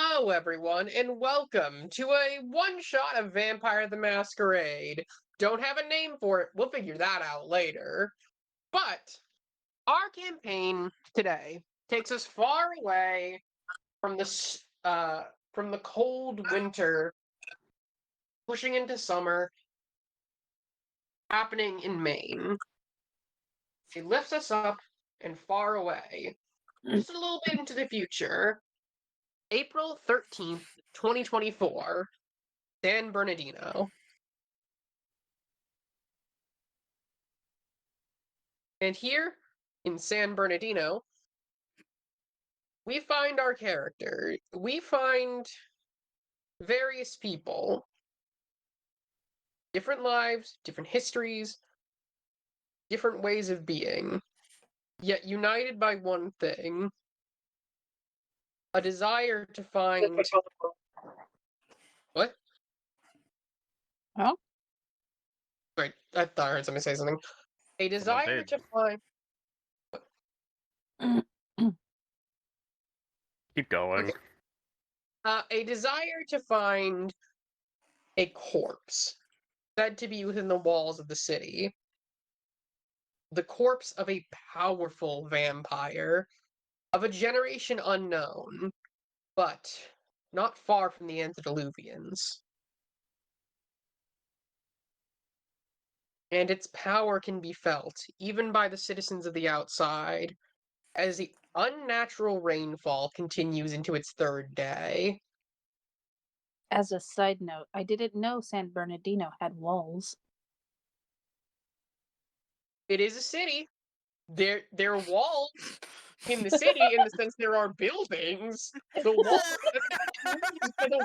Hello, everyone, and welcome to a one-shot of Vampire the Masquerade. Don't have a name for it, we'll figure that out later. But our campaign today takes us far away from the cold winter, pushing into summer, happening in Maine. It lifts us up and far away, just a little bit into the future. April 13th, 2024. San Bernardino. And here, in San Bernardino, we find our character. We find various people. Different lives, different histories, different ways of being. Yet united by one thing. A desire to find... What? Oh? Wait, I thought I heard somebody say something. A desire to find... Keep going. Okay. A desire to find a corpse said to be within the walls of the city. The corpse of a powerful vampire of a generation unknown, but not far from the antediluvians. And its power can be felt, even by the citizens of the outside, as the unnatural rainfall continues into its third day. As a side note, I didn't know San Bernardino had walls. It is a city. There are walls in the city in the sense there are buildings. The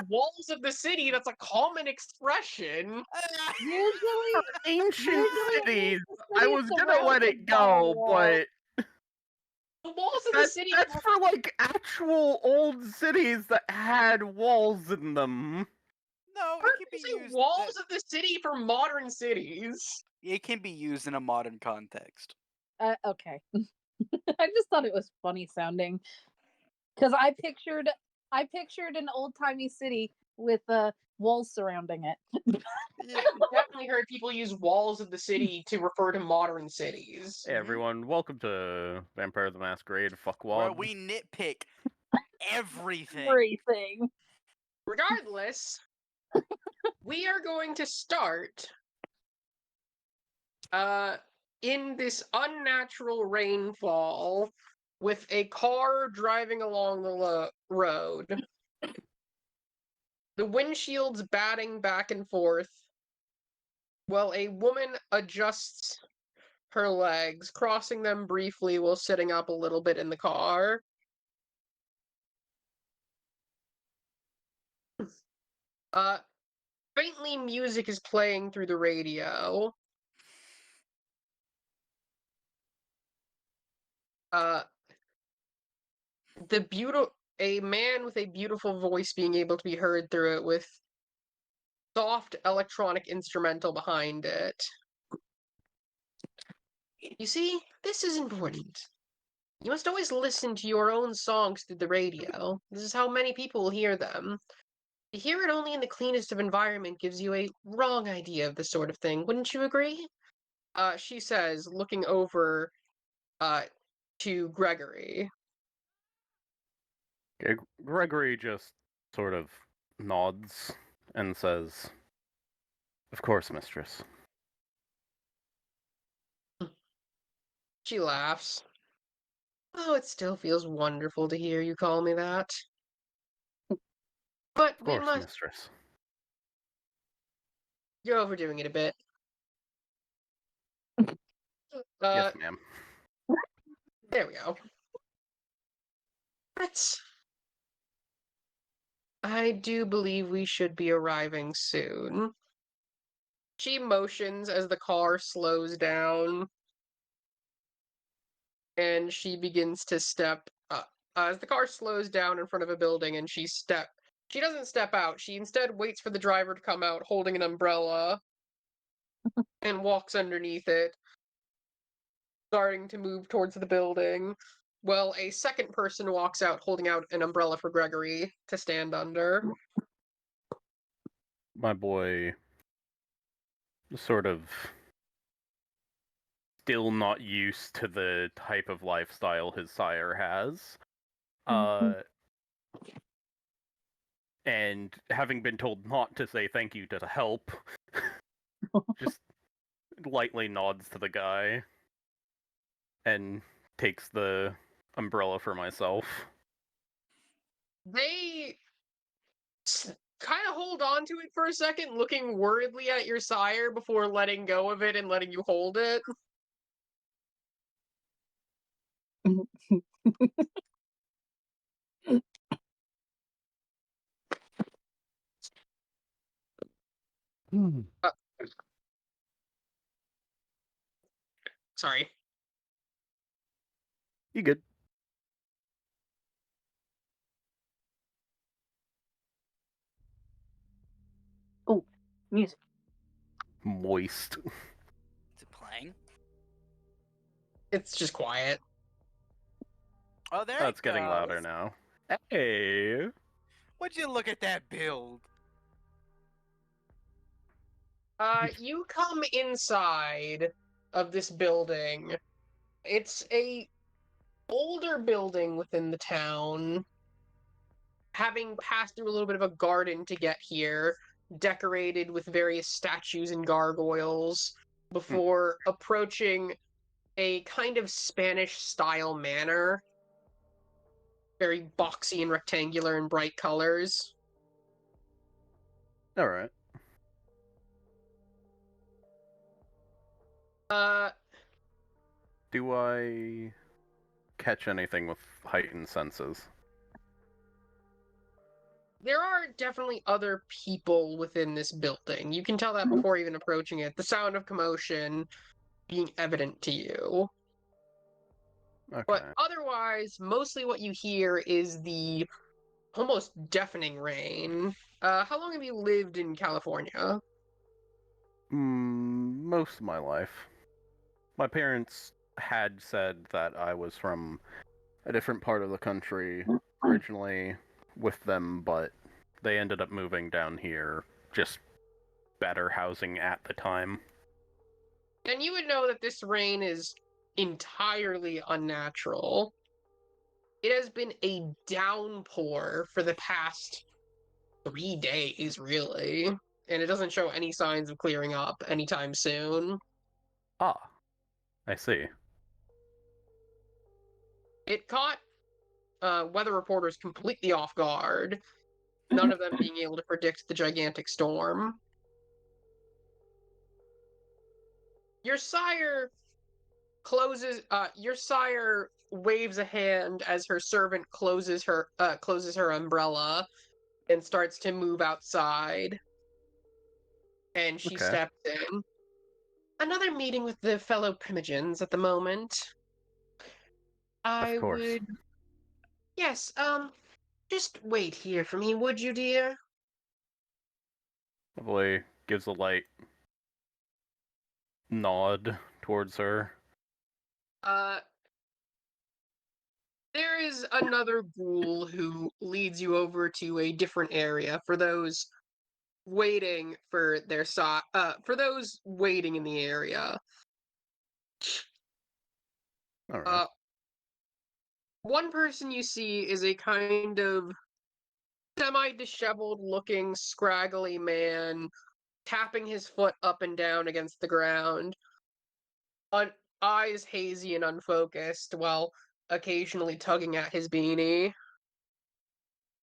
walls of the city, that's a common expression. Usually, Ancient cities. the I city was is gonna let surrounded it by a go, wall. but The walls of the city. that's for like actual old cities that had walls in them. No, it can be used. Walls of the city for modern cities. It can be used in a modern context. Okay. I just thought it was funny sounding. Because I pictured an old-timey city with walls surrounding it. I've definitely heard people use walls of the city to refer to modern cities. Hey everyone, welcome to Vampire the Masquerade Where Fuckwad. we nitpick everything. Everything. Regardless, we are going to start in this unnatural rainfall with a car driving along the road. The windshield's batting back and forth while a woman adjusts her legs, crossing them briefly while sitting up a little bit in the car. Faintly music is playing through the radio. A man with a beautiful voice being able to be heard through it with soft electronic instrumental behind it. You see, this is important. You must always listen to your own songs through the radio. This is how many people will hear them. To hear it only in the cleanest of environment gives you a wrong idea of this sort of thing, wouldn't you agree? She says, looking over to Gregory. Gregory just sort of nods and says, "Of course, mistress." She laughs. Oh, it still feels wonderful to hear you call me that. But Of we course, must... mistress. You're overdoing it a bit. Yes, ma'am. There we go. I do believe we should be arriving soon. She motions as the car slows down. And she begins to step up. As the car slows down in front of a building and she doesn't step out. She instead waits for the driver to come out holding an umbrella and walks underneath it, starting to move towards the building. well, a second person walks out holding out an umbrella for Gregory to stand under. My boy, sort of still not used to the type of lifestyle his sire has. And having been told not to say thank you to the help, just lightly nods to the guy and takes the umbrella for myself. They kind of hold on to it for a second, looking worriedly at your sire before letting go of it and letting you hold it. Sorry. You good? Oh, music. Moist. Is it playing? It's just quiet. Oh, there That's it getting louder goes. now. Hey! Would you look at that build? You come inside of this building. It's a older building within the town, having passed through a little bit of a garden to get here, decorated with various statues and gargoyles, before approaching a kind of Spanish style manor. Very boxy and rectangular and bright colors. Alright. Do I catch anything with heightened senses? There are definitely other people within this building. You can tell that before even approaching it. The sound of commotion being evident to you. Okay. But otherwise, mostly what you hear is the almost deafening rain. How long have you lived in California? Most of my life. My parents had said that I was from a different part of the country originally with them, but they ended up moving down here. Just better housing at the time. And you would know that this rain is entirely unnatural. It has been a downpour for the past 3 days, really. And it doesn't show any signs of clearing up anytime soon. Ah, I see. It caught weather reporters completely off guard, none of them being able to predict the gigantic storm. Your sire your sire waves a hand as her servant closes her umbrella and starts to move outside. And she Okay. steps in. Another meeting with the fellow primogens at the moment. Of I course. would. Yes, just wait here for me, would you, dear? The boy gives a light nod towards her. Uh, there is another ghoul who leads you over to a different area for those waiting for for those waiting in the area. Alright. One person you see is a kind of semi-disheveled looking, scraggly man tapping his foot up and down against the ground, eyes hazy and unfocused, while occasionally tugging at his beanie.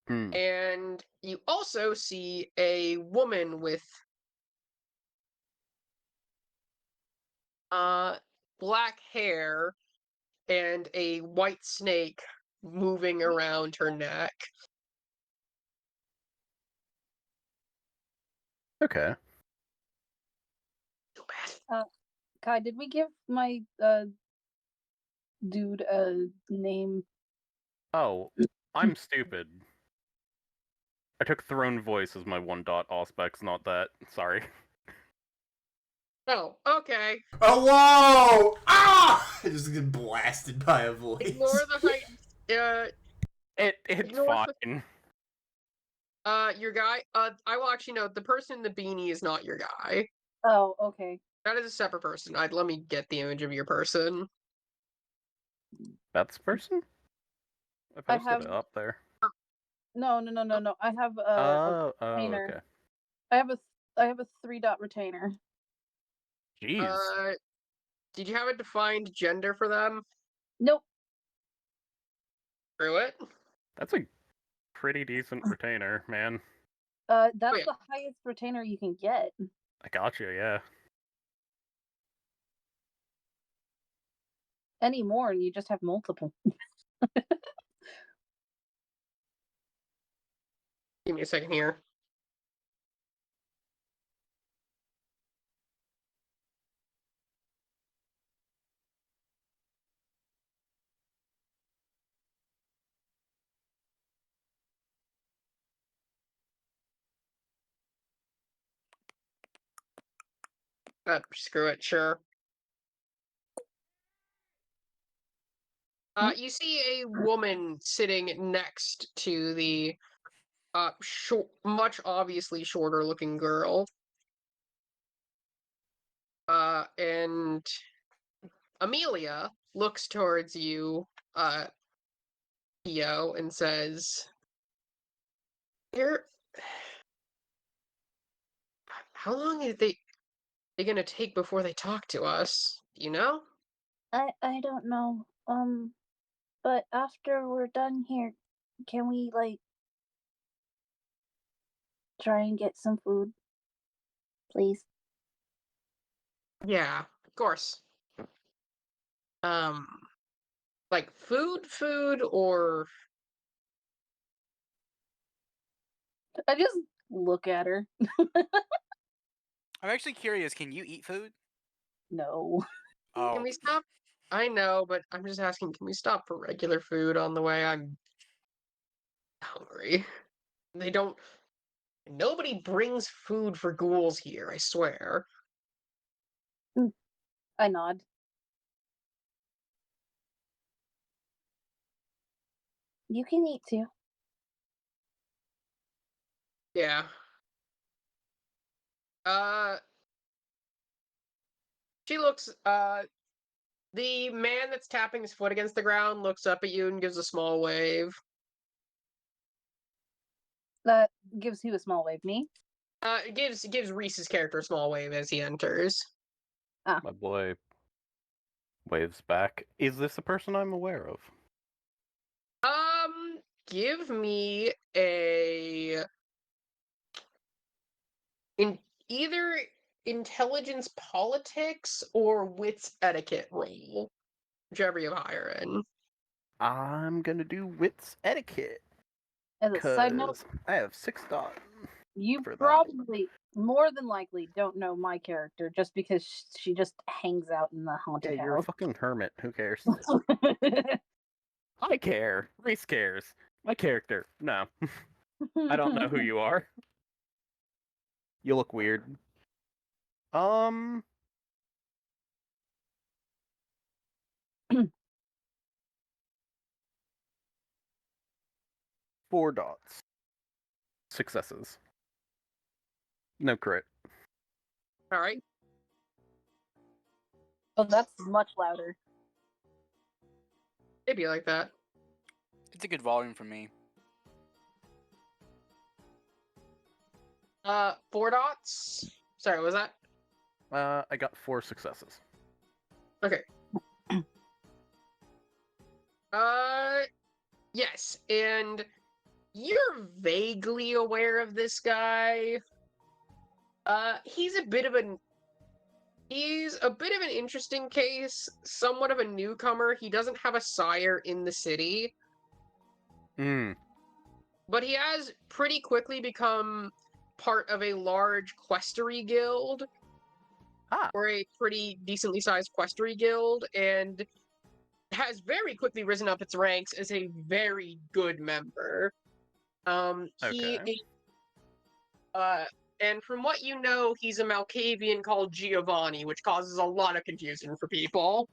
Hmm. And you also see a woman with black hair and a white snake moving around her neck. Okay. Feel bad. Kai, did we give my dude a name? Oh, I'm stupid. I took throne voice as my one dot aspects, not that. Sorry. Oh, okay. Oh, whoa! Ah! I just get blasted by a voice. Ignore the height. It's Ignore fine. your guy. I will actually note the person in the beanie is not your guy. Oh, okay. That is a separate person. Let me get the image of your person. That's person? I I posted have it up there. no. I have a Oh, retainer. okay. I have a 3-dot retainer. Jeez. Did you have a defined gender for them? Nope. Screw it. That's a pretty decent retainer, man. That's yeah. the highest retainer you can get. I got you, yeah. Anymore, and you just have multiple. Give me a second here. Screw it, sure. You see a woman sitting next to the much obviously shorter looking girl. And Amelia looks towards you, Kiyo, and says, "Here, how long are they gonna take before they talk to us? Do you know?" I don't know. But after we're done here, can we try and get some food, please? Yeah, of course. Like food, or I just look at her. I'm actually curious. Can you eat food? No. Oh, can we stop? I know, but I'm just asking, can we stop for regular food on the way? I'm hungry. They don't. Nobody brings food for ghouls here, I swear. I nod. You can eat too. Yeah. Uh, she looks. The man that's tapping his foot against the ground looks up at you and gives a small wave. That gives who a small wave? Me? It gives Reese's character a small wave as he enters. My boy waves back. Is this a person I'm aware of? Give me a in either intelligence politics or wits etiquette roll, whichever you hire in. I'm gonna do wits etiquette. As a side note, Cause I have 6 dots. you for that. probably, more than likely, don't know my character just because she just hangs out in the Yeah, haunted you're a house. fucking hermit. Who cares? I care. Reese cares. My character. No. I don't know who you are. You look weird. 4 dots. Successes. No crit. All right. Oh, that's much louder. It'd be like that. it's a good volume for me. 4 dots. Sorry, what was that? I got 4 successes. Okay. Yes, and you're vaguely aware of this guy. He's a bit of an interesting case, somewhat of a newcomer. He doesn't have a sire in the city, but he has pretty quickly become part of a large questery guild, or a pretty decently sized questery guild, and has very quickly risen up its ranks as a very good member. Okay. and from what you know, he's a Malkavian called Giovanni, which causes a lot of confusion for people.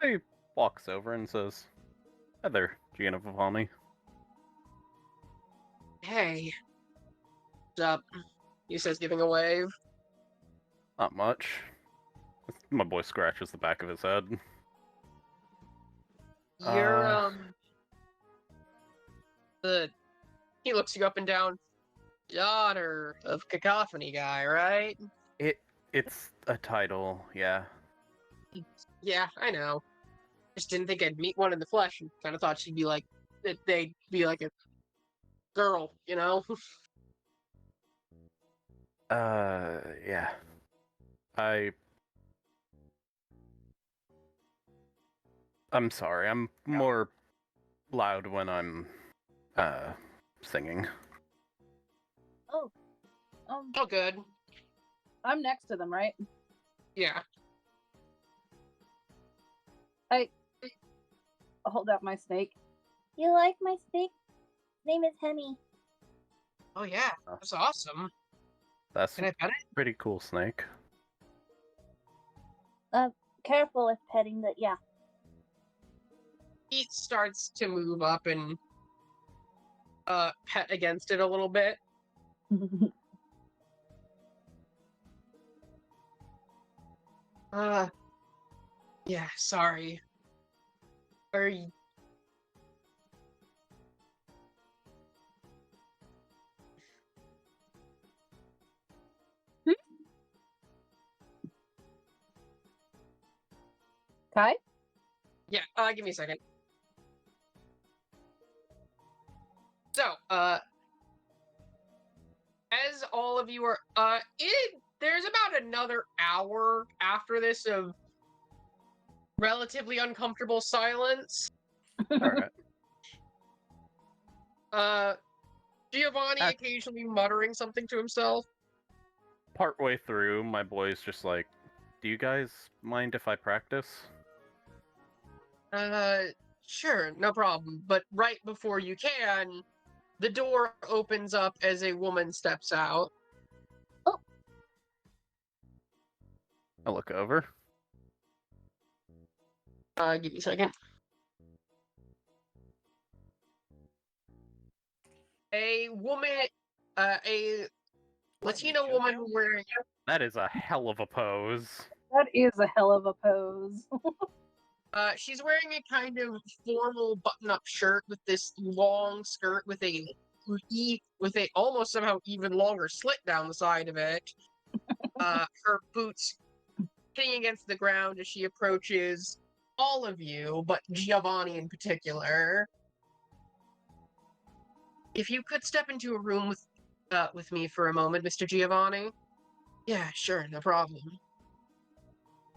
He walks over and says, "Hi there, Giovanni." Hey. What's up? He says, giving a wave. Not much. My boy scratches the back of his head. You're, he looks you up and down. Daughter of Cacophony guy, right? It's a title, yeah. Yeah, I know. Just didn't think I'd meet one in the flesh, and kind of thought she'd be like, they'd be like a girl, you know? Yeah. I'm sorry, I'm more loud when I'm, singing. Oh, Oh, good. I'm next to them, right? Yeah. I'll hold out my snake. You like my snake? His name is Hemi. Oh, yeah. That's awesome. That's Can I pet it? pretty cool snake. Careful with petting the yeah. He starts to move up and pet against it a little bit. Yeah, sorry. Are you... Kai? Yeah, give me a second. So, as all of you are, there's about another hour after this of relatively uncomfortable silence. Alright. Giovanni occasionally muttering something to himself. Partway through, my boy's just like, "Do you guys mind if I practice?" Sure, no problem. But right before you can, the door opens up as a woman steps out. I look over. Give me a second. A woman, a Latina woman wearing... That is a hell of a pose. That is a hell of a pose. She's wearing a kind of formal button-up shirt with this long skirt with a almost somehow even longer slit down the side of it. Her boots hitting against the ground as she approaches all of you, but Giovanni in particular. If you could step into a room with me for a moment, Mr. Giovanni. Yeah, sure, no problem.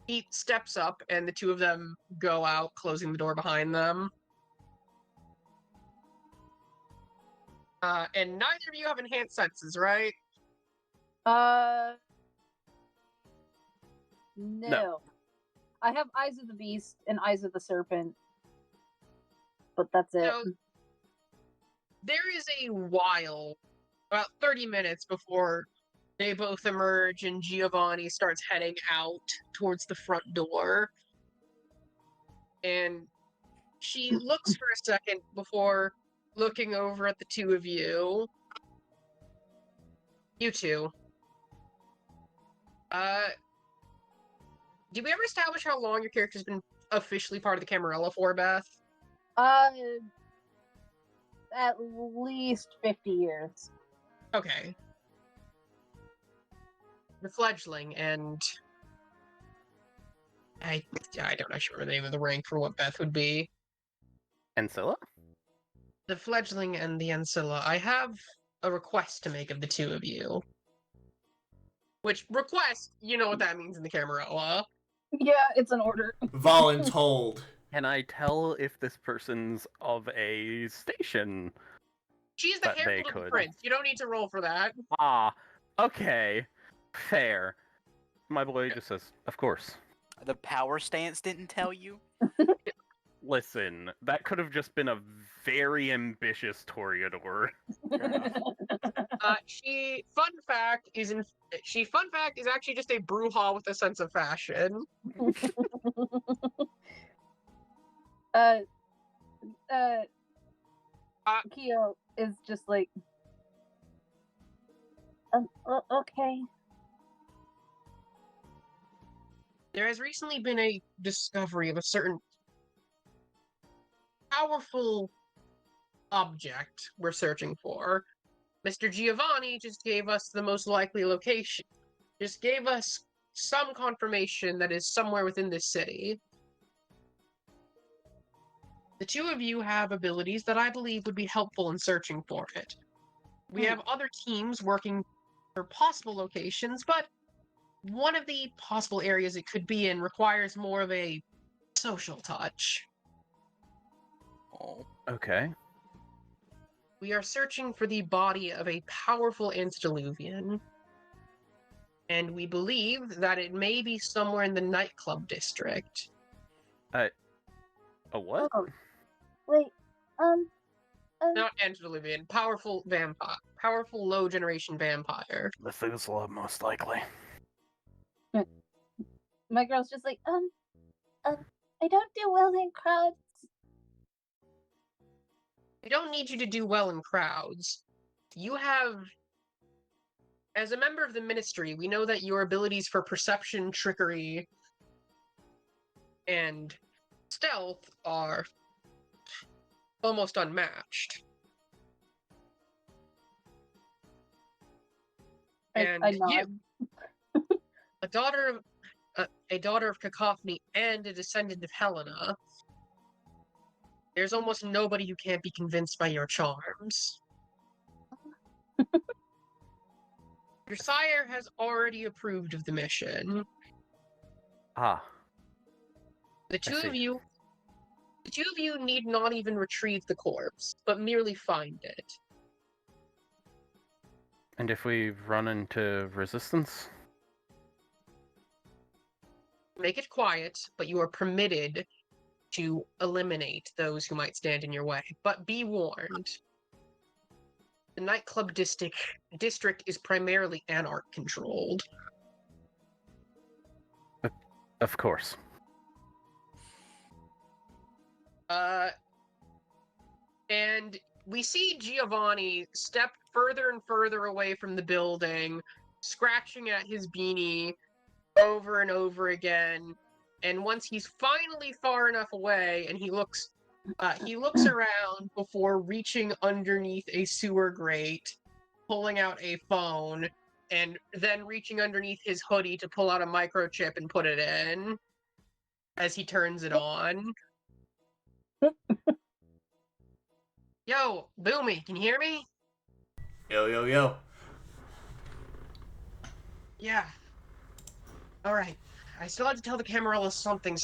He steps up, and the two of them go out, closing the door behind them. And neither of you have enhanced senses, right? No. I have Eyes of the Beast and Eyes of the Serpent, but that's it. So, there is a while, about 30 minutes before they both emerge and Giovanni starts heading out towards the front door. And she looks for a second before looking over at the two of you. You two. Did we ever establish how long your character's been officially part of the Camarilla for, Beth? At least 50 years. Okay. The fledgling, and I don't actually remember the name of the rank for what Beth would be. Ancilla? The fledgling and the ancilla. I have a request to make of the two of you. Which, request, you know what that means in the Camarilla. Yeah, it's an order. Voluntold. Can I tell if this person's of a station? She's the That they herald of the could. prince. You don't need to roll for that. Ah, okay. Fair. My boy just says, "Of course." The power stance didn't tell you? Listen, that could have just been a very ambitious Toreador. Fun fact is actually just a brouhaha with a sense of fashion. Kiyo is just like, Okay. There has recently been a discovery of a certain powerful object we're searching for. Mr. Giovanni just gave us the most likely location. Just gave us some confirmation that is somewhere within this city. The two of you have abilities that I believe would be helpful in searching for it. We have other teams working for possible locations, but one of the possible areas it could be in requires more of a social touch. Oh. Okay. We are searching for the body of a powerful antediluvian, and we believe that it may be somewhere in the nightclub district. A what? Oh, wait. Not antediluvian, powerful vampire. Powerful low generation vampire. Methuselah, most likely. my girl's just like, I don't do well in crowds. We don't need you to do well in crowds. You have... As a member of the Ministry, we know that your abilities for perception, trickery, and stealth are almost unmatched. And I you, nod. a daughter of Cacophony and a descendant of Helena, there's almost nobody who can't be convinced by your charms. Your sire has already approved of the mission. Ah, The two see. of you need not even retrieve the corpse, but merely find it. and if we run into resistance? Make it quiet, but you are permitted to eliminate those who might stand in your way. But be warned. The nightclub district is primarily Anarch controlled. Of course. And we see Giovanni step further and further away from the building, scratching at his beanie over and over again. And once he's finally far enough away, and he looks around before reaching underneath a sewer grate, pulling out a phone, and then reaching underneath his hoodie to pull out a microchip and put it in as he turns it on. Yo, Bumi, can you hear me? Yo, yo, yo. Yeah. Alright. I still have to tell the Camarilla something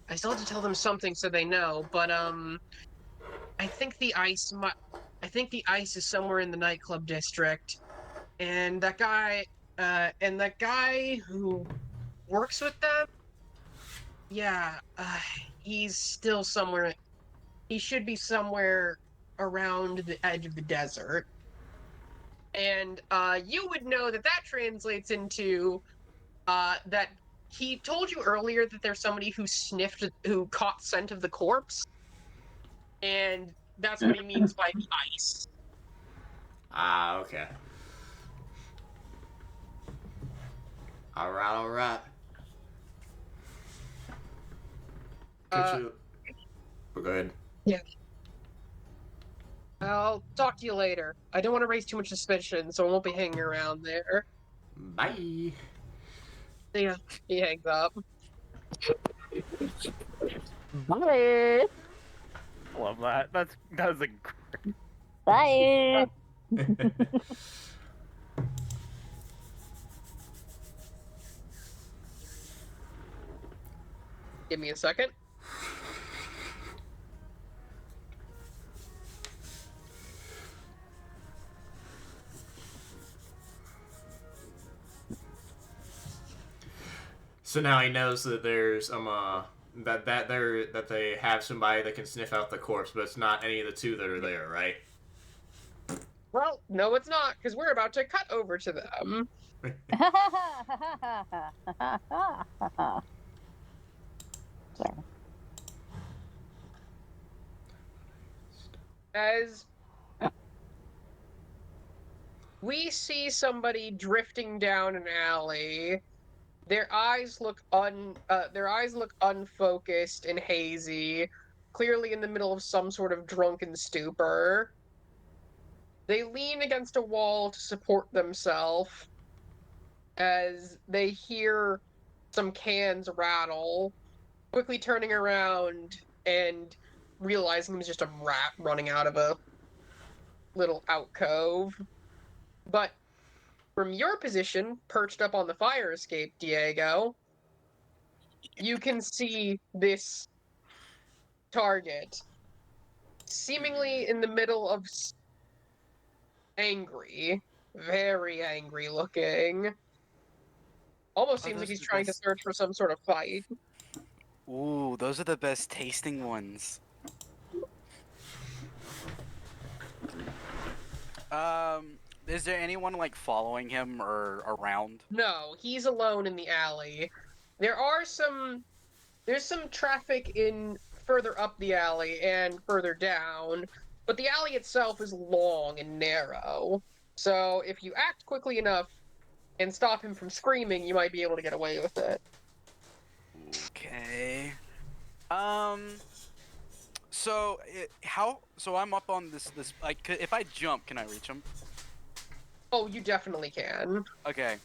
I still have to tell them something so they know, but I think the ice is somewhere in the nightclub district. And that guy who works with them, yeah, he's still somewhere. He should be somewhere around the edge of the desert. And you would know that translates into that he told you earlier that there's somebody who caught scent of the corpse, and that's what he means by the ice. Ah, okay. Alright, alright. Could you... We're good. Yeah. I'll talk to you later. I don't want to raise too much suspicion, so I won't be hanging around there. Bye. See ya. He hangs up. bye. Love that. That was a great... Bye. Give me a second. So now he knows that there's that they have somebody that can sniff out the corpse, but it's not any of the two that are there, right? Well, no, it's not, because we're about to cut over to them. Sorry. As we see somebody drifting down an alley, their eyes look unfocused and hazy, clearly in the middle of some sort of drunken stupor. They lean against a wall to support themselves as they hear some cans rattle, quickly turning around and realizing it was just a rat running out of a little alcove. But from your position, perched up on the fire escape, Diego, you can see this target seemingly in the middle of angry, very angry looking. Almost seems like those he's are the trying to best. search for some sort of fight. Ooh, those are the best tasting ones. Is there anyone like following him or around? No, he's alone in the alley. There's some traffic in further up the alley and further down, but the alley itself is long and narrow. So if you act quickly enough and stop him from screaming, you might be able to get away with it. Okay. So So I'm up on this. Like, if I jump, can I reach him? Oh, you definitely can. Okay.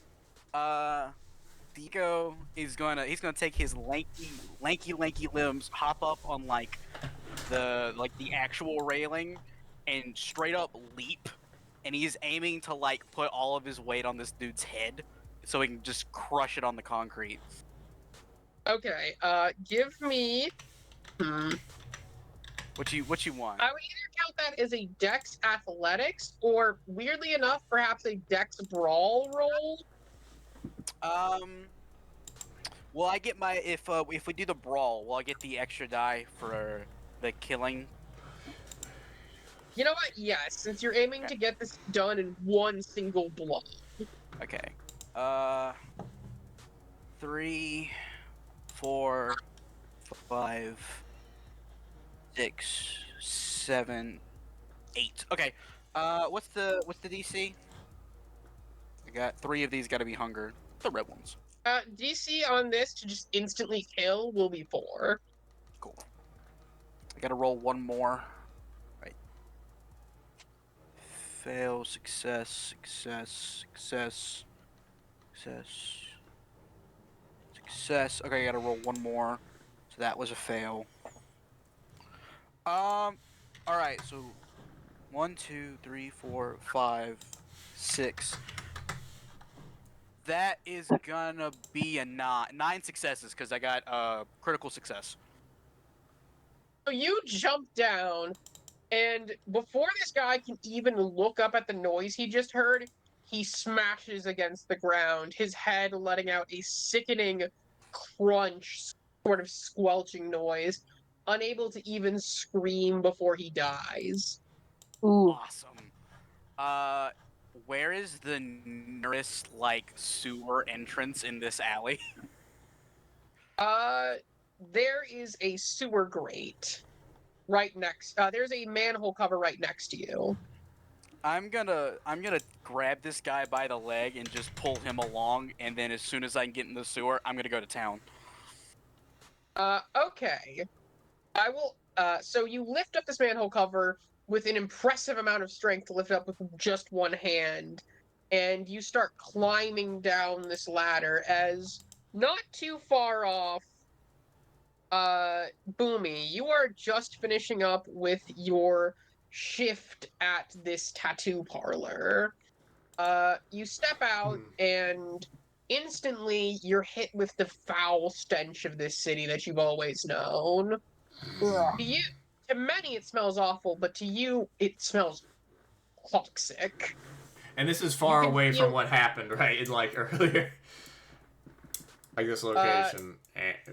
Diego is he's gonna take his lanky limbs, hop up on the actual railing, and straight up leap. And he's aiming to like put all of his weight on this dude's head, so he can just crush it on the concrete. Okay, give me... What you want? I would either count that as a Dex Athletics, or weirdly enough, perhaps a Dex Brawl roll. Will I get my if we do the brawl, will I get the extra die for the killing? You know what? Yes, since you're aiming to get this done in one single blow. Okay. 3, 4, 5, 6, 7, 8. Okay. What's the DC? I got 3 of these. Got to be hunger. The red ones. DC on this to just instantly kill will be 4. Cool. I gotta roll one more. Right. Fail. Success. Success. Success. Success. Success. Okay, I gotta roll one more. So that was a fail. Alright, so 1, 2, 3, 4, 5, 6. That is gonna be a 9 successes because I got critical success. So you jump down, and before this guy can even look up at the noise he just heard, he smashes against the ground, his head letting out a sickening crunch, sort of squelching noise, unable to even scream before he dies. Ooh. Awesome. Where is the nearest like sewer entrance in this alley? There is a sewer grate right next. There's a manhole cover right next to you. I'm gonna grab this guy by the leg and just pull him along, and then as soon as I can get in the sewer, I'm gonna go to town. Okay. I will. So you lift up this manhole cover with an impressive amount of strength to lift it up with just one hand, and you start climbing down this ladder as not too far off. Bumi, you are just finishing up with your shift at this tattoo parlor. You step out and instantly you're hit with the foul stench of this city that you've always known. To many it smells awful, but to you it smells toxic. And this is far away feel- from what happened, right? Like earlier. Like this location.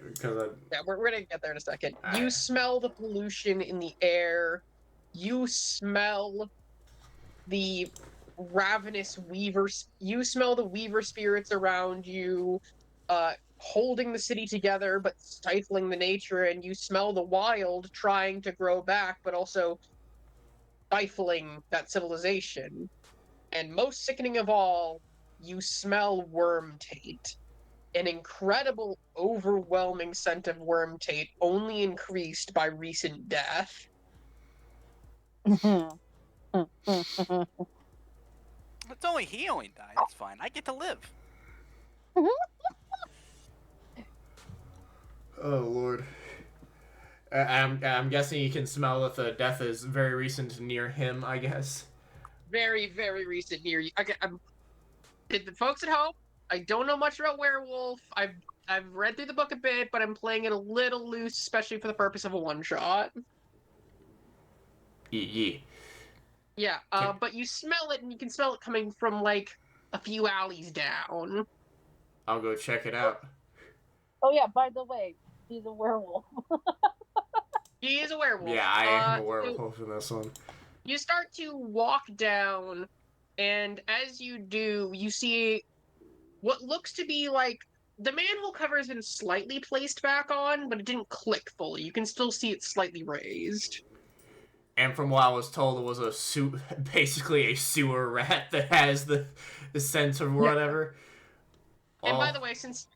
Because Yeah, we're gonna get there in a second. You Alright. smell the pollution in the air. You smell the ravenous weavers. You smell the weaver spirits around you, holding the city together but stifling the nature. And you smell the wild trying to grow back, but also stifling that civilization. And most sickening of all, you smell worm taint. An incredible, overwhelming scent of worm taint, only increased by recent death. It's only he only died. It's fine. I get to live. oh lord. I'm guessing you can smell that the death is very recent near him, I guess. Very, very recent near you. Okay, the folks at home, I don't know much about werewolf. I've read through the book a bit, but I'm playing it a little loose, especially for the purpose of a one shot. Yeah. Yeah, but you smell it, and you can smell it coming from like a few alleys down. I'll go check it out. Oh yeah, by the way, he's a werewolf. He is a werewolf. Yeah, I am a So werewolf in this one. you start to walk down, and as you do, you see what looks to be like the manhole cover has been slightly placed back on, but it didn't click fully. You can still see it slightly raised. And from what I was told, it was basically a sewer rat that has the scent or whatever. And by the way, since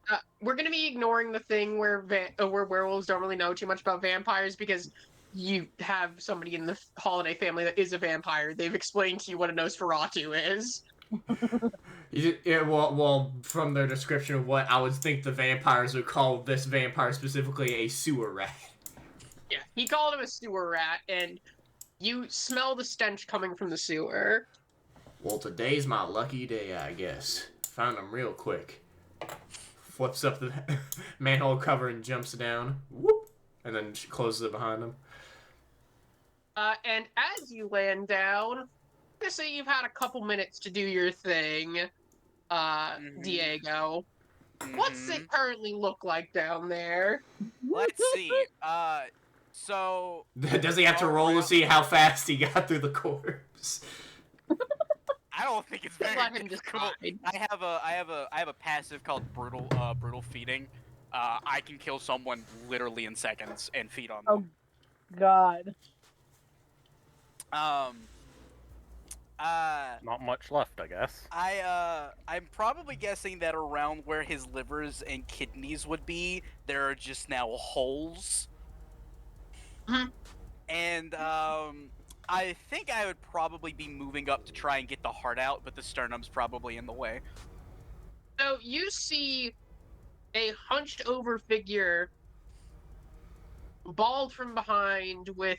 we're going to be ignoring the thing where werewolves don't really know too much about vampires, because you have somebody in the Holiday family that is a vampire. They've explained to you what a Nosferatu is. Yeah, well, from their description of what I would think the vampires would call this vampire specifically a sewer rat. Yeah, he called him a sewer rat, and you smell the stench coming from the sewer. Well, today's my lucky day, I guess. Found him real quick. Flips up the manhole cover and jumps down. Whoop! And then closes it behind him. And as you land down, let's say you've had a couple minutes to do your thing, Diego. What's it currently look like down there? Let's see. So Does he have to roll to see how fast he got through the corpse? I don't think it's very Let him difficult. decide. I have a passive called brutal feeding. I can kill someone literally in seconds and feed on them. Oh, God. Not much left, I guess. I'm probably guessing that around where his livers and kidneys would be, there are just now holes. Mhm. And I think I would probably be moving up to try and get the heart out, but the sternum's probably in the way. So you see a hunched over figure, bald from behind, with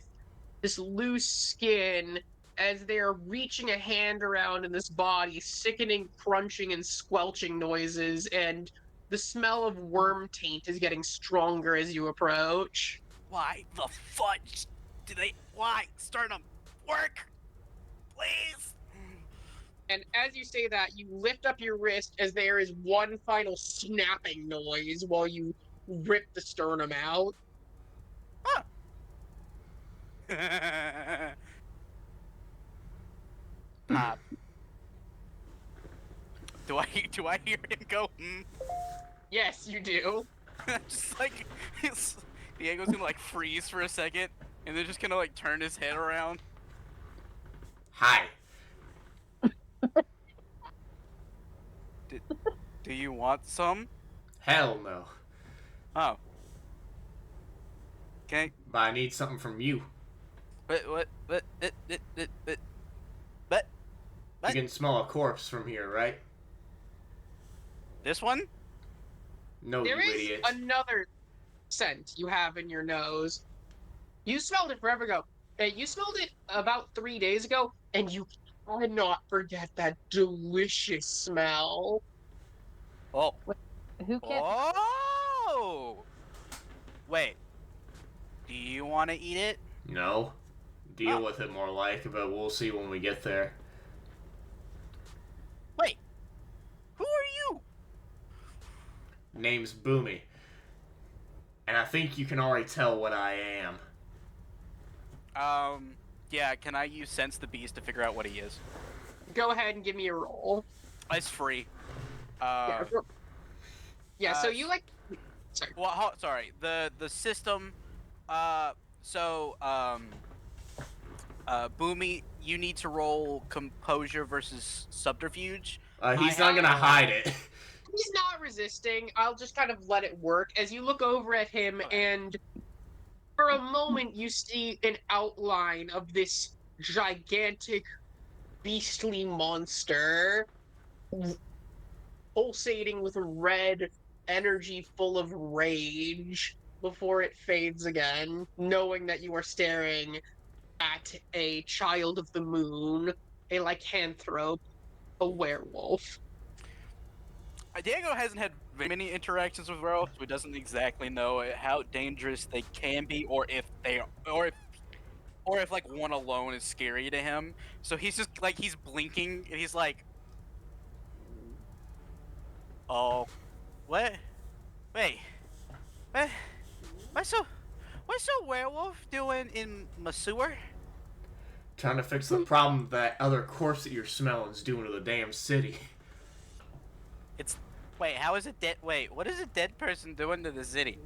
this loose skin, as they are reaching a hand around in this body, sickening, crunching, and squelching noises, and the smell of worm taint is getting stronger as you approach. Why the fudge why? Sternum, work! Please! And as you say that, you lift up your wrist as there is one final snapping noise while you rip the sternum out. Huh. Pop. Do I hear him go, Yes, you do. Just like, Diego's gonna like freeze for a second, and then just gonna like turn his head around. Hi. Do you want some? Hell no. Oh. Okay. But I need something from you. What? You can smell a corpse from here, right? This one? No, There you is idiot. another scent you have in your nose. You smelled it forever ago. You smelled it about 3 days ago, and you cannot forget that delicious smell. Oh. Who can't? Oh! Wait. Do you want to eat it? No. Deal with it more like, but we'll see when we get there. Wait. Who are you? Name's Bumi. And I think you can already tell what I am. Yeah, can I use Sense the Beast to figure out what he is? Go ahead and give me a roll. It's free. Yeah, so you like... Sorry. Well, sorry. The system, Bumi, you need to roll Composure versus Subterfuge. He's not gonna hide it. He's not resisting. I'll just kind of let it work. As you look over at him, and for a moment you see an outline of this gigantic, beastly monster pulsating with red energy full of rage before it fades again, knowing that you are staring at a child of the moon, a lycanthrope, a werewolf. Diego hasn't had very many interactions with werewolves, so he doesn't exactly know how dangerous they can be, or if like one alone is scary to him. So he's just like he's blinking and he's like, "Oh, what? Wait, what's a werewolf doing in my sewer?" Trying to fix the problem that other corpse that you're smelling is doing to the damn city. How is it dead? Wait, what is a dead person doing to the city?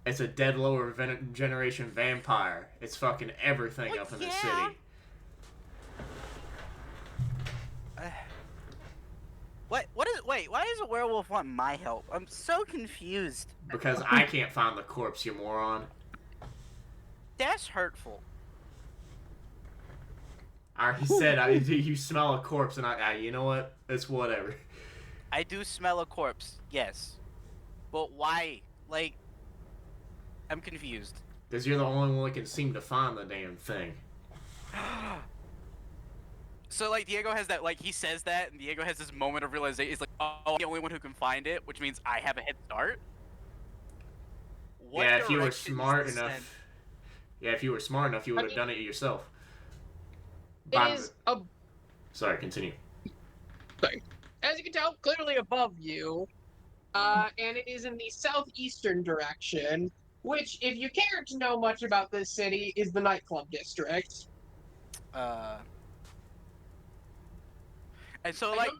It's a dead lower generation vampire. It's fucking everything up in the city. What is? Wait, why does a werewolf want my help? I'm so confused. Because I can't find the corpse, you moron. That's hurtful. I already said you smell a corpse, and you know what? It's whatever. I do smell a corpse, yes. But why? Like, I'm confused. Because you're the only one that can seem to find the damn thing. So, like, Diego has that, like, he says that, and Diego has this moment of realization. He's like, oh, I'm the only one who can find it, which means I have a head start? Yeah, if you were smart enough... Yeah, if you were smart enough, you would have done it yourself. It is a... Sorry, continue. Sorry. As you can tell, clearly above you, and it is in the southeastern direction, which, if you care to know much about this city, is the nightclub district. And so, like,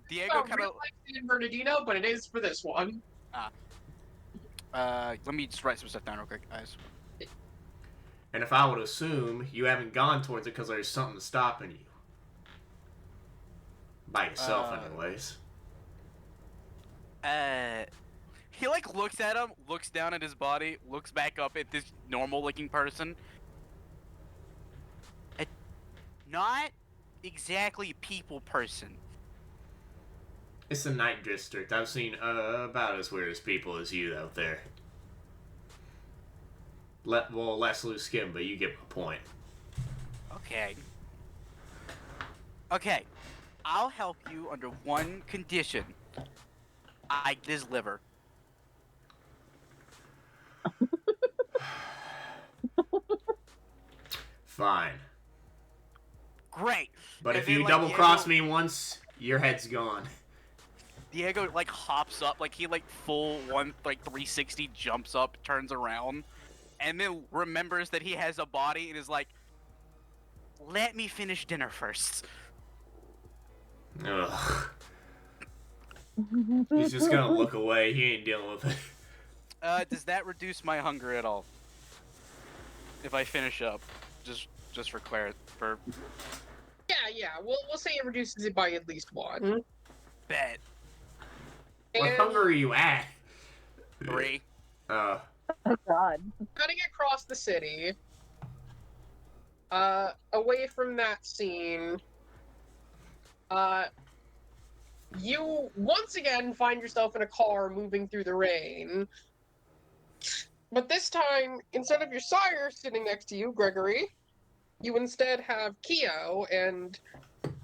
Diego kind of... in Bernardino, but it is for this one. Let me just write some stuff down real quick, guys. And if I would assume, you haven't gone towards it because there's something stopping you. By yourself, anyways. He, like, looks at him, looks down at his body, looks back up at this normal-looking person. Not exactly a people person. It's the night district. I've seen about as weird as people as you out there. Less loose skin, but you get my point. Okay. Okay. I'll help you under one condition. I get his liver. Fine. Great. But And if then, you like, double cross me once, your head's gone. Diego, like, hops up, like, he, like, full 360 jumps up, turns around, and then remembers that he has a body and is like, let me finish dinner first. Ugh. He's just gonna look away. He ain't dealing with it. Does that reduce my hunger at all? If I finish up, just for clarity, for... Yeah, we'll say it reduces it by at least one. Bet. What hunger are you at? 3. Oh God. Cutting across the city, away from that scene, you once again find yourself in a car moving through the rain. But this time, instead of your sire sitting next to you, Gregory, you instead have Kiyo, and,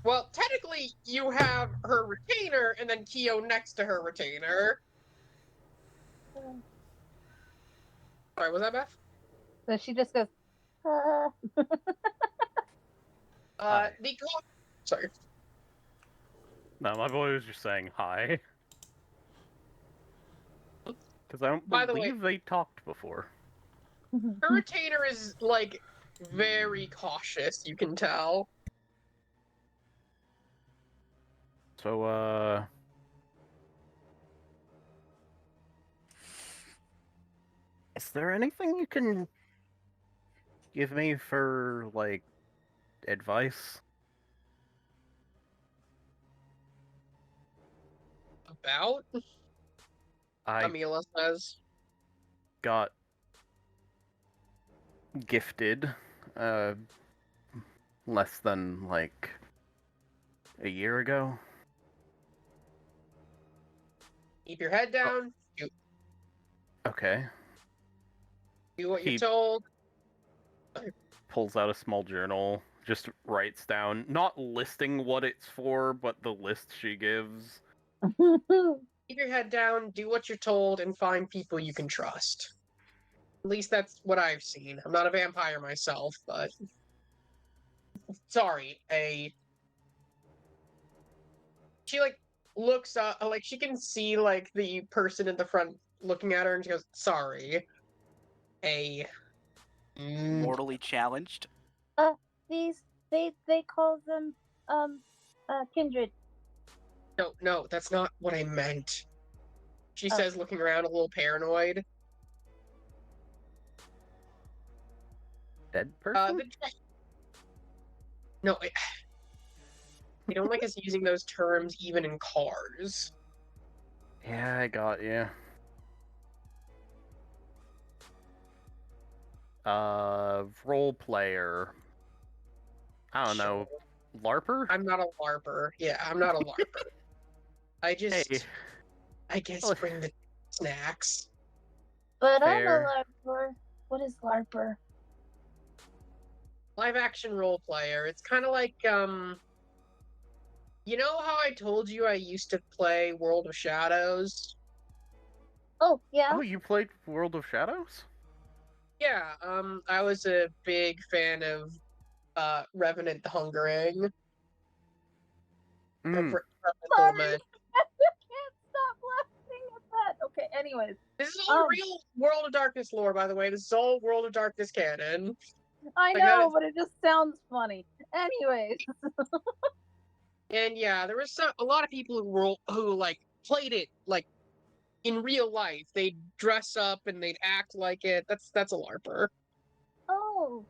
well, technically you have her retainer and then Kiyo next to her retainer. Sorry, was that Beth? So she just goes, Sorry. No, my boy was just saying hi. Because I don't By the way- believe they talked before. Her retainer is, like, very cautious, you can tell. So, is there anything you can give me for, like, advice? About? I Amila says. got gifted, less than, like, a year ago. Keep your head down. Okay. Do what you're Keep- told. Pulls out a small journal, just writes down, not listing what it's for, but the list she gives. Keep your head down, do what you're told, and find people you can trust. At least that's what I've seen. I'm not a vampire myself, but... Sorry, She, like, looks up, like, she can see, like, the person in the front looking at her, and she goes, sorry. Mortally challenged. They call them kindred. No, that's not what I meant. She Oh. says, looking around a little paranoid. Dead person? No, I don't like us using those terms even in cars. Yeah, I got you. Role player. I don't know. LARPer? I'm not a LARPer. Yeah, I'm not a LARPer. I just, Hey, I guess Well- bring the snacks. But Fair. I'm a LARPer. What is LARPer? Live action role player. It's kind of like, you know how I told you I used to play World of Shadows? Oh, yeah. oh, you played World of Shadows? Yeah, I was a big fan of, Revenant the Hungering. Mm. Sorry. I can't stop laughing at that. Okay, anyways. This is all Um. real World of Darkness lore, by the way. This is all World of Darkness canon. I Like, that know, is- but it just sounds funny. Anyways. And yeah, there was a lot of people who like played it like in real life. They'd dress up and they'd act like it. That's a LARPer. Oh.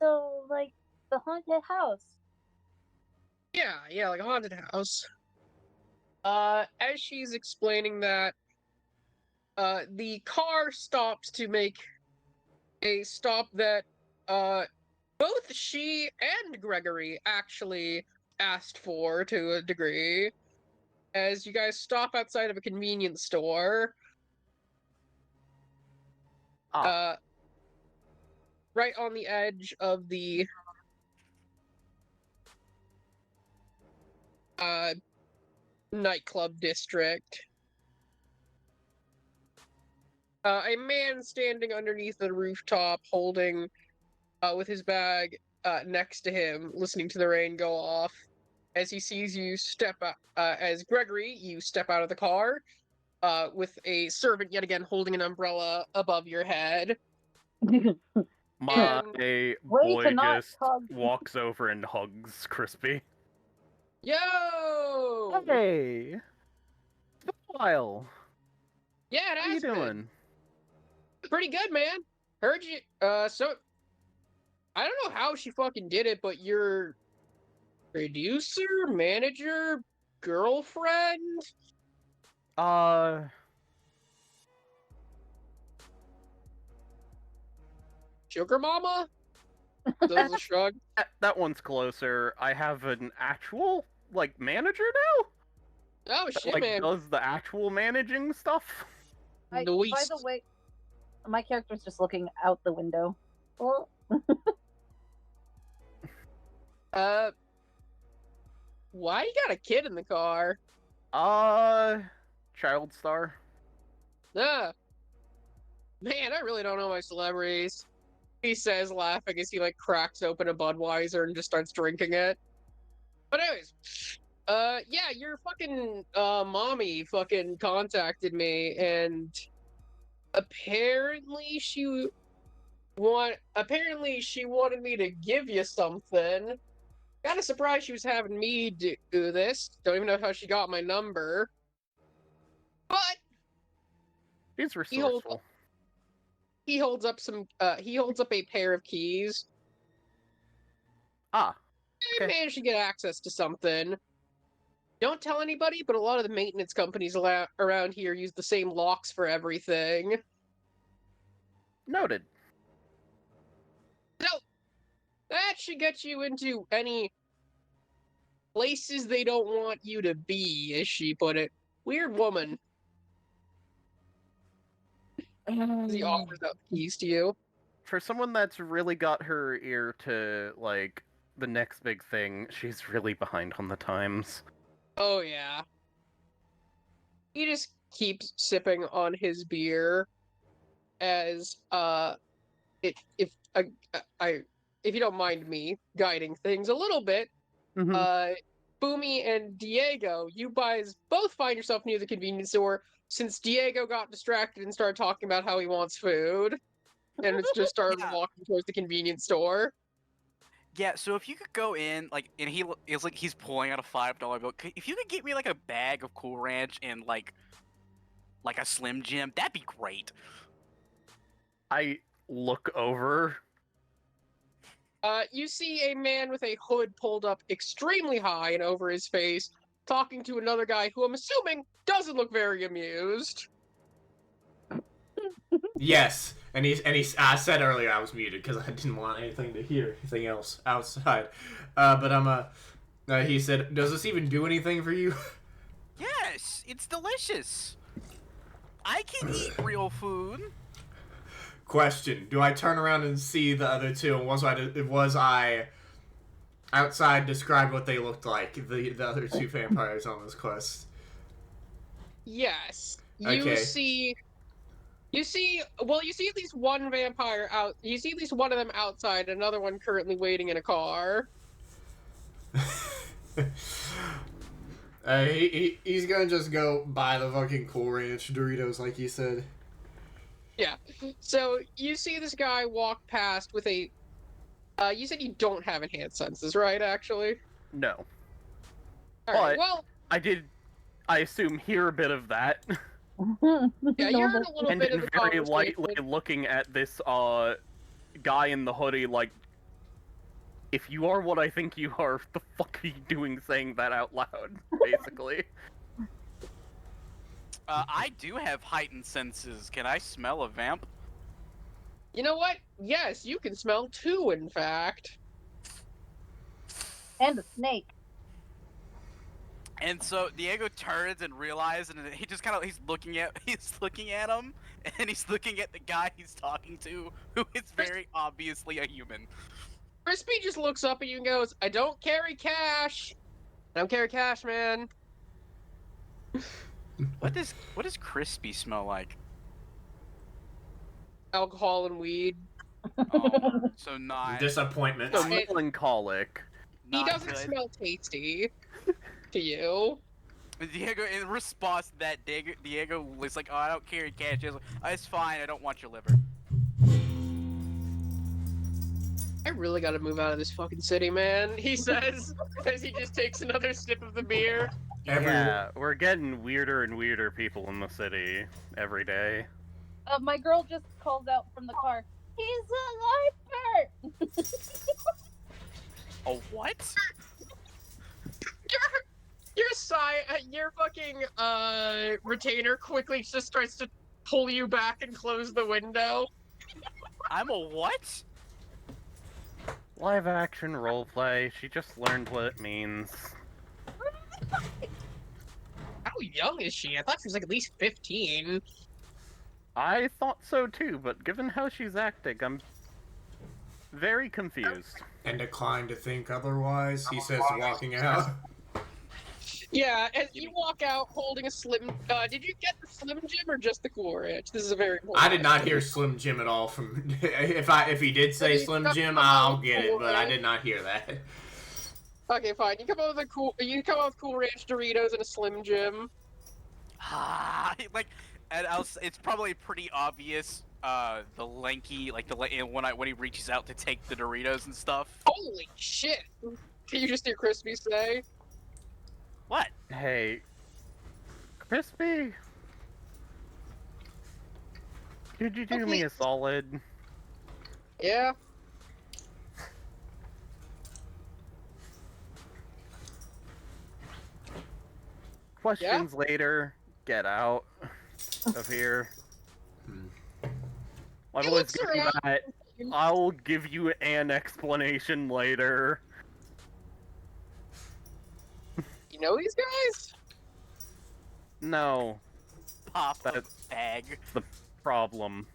So, like, the haunted house. Yeah, like a haunted house. As she's explaining that, the car stops to make a stop that both she and Gregory actually asked for to a degree. As you guys stop outside of a convenience store, right on the edge of the nightclub district. A man standing underneath the rooftop holding with his bag next to him, listening to the rain go off. As he sees you step out, as Gregory, you step out of the car with a servant yet again holding an umbrella above your head. My And- boy to not just hug. walks over and hugs Crispy. Yo! Hey! It's been a while. Yeah, it How you has been. doing? Pretty good, man. Heard you. So I don't know how she fucking did it, but your producer, manager, girlfriend. Sugar mama? Does a shrug. That one's closer. I have an actual, like, manager now? Oh That, shit, like, man. does the actual managing stuff? By Nice. the way, my character's just looking out the window. Well, Why you got a kid in the car? Child star. Ah. Man, I really don't know my celebrities. He says, laughing as he like cracks open a Budweiser and just starts drinking it. But anyways, Yeah, your fucking mommy fucking contacted me, and apparently she wanted me to give you something. Kind of surprised she was having me do this. Don't even know how she got my number. But He's he holds resourceful. he holds up a pair of keys. Ah, I okay. managed to get access to something. Don't tell anybody, but a lot of the maintenance companies around here use the same locks for everything. Noted. So, that should get you into any places they don't want you to be, as she put it. Weird woman. As he offers up keys to you. For someone that's really got her ear to, like, the next big thing, she's really behind on the times. Oh, yeah. He just keeps sipping on his beer as, if you don't mind me guiding things a little bit, Bumi and Diego, you guys both find yourself near the convenience store since Diego got distracted and started talking about how he wants food. And it's just started Yeah. walking towards the convenience store. Yeah, so if you could go in, like, and it's like he's pulling out a $5 bill. If you could get me like a bag of Cool Ranch and like a Slim Jim, that'd be great. I look over. You see a man with a hood pulled up extremely high and over his face, talking to another guy who I'm assuming doesn't look very amused. Yes, and I said earlier I was muted because I didn't want anything to hear anything else outside. But he said, "Does this even do anything for you?" Yes, it's delicious. I can eat real food. Question: do I turn around and see the other two? And was I outside? Describe what they looked like. The other two vampires on this quest. Yes. Okay. You see at least one vampire out. You see at least one of them outside, another one currently waiting in a car. He's gonna just go buy the fucking Cool Ranch Doritos like you said. Yeah. So you see this guy walk past with a. You said you don't have enhanced senses, right? Actually. No. All right. But- Well, I assume, hear a bit of that. yeah, you heard a little And bit of then the very conversation. lightly looking at this, guy in the hoodie, like, if you are what I think you are, the fuck are you doing saying that out loud, basically? I do have heightened senses. Can I smell a vamp? You know what? Yes, you can smell two, in fact. And a snake. And so Diego turns and realizes, and he just kind of he's looking at him, and he's looking at the guy he's talking to, who is very obviously a human. Crispy just looks up at you and goes, "I don't carry cash. I don't carry cash, man." What does Crispy smell like? Alcohol and weed. Oh, so not Disappointment. So It- melancholic. He not doesn't good. smell tasty to you. And Diego, in response to that, Diego was like, "Oh, I don't carry cash." He's like, "Oh, it's fine. I don't want your liver." I really gotta move out of this fucking city, man, he says, as he just takes another sip of the beer. Yeah, we're getting weirder and weirder people in the city every day. My girl just calls out from the car. He's a lifer! Oh, what? Your fucking retainer quickly just starts to pull you back and close the window. I'm a what? Live action roleplay, she just learned what it means. How young is she? I thought she was like at least 15. I thought so too, but given how she's acting, I'm very confused. And decline to think otherwise, he says, walking out. Yeah, and you walk out holding a Slim. Did you get the Slim Jim or just the Cool Ranch? This is a very important I did not question. hear Slim Jim at all from. If he did say Slim Jim, I'll get it, but I did not hear that. Okay, fine. You come up with Cool Ranch Doritos and a Slim Jim. Like, and it's probably pretty obvious. The lanky, like when he reaches out to take the Doritos and stuff. Holy shit! Can you just hear Crispy say? What? Hey, Crispy, could you do me a solid? Yeah. Questions later. Get out of here. My He boy's looks getting around. that. I'll give you an explanation later. You know these guys? No, Pop a That's- bag. the problem.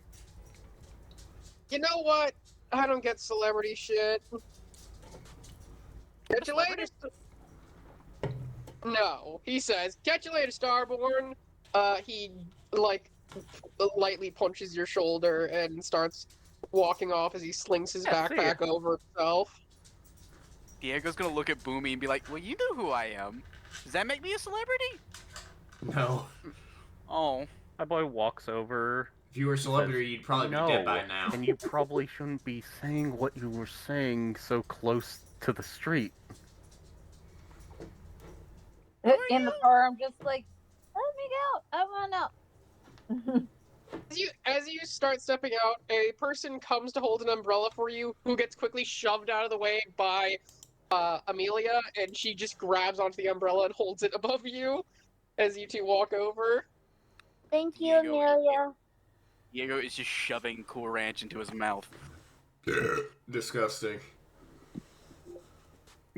You know what? I don't get celebrity shit. Catch you later. No, he says, "Catch you later, Starborn." He like lightly punches your shoulder and starts walking off as he slings his Yeah, see ya. backpack over himself. Diego's gonna look at Bumi and be like, "Well, you know who I am. Does that make me a celebrity?" No. Oh. My boy walks over. If you were a celebrity, you'd probably be dead by now. And you probably shouldn't be saying what you were saying so close to the street. In the car, I'm just like, let me go. I want out. As you start stepping out, a person comes to hold an umbrella for you, who gets quickly shoved out of the way by Amelia, and she just grabs onto the umbrella and holds it above you as you two walk over. Thank you, Diego, Amelia. Diego is just shoving Cool Ranch into his mouth. Disgusting.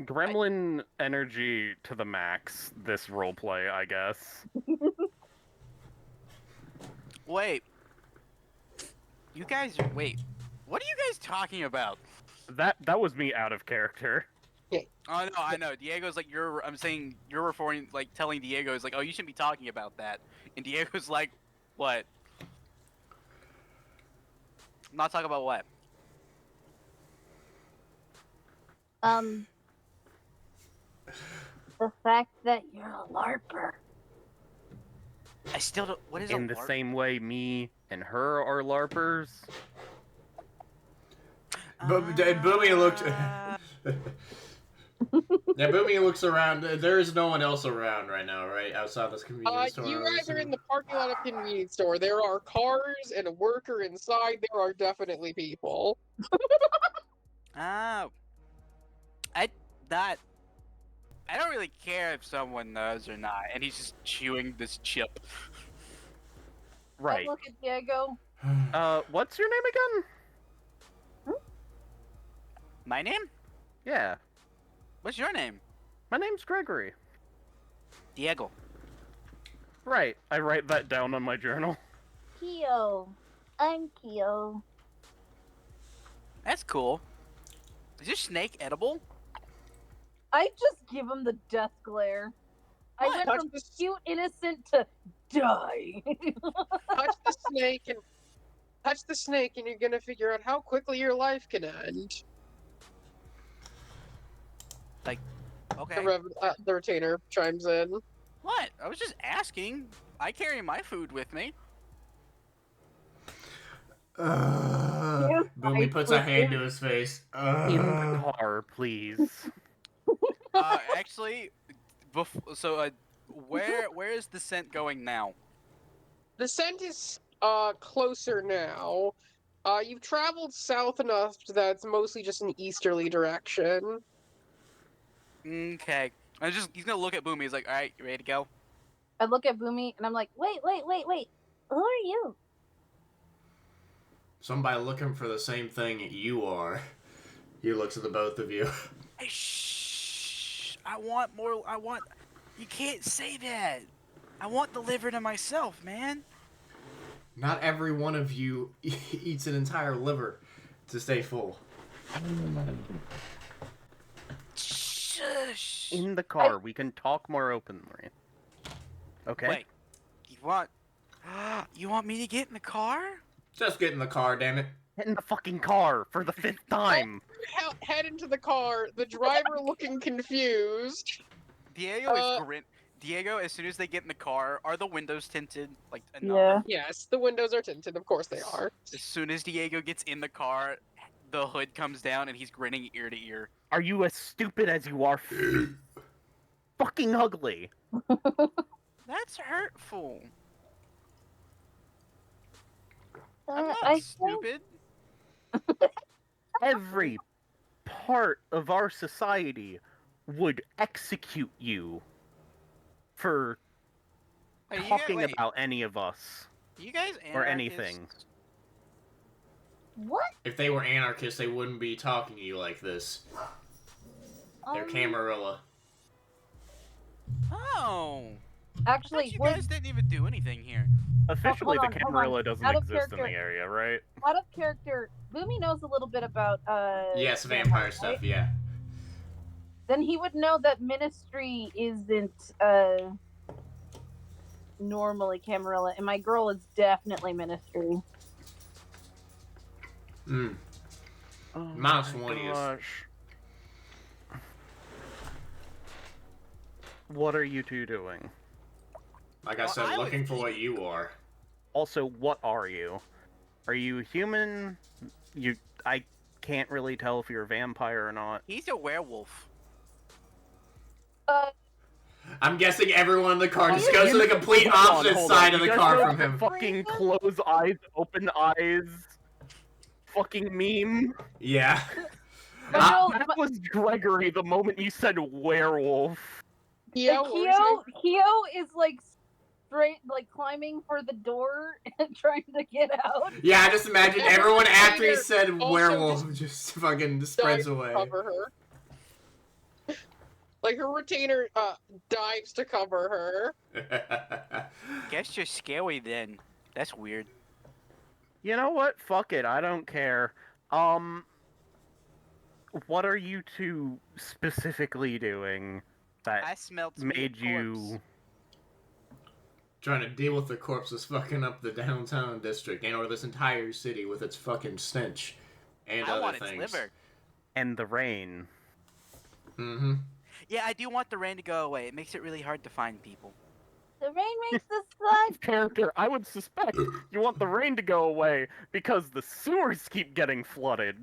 Gremlin energy to the max, this roleplay, I guess. Wait. You guys, wait. What are you guys talking about? That was me out of character. Oh no, I know. Diego's like, I'm saying you're referring, like, telling Diego's like, oh, you shouldn't be talking about that. And Diego's like, what? I'm not talking about what? The fact that you're a LARPer. I still don't. What is In a the LARP? same way me and her are LARPers. Bumi looked. Ah. Yeah, Bumi looks around. There is no one else around right now, right? Outside this convenience store. You guys are in the parking lot of a convenience store. There are cars and a worker inside. There are definitely people. Oh. I don't really care if someone knows or not, and he's just chewing this chip. Right. I look at Diego. What's your name again? My name? Yeah. What's your name? My name's Gregory. Diego. Right. I write that down on my journal. Kiyo. I'm Kiyo. That's cool. Is your snake edible? I just give him the death glare. I What? went from cute innocent to die. Touch the snake, and you're gonna figure out how quickly your life can end. Okay. The retainer chimes in. What? I was just asking. I carry my food with me. Bumi puts a hand to his face. In the car, please. Actually, where is the scent going now? The scent is closer now. You've traveled south enough that it's mostly just an easterly direction. Okay. He's gonna look at Boomy. He's like, all right, you ready to go? I look at Bumi and I'm like, wait. Who are you? Somebody looking for the same thing you are. He looks at the both of you. Hey, shh. I want more. You can't say that. I want the liver to myself, man. Not every one of you eats an entire liver to stay full. Shush. In the car, we can talk more openly. Okay? Wait. You want me to get in the car? Just get in the car, damn it. Get in the fucking car for the 5th time. Head into the car. The driver looking confused. Diego is Diego, as soon as they get in the car, are the windows tinted? Like, enough? Yeah. Yes, the windows are tinted. Of course they are. As soon as Diego gets in the car, the hood comes down and he's grinning ear to ear. Are you as stupid as you are fucking ugly? That's hurtful. I'm not I think stupid. Every part of our society would execute you for Hey, you talking wait, about any of us you guys or anarchists? anything. what? If they were anarchists, they wouldn't be talking to you like this. They're Camarilla. Oh. Actually, you would- guys didn't even do anything here. Officially, hold the on, hold Camarilla on. doesn't Out of exist in the character. area, right? out of character, Bumi knows a little bit about Yes, vampire vampires, stuff, right? yeah. Then he would know that Ministry isn't normally Camarilla, and my girl is definitely Ministry. Mm. Oh Minus my one is. gosh. What are you two doing? Like I Well, said, I looking would for what think- you are. Also, what are you? Are you human? I can't really tell if you're a vampire or not. He's a werewolf. I'm guessing everyone in the car just Oh, goes to the complete opposite Hold on. side of You the guys car know from the him. Fucking close eyes, open eyes. Fucking meme. Yeah. But Ah, no, That was Gregory the moment you said werewolf. Yeah, what were you saying? Kiyo is like straight, like climbing for the door and trying to get out. Yeah, I just imagine everyone after he Later, said also werewolf just fucking spreads Dives to away. cover her. Like her retainer dives to cover her. Guess you're scary then. That's weird. You know what? Fuck it. I don't care. What are you two specifically doing I that smelled made you? Trying to deal with the corpses fucking up the downtown district and or this entire city with its fucking stench and I other want things. its liver. And the rain. Mm-hmm. Yeah, I do want the rain to go away. It makes it really hard to find people. The rain makes the sun. Character, I would suspect you want the rain to go away because the sewers keep getting flooded.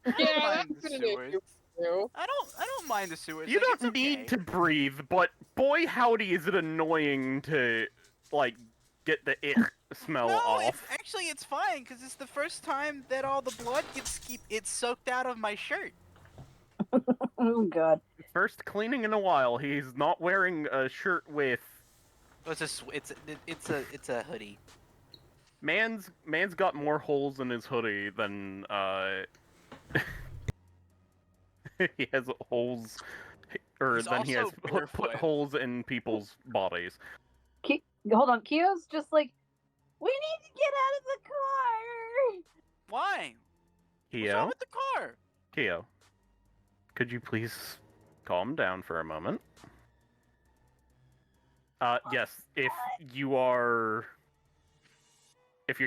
I don't Yeah, mind that's the been an issue. sewers. Too. I don't mind the sewers. You like, don't it's need okay. to breathe, but boy howdy is it annoying to, like, get the ick smell No, off. it's fine because it's the first time that all the blood it's soaked out of my shirt. Oh god. First cleaning in a while, he's not wearing a shirt with... It's a hoodie. Man's got more holes in his hoodie than, he has holes... Or He's than he has also put barefoot. holes in people's bodies. Hold on, Kiyo's just like, we need to get out of the car. Why? What's wrong Kiyo? with the car? Kiyo, could you please calm down for a moment? Yes, if your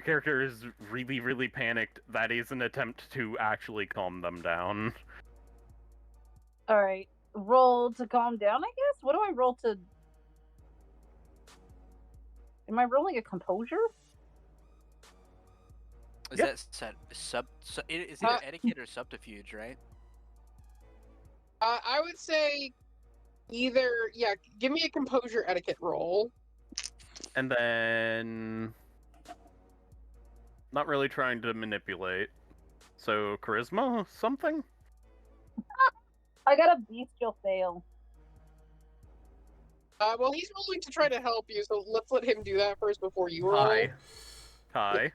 character is really, really panicked, that is an attempt to actually calm them down. All right, roll to calm down. I guess. What do I roll to? Am I rolling a composure? Is Yep. that is it etiquette or subterfuge, right? I would say either, yeah, give me a composure etiquette roll. And then... Not really trying to manipulate. So, charisma? Something? I got a bestial fail. Well, he's rolling to try to help you, so let's let him do that first before you roll. Hi.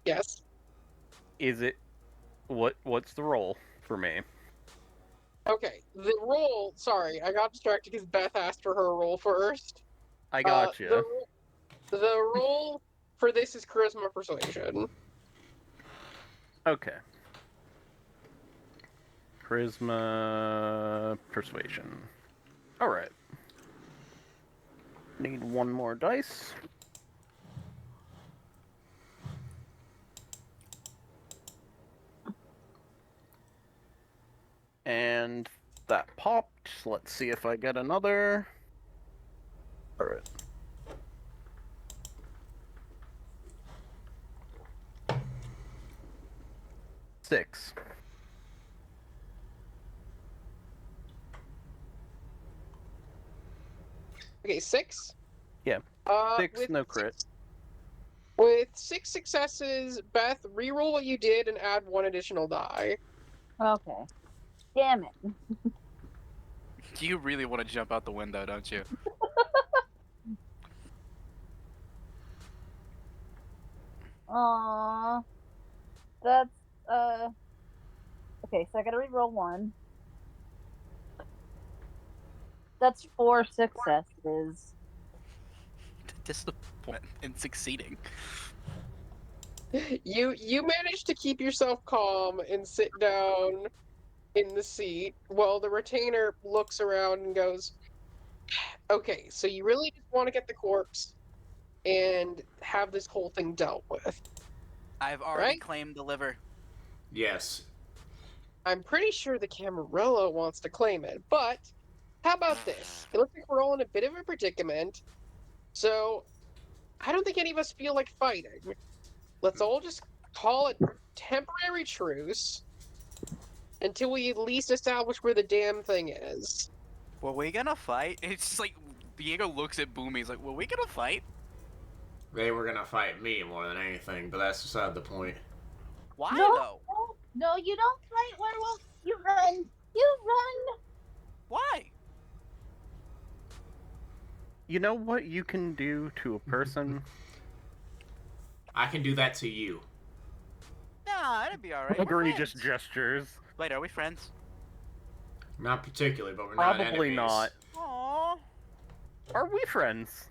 Yes. Is it... What's the roll for me? Okay, the roll, sorry, I got distracted because Beth asked for her roll first. I got you. The roll for this is charisma persuasion. Okay. Charisma persuasion. Alright. Need one more dice. And that popped. Let's see if I get another. Alright. Six. Okay, 6? Yeah. 6, with no crit. With 6 successes, Beth, reroll what you did and add 1 additional die. Okay. Damn it. You really want to jump out the window, don't you? Aww. That's okay, so I gotta reroll 1. That's 4 successes. Disappointment in succeeding. You managed to keep yourself calm and sit down in the seat while the retainer looks around and goes, okay, so you really just want to get the corpse and have this whole thing dealt with, I've already right? claimed the liver. Yes. I'm pretty sure the Camarilla wants to claim it, but how about this? It looks like we're all in a bit of a predicament, so I don't think any of us feel like fighting. Let's all just call it temporary truce until we at least establish where the damn thing is. Were we gonna fight? It's just like Diego looks at Bumi. He's like, "Were we gonna fight? They were gonna fight me more than anything, but that's beside the point. Why No. though? No, you don't fight werewolves. You run. You run. Why? You know what you can do to a person? I can do that to you. Nah, that'd be alright. Gregory just gestures. Wait, are we friends? Not particularly, but we're not Probably enemies. not. Aww. Are we friends?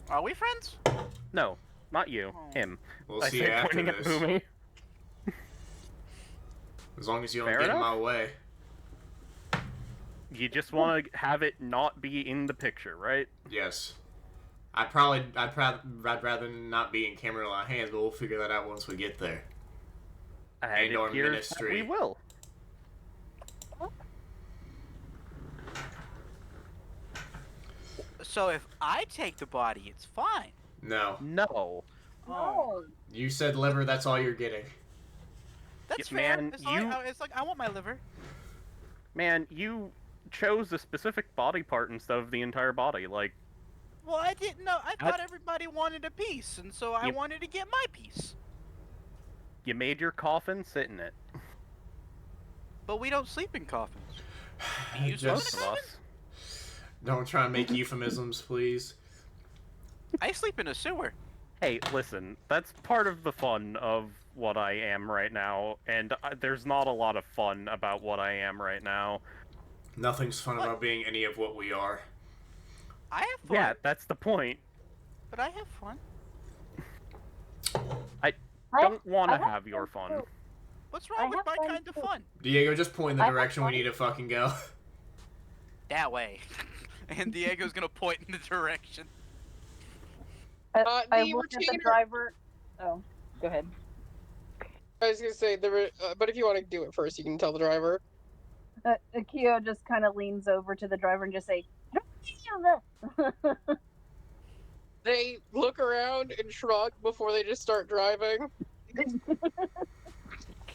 Are we friends? No, not you. Oh. Him. We'll I see say after pointing this. at Bumi. As long as you don't Fair get in enough. my way. You just want to have it not be in the picture, right? Yes. I'd rather not be in Camarilla hands, but we'll figure that out once we get there. And it or appears that ministry. we will. So if I take the body, it's fine. No. No. No. You said liver, that's all you're getting. That's Yeah, fair. man, It's like I want my liver. Man, you chose a specific body part instead of the entire body. Like, Well, I didn't know. I thought everybody wanted a piece, and so I Yep. wanted to get my piece. you made your coffin, sit in it. But we don't sleep in coffins. Do you sleep in a Most of coffin? us. Don't try and make euphemisms, please. I sleep in a sewer. Hey, listen, that's part of the fun of what I am right now, and there's not a lot of fun about what I am right now. Nothing's fun What? about being any of what we are. I have fun. Yeah, that's the point. But I have fun. Don't want I to have your fun. too. What's I wrong with have my fun kind of too. fun? Diego, just point in the I have direction we fun. need to fucking go. That way. And Diego's gonna point in the direction. I The look at the retainer- driver. Oh, go ahead. I was gonna say, but if you want to do it first, you can tell the driver. Kiyo just kind of leans over to the driver and just say, "Drive." They look around and shrug before they just start driving.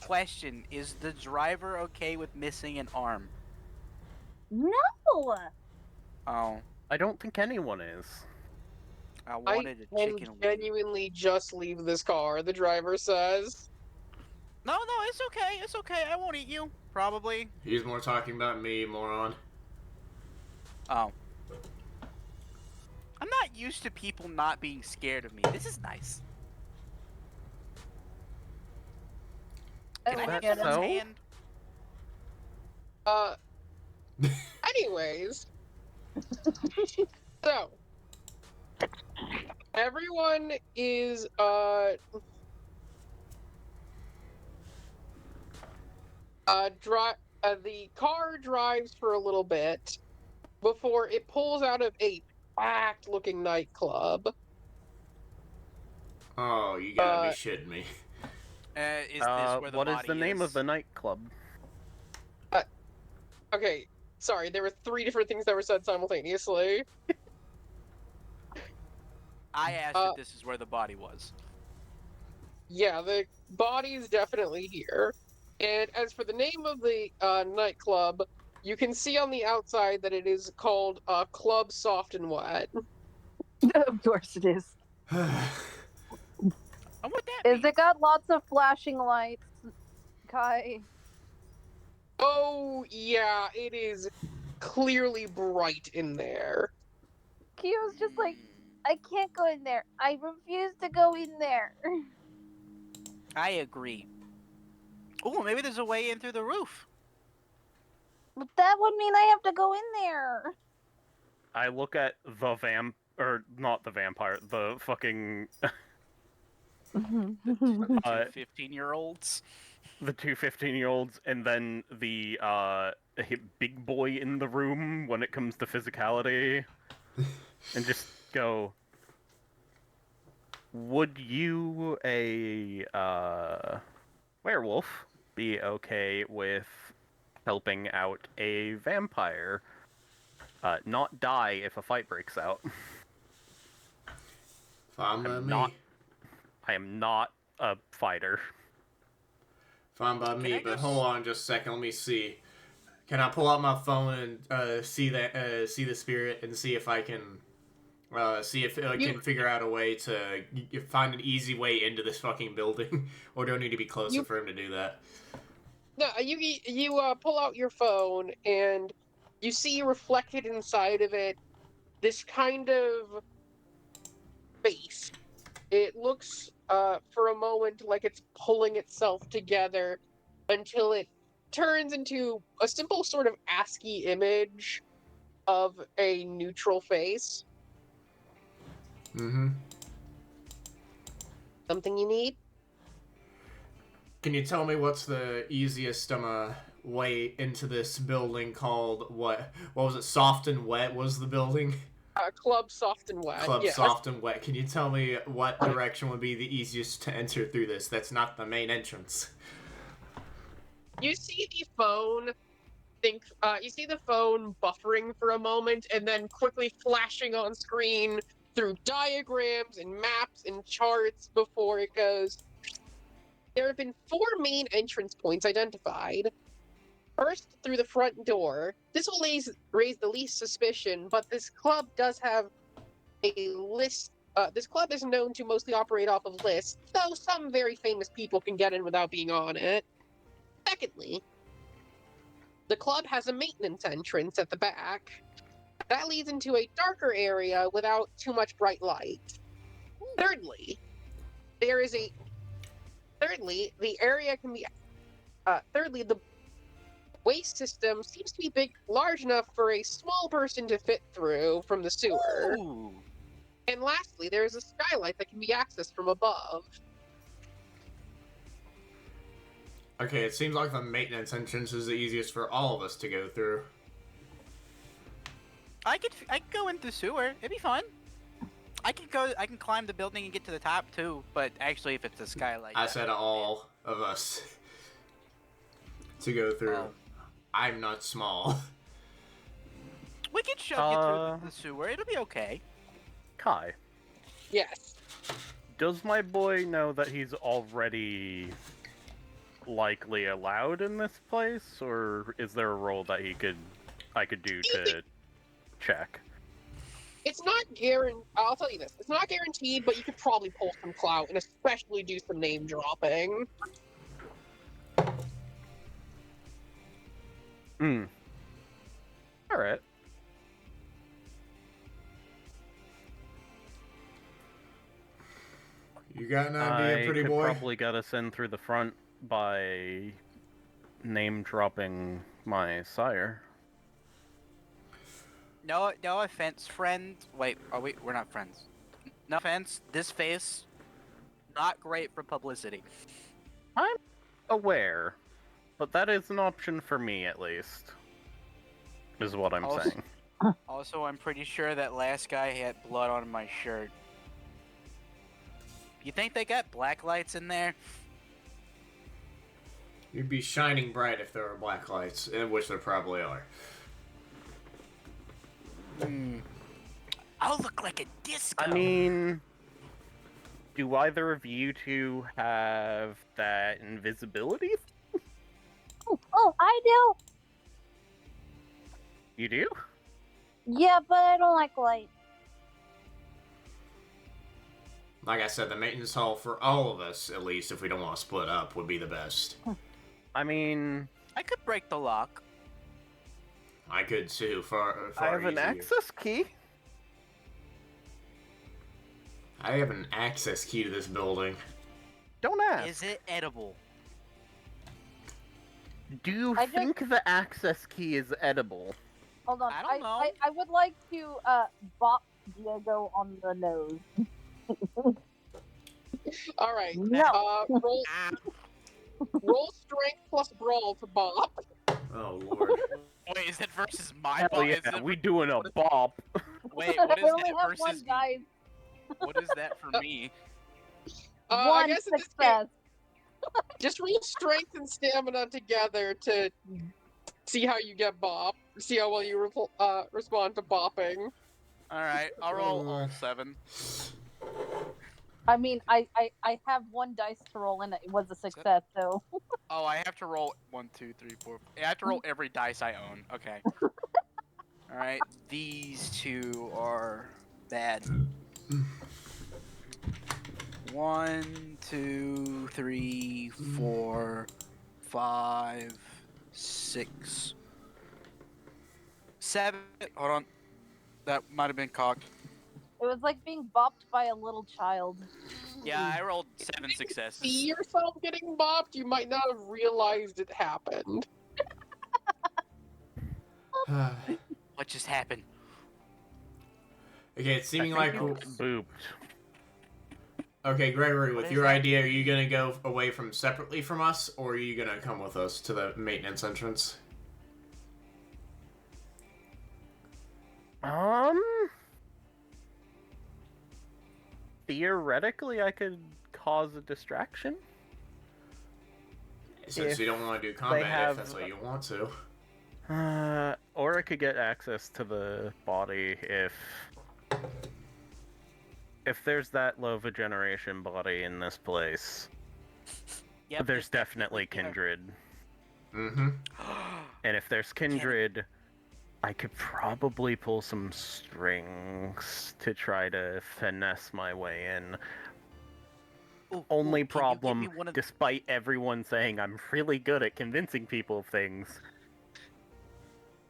Question, is the driver okay with missing an arm? No. Oh, I don't think anyone is. I I wanted a can chicken wing. genuinely just leave this car, the driver says. No, it's okay. It's okay. I won't eat you. Probably. He's more talking about me, moron. Oh. I'm not used to people not being scared of me. This is nice. I Can I look have at that him. someone's so? hand? Anyways. So. Everyone is, the car drives for a little bit before it pulls out of a packed looking nightclub. Oh, you gotta be shitting me. Is this where the What is body the name of the nightclub? Okay, sorry, there were 3 different things that were said simultaneously. I asked if this is where the body was. Yeah, the body is definitely here. And as for the name of the nightclub, you can see on the outside that it is called Club Soft and Wet. Of course it is. And what that Is means? it got lots of flashing lights, Kai? Oh, yeah, it is clearly bright in there. Kiyo's just like, I can't go in there. I refuse to go in there. I agree. Oh, maybe there's a way in through the roof. But that would mean I have to go in there. I look at the or not the vampire, the fucking The Uh, 2 15-year-olds. the 2 15-year-olds, and then the big boy in the room when it comes to physicality, and just go, would you, a werewolf, be okay with helping out a vampire not die if a fight breaks out? Fine by I'm me. not- I am not a fighter. Fine by me, I but just- hold on just a second. Let me see. Can I pull out my phone and see the spirit and see if I can see if I can figure out a way to find an easy way into this fucking building, or do I need to be closer for him to do that? No, you pull out your phone and you see reflected inside of it this kind of face. It looks for a moment like it's pulling itself together until it turns into a simple sort of ASCII image of a neutral face. Mm-hmm. Something you need? Can you tell me what's the easiest way into this building called what? What was it? Soft and Wet was the building? Club Soft and Wet. Club yes. Soft and Wet. Can you tell me what direction would be the easiest to enter through this? That's not the main entrance. You see the phone you see the phone buffering for a moment and then quickly flashing on screen through diagrams and maps and charts before it goes. There have been 4 main entrance points identified. First, through the front door. This will raise the least suspicion, but this club does have a list. This club is known to mostly operate off of lists, though some very famous people can get in without being on it. Secondly, the club has a maintenance entrance at the back. That leads into a darker area without too much bright light. Thirdly, the area can be. Thirdly, the waste system seems to be large enough for a small person to fit through from the sewer. Ooh. And lastly, there is a skylight that can be accessed from above. Okay, it seems like the maintenance entrance is the easiest for all of us to go through. I could go into the sewer. It'd be fun. I can climb the building and get to the top too. But actually, if it's a skylight, I said all of us to go through. Oh. I'm not small. We can shove you through the sewer. It'll be okay. Kai, Yes. does my boy know that he's already likely allowed in this place, or is there a role that I could do to check? It's not guaranteed. I'll tell you this. It's not guaranteed, but you could probably pull some clout and especially do some name dropping. Alright. You got an idea, pretty I could boy? probably get us in through the front by name dropping my sire. No offense, friend. Wait, we're not friends. No offense. This face, not great for publicity. I'm aware, but that is an option for me at least. Is what I'm Also- saying. Also, I'm pretty sure that last guy had blood on my shirt. You think they got black lights in there? You'd be shining bright if there were black lights, which there probably are. I'll look like a disco. I mean, do either of you two have that invisibility? Oh, I do. You do? Yeah, but I don't like light. Like I said, the maintenance hall for all of us, at least, if we don't want to split up, would be the best. I mean, I could break the lock. I could too, far I have an easier. access key. I have an access key to this building. Don't ask. Is it edible? Do you I just- think the access key is edible? Hold on. I don't know. I would like to bop Diego on the nose. All right. No. Roll strength plus brawl to bop. Oh, Lord. Wait, is it versus my Hell ball? yeah, Is it... we doing a bop. Wait, what I is only that have versus one dice. What is that for me? I One guess in this success. case, just roll strength and stamina together to see how you get bop. See how well you respond to bopping. Alright, I'll roll all 7. I mean, I have one dice to roll and it was a success, so. Oh, I have to roll 1, 2, 3, 4. I have to roll every dice I own. Okay. Alright, these two are bad. 1, 2, 3, 4, 5, 6, 7. Hold on. That might have been cocked. It was like being bopped by a little child. Yeah, I rolled 7 successes. See yourself getting bopped, you might not have realized it happened. What just happened? Okay, it's seeming I like... think you got booped. Okay, Gregory, What with is your that? idea, are you gonna go away from separately from us, or are you gonna come with us to the maintenance entrance? Theoretically, I could cause a distraction. Since If you don't want to do combat, have- if that's what you want to. Or I could get access to the body if there's that low of a generation body in this place. Yep, There's it's definitely there. kindred. Mm-hmm. And if there's kindred, I could probably pull some strings to try to finesse my way in. Ooh, Only ooh, can you give problem, me one of- despite everyone saying I'm really good at convincing people of things,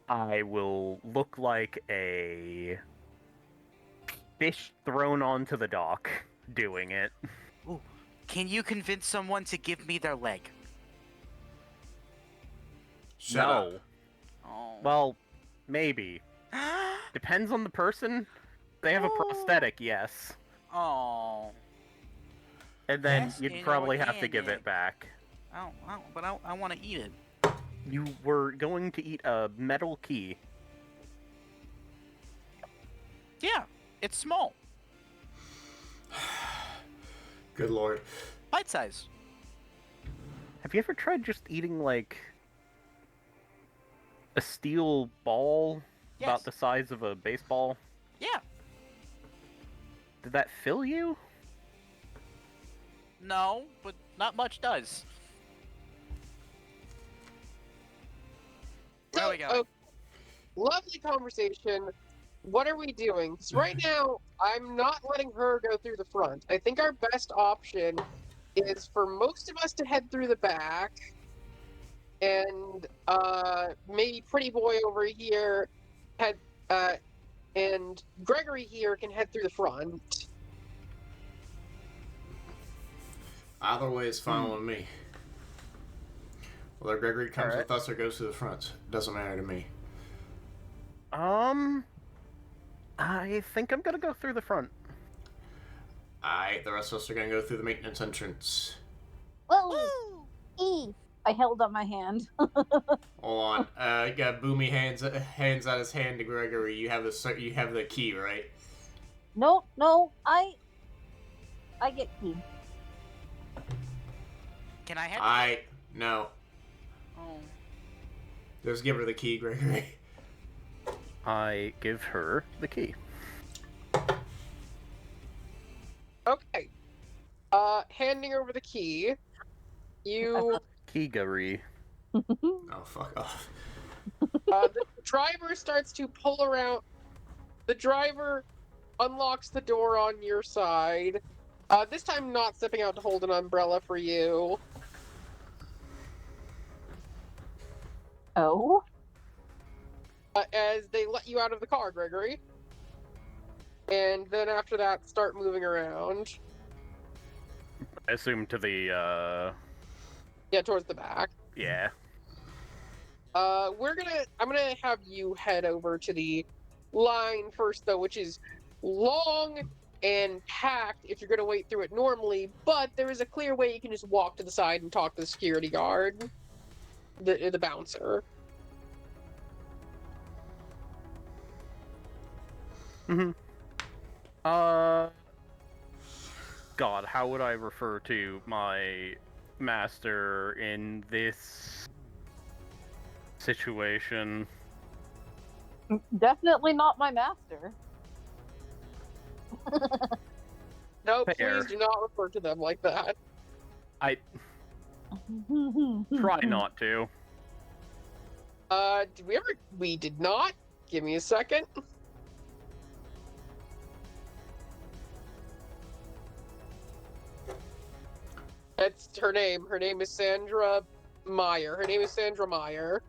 I will look like a fish thrown onto the dock doing it. Can you convince someone to give me their leg? Shut no. up. Oh. Well, maybe. Depends on the person. They have a prosthetic, yes. Oh. And then Yes, you'd in probably have to organic. give it back. I want to eat it. You were going to eat a metal key. Yeah, it's small, Good lord. bite size. Have you ever tried just eating, like, a steel ball Yes. about the size of a baseball? Yeah. Did that fill you? No, but not much does. Where are we going? Lovely conversation. What are we doing? 'Cause right now, I'm not letting her go through the front. I think our best option is for most of us to head through the back, and maybe Pretty Boy over here head, and Gregory here can head through the front. Either way is fine with me. Whether Gregory comes Alright. with us or goes to the front, doesn't matter to me. I think I'm gonna go through the front. Alright, the rest of us are gonna go through the maintenance entrance. Whoa! E. I held up my hand. Hold on. You got Bumi hands out his hand to Gregory. You have the key, right? No, I get key. Can I have? No. Oh. Just give her the key, Gregory. I give her the key. Okay. Handing over the key, you Gregory. Oh, fuck off. the driver starts to pull around. The driver unlocks the door on your side. This time not stepping out to hold an umbrella for you. Oh? As they let you out of the car, Gregory. And then after that, start moving around. I assume to the, Yeah, towards the back. yeah. I'm gonna have you head over to the line first, though, which is long and packed if you're gonna wait through it normally, but there is a clear way you can just walk to the side and talk to the security guard, the bouncer. Mm-hmm. God, how would I refer to my master in this situation? Definitely not my master. No, Fair. please do not refer to them like that. I try not to. Did we ever? We did not. Give me a second. That's her name. Her name is Sandra Meyer. Her name is Sandra Meyer.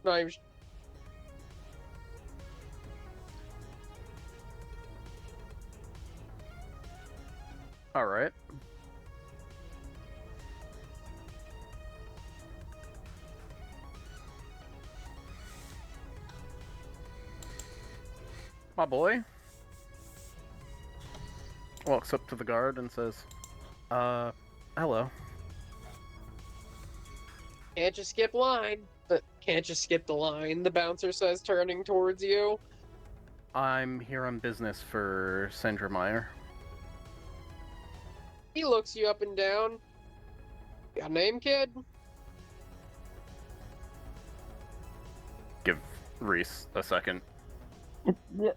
No, Alright. My boy walks up to the guard and says, hello. can't just skip line. But can't just skip the line, the bouncer says, turning towards you. I'm here on business for Sandra Meyer. He looks you up and down. Got a name, kid? Give Rees a second.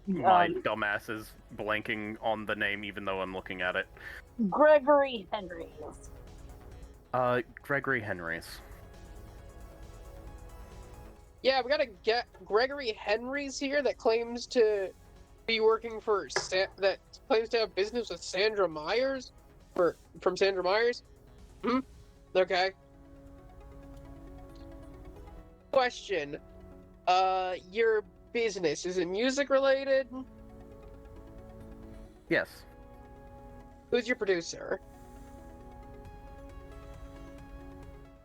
My Um, dumbass is blanking on the name even though I'm looking at it. Gregory Henries. Gregory Henries. Yeah, we gotta get Gregory Henries here that claims to be working for that claims to have business with Sandra Myers from Sandra Myers. Okay. Question. Your business, is it music related? Yes. Who's your producer?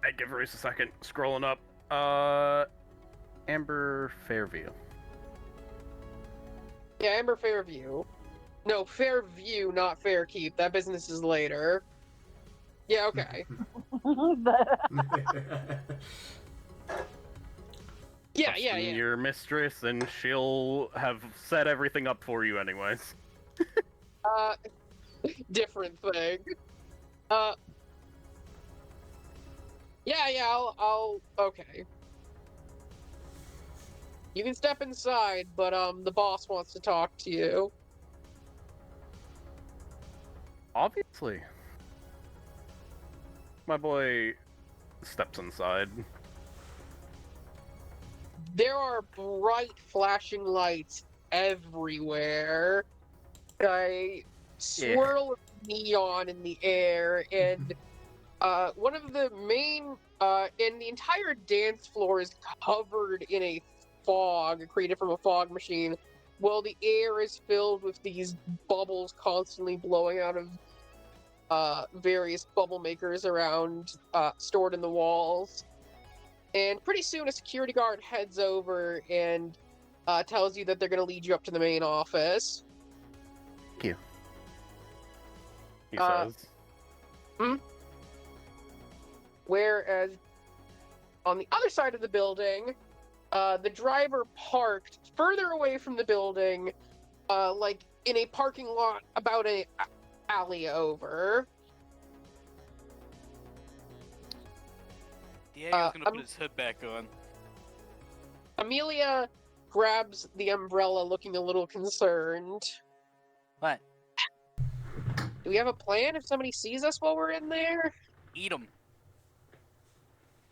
I give Rees a second. Scrolling up. Amber Fairview. Yeah, Amber Fairview. No, Fairview, not Fairkeep. That business is later. Yeah, okay. Yeah, Question your mistress, and she'll have set everything up for you, anyways. Different thing. Yeah, I'll. Okay. You can step inside, but the boss wants to talk to you. Obviously. My boy steps inside. There are bright flashing lights everywhere. A swirl of neon in the air, and one of the main and the entire dance floor is covered in a fog created from a fog machine, while the air is filled with these bubbles constantly blowing out of various bubble makers around, stored in the walls. And pretty soon a security guard heads over and tells you that they're going to lead you up to the main office. Thank you. He Uh, says. Whereas on the other side of the building, the driver parked further away from the building, like in a parking lot about an alley over. Diego's gonna put his hood back on. Amelia grabs the umbrella, looking a little concerned. What? Do we have a plan if somebody sees us while we're in there? Eat them.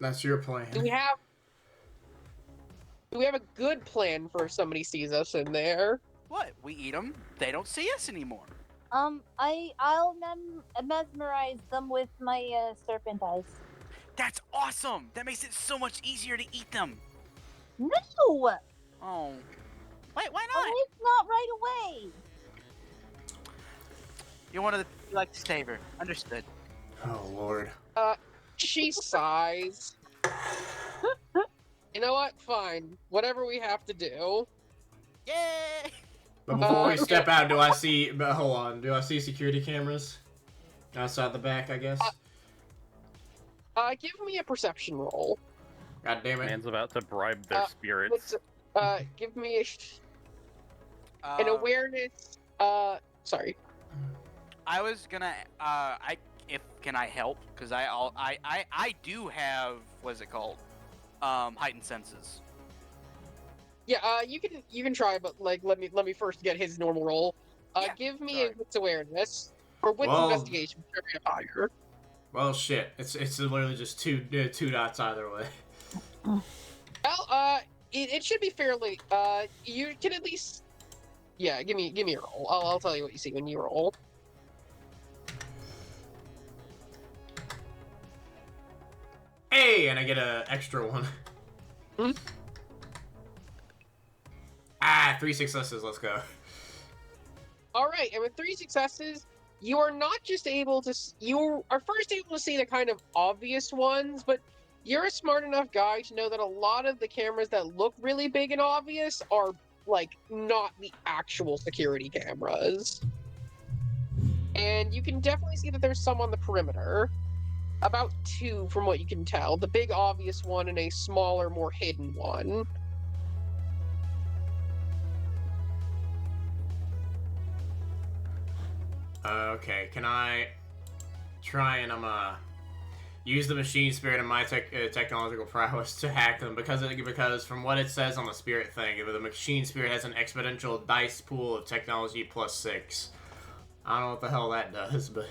That's your plan. Do we have a good plan for if somebody sees us in there? What? We eat them. They don't see us anymore. I'll mesmerize them with my serpent eyes. That's awesome. That makes it so much easier to eat them. No! Oh. Wait, why At not? least not right away. You're one of the you like to savor. Understood. Oh lord. She sighs. You know what? Fine. Whatever we have to do. Yay! But before we okay. step out, do I see? But hold on. Do I see security cameras outside the back? I guess. Give me a perception roll. God damn it. Man's about to bribe their spirits. Give me an Uh, awareness. Sorry. I was gonna. Can I help? Because I do have what is it called? Heightened senses. Yeah. You can try, but like let me first get his normal roll. Yeah, Give me sorry. a wits awareness or wits Well- investigation, whichever higher. Well, shit. It's literally just two dots either way. Well, it should be fairly. You can at least. Yeah. Give me a roll. I'll tell you what you see when you roll. Hey, and I get a extra one. Hmm? 3 successes. Let's go. All right, and with 3 successes, you are not just able to. You are first able to see the kind of obvious ones, but you're a smart enough guy to know that a lot of the cameras that look really big and obvious are like not the actual security cameras. And you can definitely see that there's some on the perimeter. About 2 from what you can tell. The big obvious one and a smaller, more hidden one. Okay, can I try and use the machine spirit and my technological prowess to hack them? Because from what it says on the spirit thing, the machine spirit has an exponential dice pool of technology +6. I don't know what the hell that does, but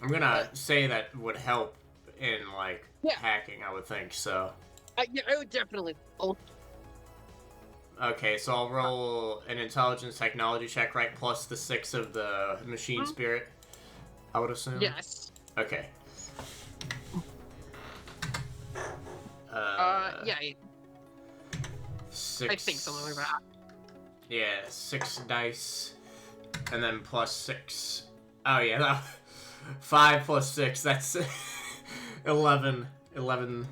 I'm gonna say that would help in hacking. I would think so. Yeah, I would definitely. Okay, so I'll roll an intelligence technology check, right? Plus the 6 of the machine spirit, I would assume. Yes. Okay. Yeah, 6. I think something like that. Yeah, 6 dice, and then +6. Oh yeah, that, 5 plus 6. That's 11. 11.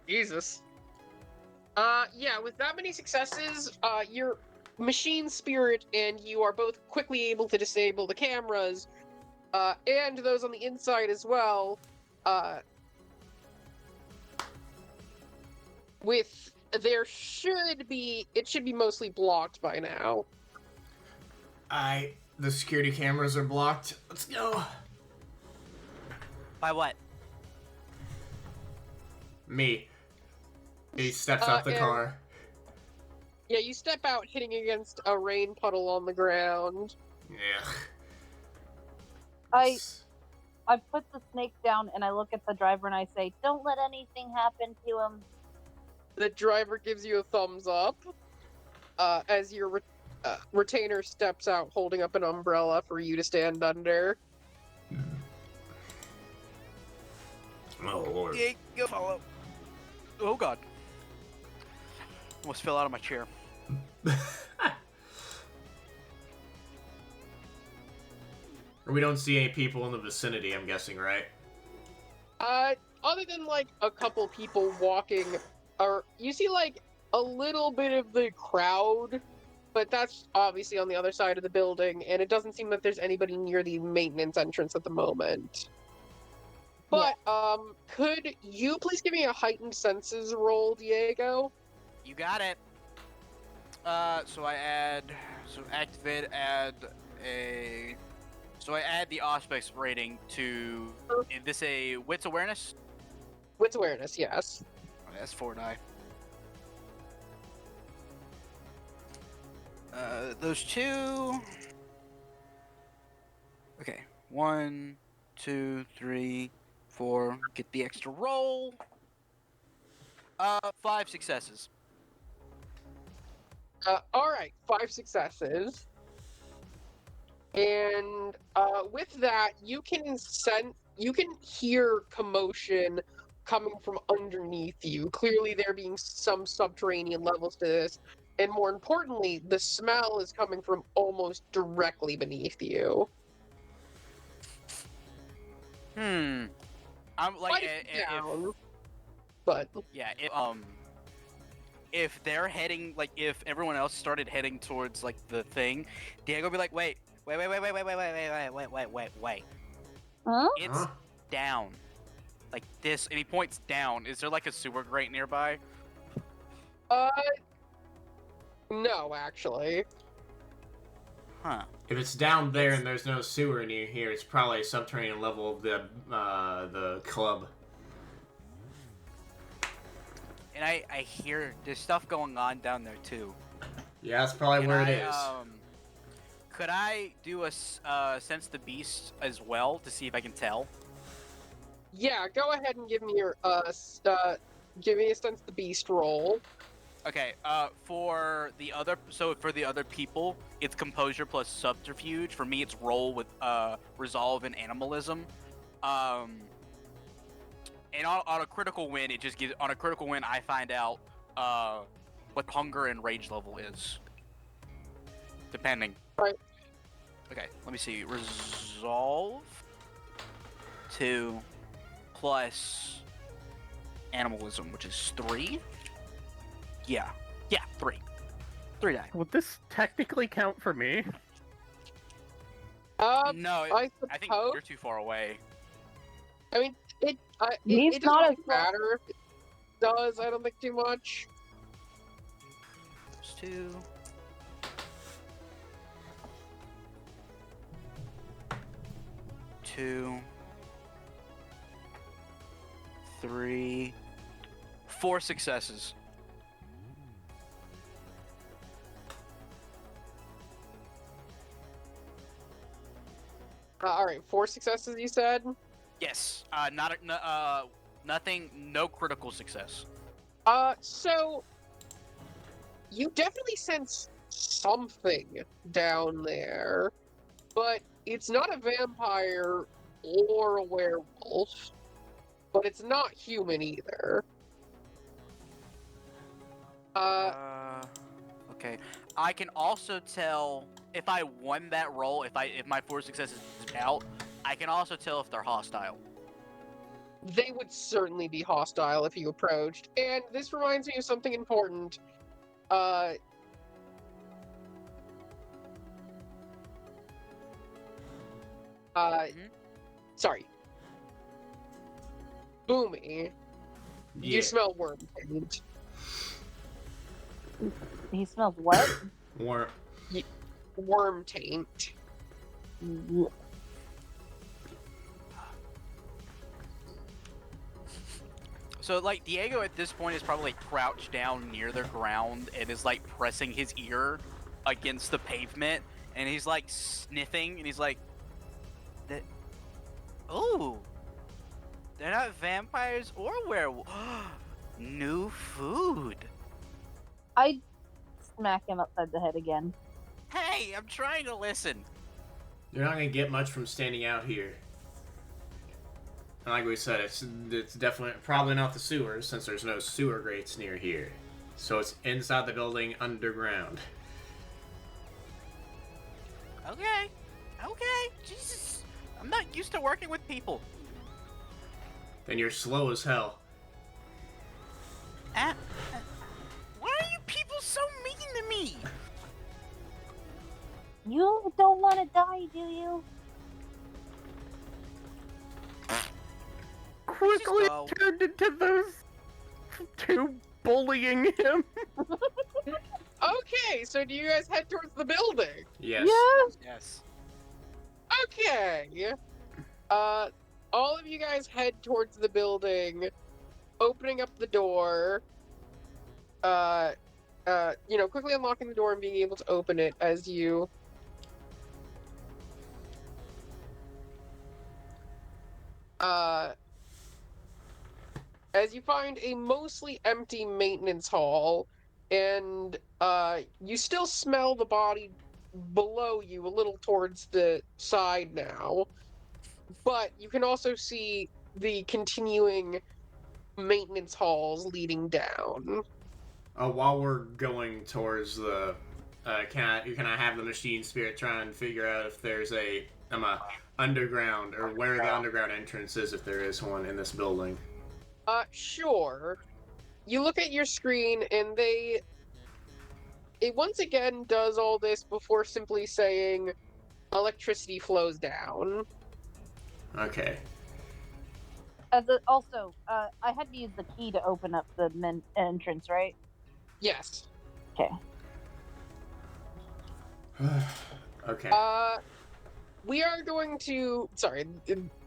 Jesus. Yeah, with that many successes, your machine spirit and you are both quickly able to disable the cameras, and those on the inside as well, it should be mostly blocked by now. The security cameras are blocked. Let's go. By what? Me. He steps out the car. Yeah, you step out hitting against a rain puddle on the ground. Yeah. I put the snake down and I look at the driver and I say, "Don't let anything happen to him." The driver gives you a thumbs up, as your retainer steps out holding up an umbrella for you to stand under. Oh lord. Yeah, go follow. Oh god. Almost fell out of my chair. We don't see any people in the vicinity, I'm guessing, right? Other than like a couple people walking, or you see like a little bit of the crowd, but that's obviously on the other side of the building, and it doesn't seem that there's anybody near the maintenance entrance at the moment. But, could you please give me a heightened senses roll, Diego? You got it. So activate, so I add the aspects rating to, is this a wits awareness? Wits awareness, yes. Oh, that's 4 die. Those 2. Okay, 1, 2, 3, 4. Get the extra roll. 5 successes. Alright, 5 successes. And with that, you can hear commotion coming from underneath you. Clearly there being some subterranean levels to this. And more importantly, the smell is coming from almost directly beneath you. I'm like, Quite down, but yeah, if they're heading, like, if everyone else started heading towards, like, the thing, Diego would be like, wait. Huh? It's Huh? down. Like this, and he points down. Is there, like, a sewer grate nearby? no, actually. Huh. If it's down there and there's no sewer near here, it's probably a subterranean level of the club. And I hear there's stuff going on down there, too. Yeah, that's probably where it is. Could I do a sense the beast as well to see if I can tell? Yeah, go ahead and give me your give me a sense the beast roll. Okay, for the other people, it's composure plus subterfuge. For me, it's roll with resolve and animalism. And on a critical win, I find out what hunger and rage level is, depending. Right. Okay, let me see. Resolve 2 plus animalism, which is 3. Yeah, 3. 3 die. Would this technically count for me? No, I I think suppose. you're too far away. I mean, it He's doesn't not really as far. matter if it does. I don't think too much. Plus 2. Two, 3, 4 successes. All right, 4 successes. You said. Yes. Nothing. No critical success. So you definitely sense something down there, but it's not a vampire or a werewolf, but it's not human either. Okay. I can also tell if I won that roll. If my 4 successes is out, I can also tell if they're hostile. They would certainly be hostile if you approached. And this reminds me of something important. Sorry. Bumi, Yeah. you smell worm taint. He smells what? Worm taint. So, like, Diego at this point is probably crouched down near the ground and is, like, pressing his ear against the pavement, and he's, like, sniffing, and he's like, "Ooh, they're not vampires or werewolves. New food." I smack him upside the head again. Hey, I'm trying to listen. You're not gonna get much from standing out here. And like we said, it's definitely probably not the sewers, since there's no sewer grates near here. So it's inside the building, underground. Okay, Jesus, I'm not used to working with people. Then you're slow as hell. Why are you people so mean to me? You don't want to die, do you? Quickly go. turned into those 2 bullying him. Okay, so do you guys head towards the building? Yes. Yes. Okay. All of you guys head towards the building, opening up the door, quickly unlocking the door and being able to open it as you find a mostly empty maintenance hall, and you still smell the body below you a little towards the side now, but you can also see the continuing maintenance halls leading down. While we're going towards the, can I have the machine spirit try and figure out if there's a underground, or where the underground entrance is, if there is one in this building? Sure. You look at your screen and it once again does all this before simply saying electricity flows down. Okay. Also, I had to use the key to open up the entrance, right? Yes. Okay. Okay. We are going to. Sorry,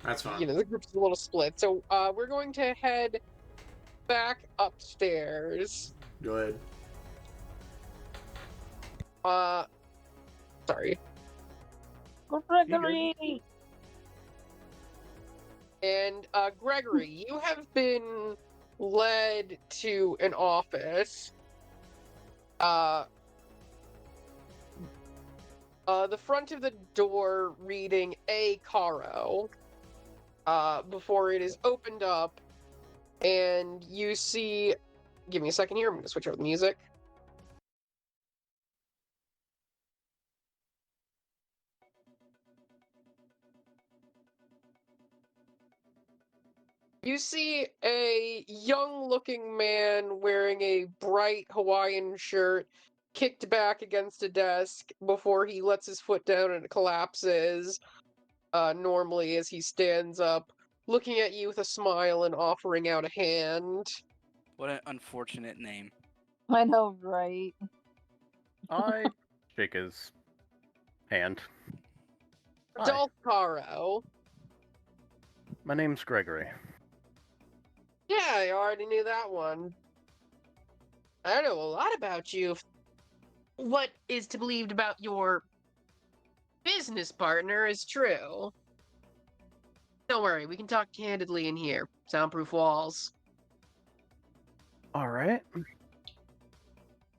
That's fine. the group's a little split, so we're going to head back upstairs. Go ahead. Sorry. Gregory! And Gregory, you have been led to an office. The front of the door reading A Caro. Before it is opened up, and you see. Give me a second here. I'm going to switch over the music. You see a young-looking man wearing a bright Hawaiian shirt kicked back against a desk before he lets his foot down and it collapses normally as he stands up, looking at you with a smile and offering out a hand. What an unfortunate name. I know, right? I shake his hand. Hi, Adolf Caro. my name's Gregory. Yeah, I already knew that one. I know a lot about you. What is to believed about your business partner is true. Don't worry, we can talk candidly in here. Soundproof walls. All right.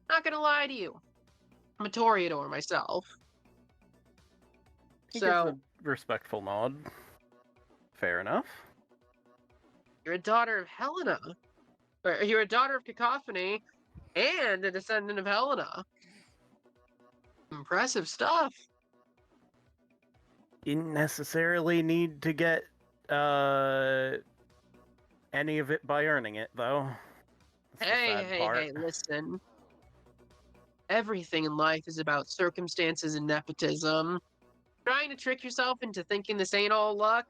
Not gonna lie to you. I'm a Toreador myself. He So, gives a respectful nod. Fair enough. you're a daughter of Helena. Or you're a daughter of Cacophony and a descendant of Helena. Impressive stuff. Didn't necessarily need to get any of it by earning it, though. That's the sad part. Hey, listen. Everything in life is about circumstances and nepotism. Trying to trick yourself into thinking this ain't all luck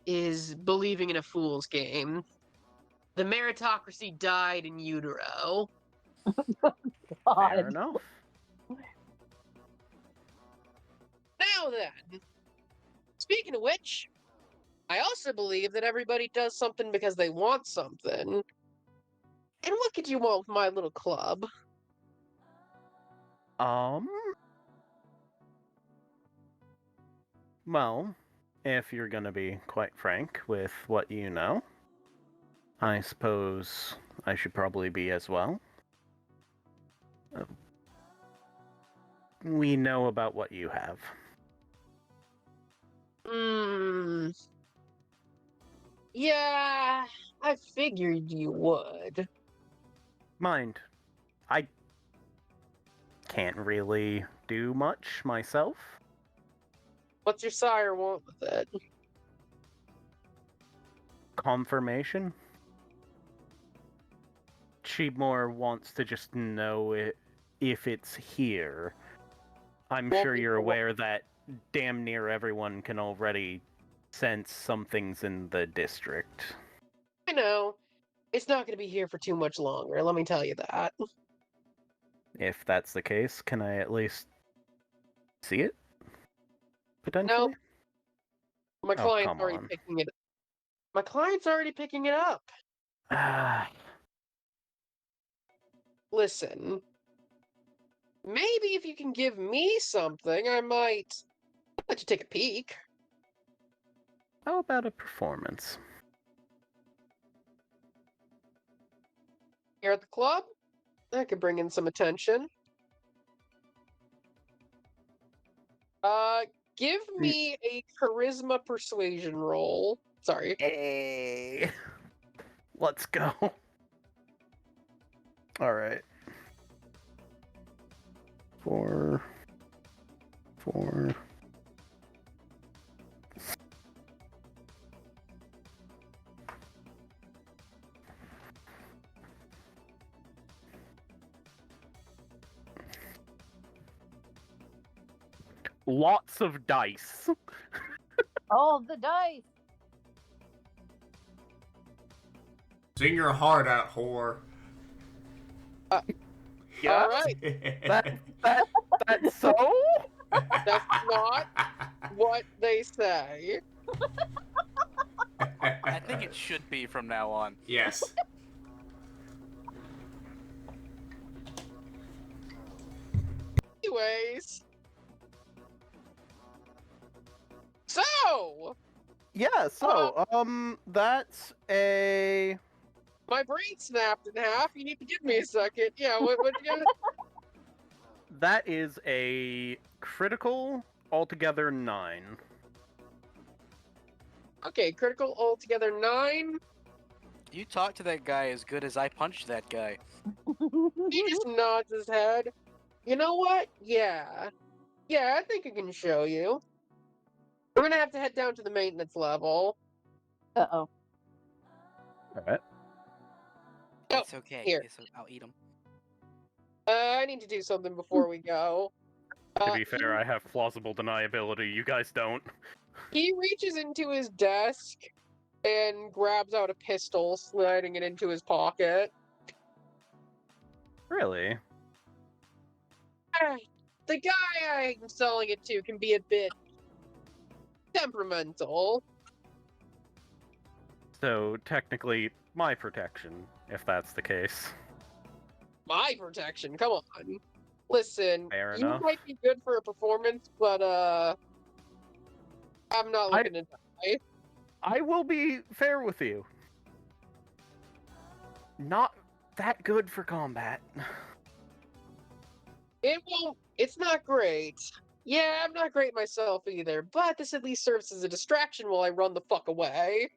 is believing in a fool's game. The meritocracy died in utero. Fair God. enough. Now then, speaking of which, I also believe that everybody does something because they want something. And what could you want with my little club? Well, if you're gonna be quite frank with what you know, I suppose I should probably be as well. We know about what you have. Yeah, I figured you would. Mind, I can't really do much myself. What's your sire want with it? Confirmation. She more wants to just know if it's here. I'm Well, sure you're people- aware that damn near everyone can already sense something's in the district. I know. It's not going to be here for too much longer, let me tell you that. If that's the case, can I at least see it? Potentially? My Oh, client's come already on. picking it. My client's already picking it up. Listen, maybe if you can give me something, I might let you take a peek. How about a performance? Here at the club, that could bring in some attention. Give me a charisma persuasion roll. Sorry. Hey, let's go. All right. 4. Lots of dice. All the dice. Sing your heart out, whore. Yeah. All right. That's so. That's not what they say. I think it should be from now on. Yes. Anyways. So, Yeah. So, that's a. my brain snapped in half. You need to give me a second. Yeah, what you got? That is a critical, altogether 9. Okay, critical altogether 9. You talk to that guy as good as I punched that guy. He just nods his head. You know what? Yeah. Yeah, I think I can show you. We're gonna have to head down to the maintenance level. Uh-oh. Alright. Oh, It's okay. here. I'll eat him. I need to do something before we go. To be fair, I have plausible deniability. You guys don't. He reaches into his desk and grabs out a pistol, sliding it into his pocket. Really? The guy I'm selling it to can be a bit temperamental. So, technically, my protection, if that's the case. My protection, come on. Listen, Fair you enough. might be good for a performance, but I'm not looking to die. I will be fair with you. Not that good for combat. It's not great. Yeah, I'm not great myself either, but this at least serves as a distraction while I run the fuck away.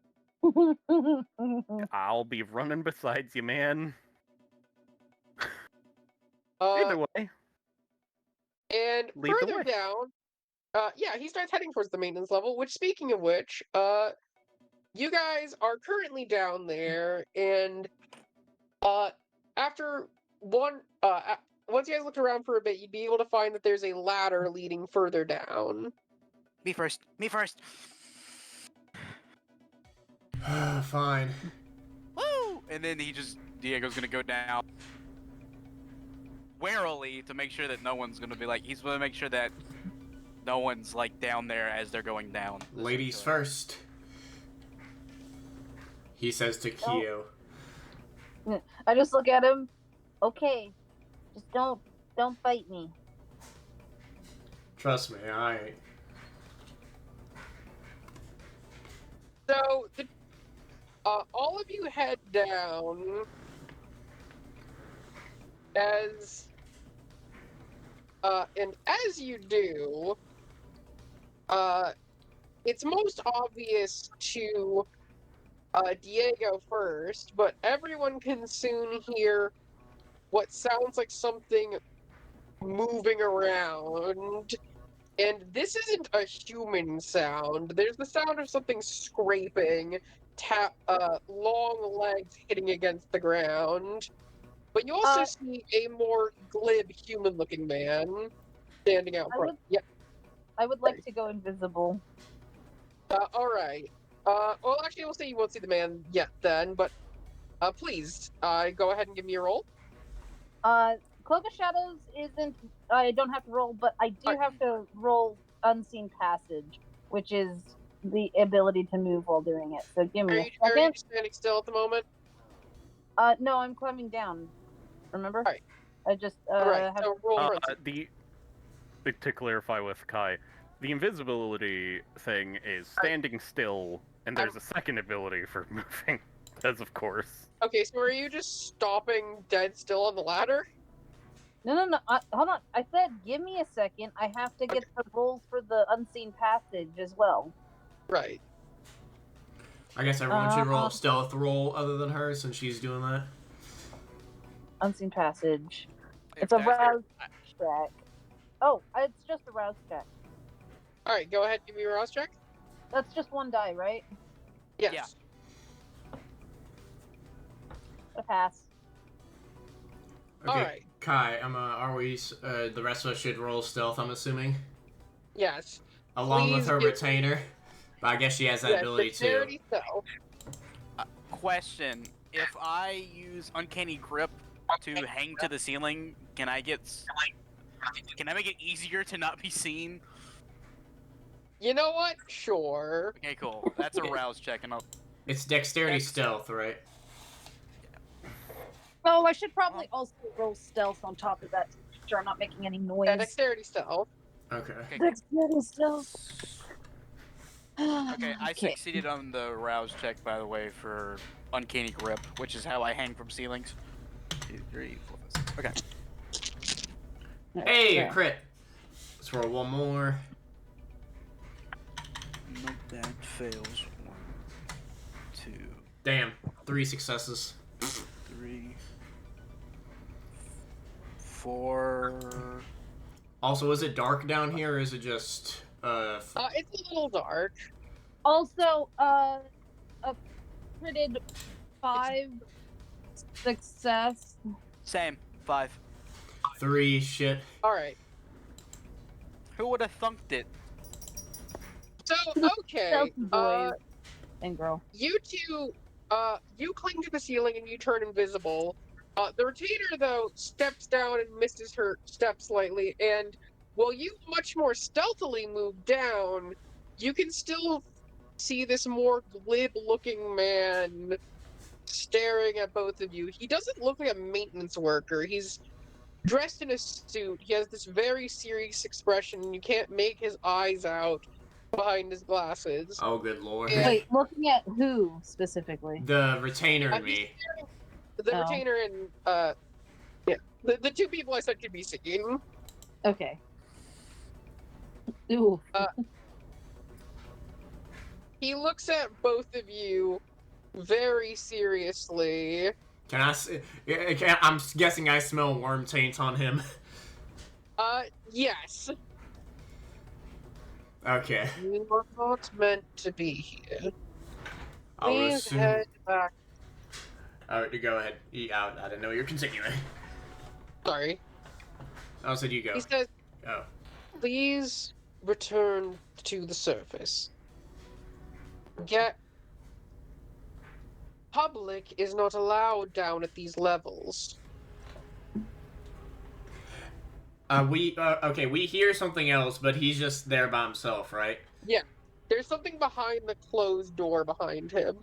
I'll be running besides you, man. Uh, Either way. and Lead the further way. down, yeah, he starts heading towards the maintenance level, which, speaking of which, you guys are currently down there, and, after once you guys look around for a bit, you'd be able to find that there's a ladder leading further down. Me first. Me first. Fine. Woo! And then Diego's gonna go down warily to make sure that no one's gonna be like. He's gonna make sure that no one's like down there as they're going down. Ladies first. He says to Kiyo. I just look at him. Okay, just don't bite me. Trust me, I ain't. So, all of you head down and as you do, it's most obvious to, Diego first, but everyone can soon hear what sounds like something moving around. And this isn't a human sound. There's the sound of something scraping, long legs hitting against the ground. But you also see a more glib human-looking man standing out front. Yep. I would like to go invisible. All right. Well, actually, we'll say you won't see the man yet then, but please, go ahead and give me a roll. Cloak of Shadows isn't. I don't have to roll, but I do have to roll Unseen Passage, which is the ability to move while doing it. So give me a Are you second. standing still at the moment? No, I'm climbing down. Remember? Alright. I just Alright, have so roll for To clarify with Kai, the invisibility thing is standing still, and there's a second ability for moving, as of course. Okay, so are you just stopping dead still on the ladder? No. Hold on. I said, give me a second. I have to get the rolls for the unseen passage as well. Right. I guess everyone should roll a stealth roll other than her since she's doing that. Unseen passage. If It's a that's- rouse check. Oh, it's just a rouse check. Alright, go ahead, give me your rouse check. That's just one die, right? Yes. Yeah. A pass. Okay, Alright. Kai, are we? The rest of us should roll stealth. I'm assuming, Yes. along with Please her give- retainer. But I guess she has that ability too. dexterity stealth. Question: if I use Uncanny Grip to hang to the ceiling, can I make it easier to not be seen? You know what? Sure. Okay, cool. That's a rouse check, and I'll. It's dexterity That's- stealth, right? Oh, I should probably also roll stealth on top of that to make sure I'm not making any noise. Yeah, dexterity stealth. Okay. Dexterity stealth. Okay, I succeeded on the rouse check, by the way, for Uncanny Grip, which is how I hang from ceilings. 2, 3, 4, 5, 6. Okay. Hey, a crit. Let's roll one more. Nope, that fails. 1, 2, Damn, 3 successes. 3, 4. Also, is it dark down here, or is it just It's a little dark. Also, a critted 5 success. Same. 5. 3? Shit. Alright. Who would have thunked it? So, okay. Stealthy boys and girl. You two, you cling to the ceiling and you turn invisible. The retainer, though, steps down and misses her step slightly, and while you much more stealthily move down, you can still see this more glib-looking man staring at both of you. He doesn't look like a maintenance worker. He's dressed in a suit. He has this very serious expression. You can't make his eyes out behind his glasses. Oh, good lord. Yeah. Wait, looking at who specifically? The retainer I'm and me. The Oh. retainer and the two people I said could be seen. Okay. Ooh. He looks at both of you very seriously. Can I? I'm guessing I smell worm taint on him. Yes. Okay. You are not meant to be here. I'll Please assume. head back. Alright, go ahead. I didn't know you were continuing. Sorry. I said you go. He says, Oh. please return to the surface. Get. Public is not allowed down at these levels. Okay, we hear something else, but he's just there by himself, right? There's something behind the closed door behind him.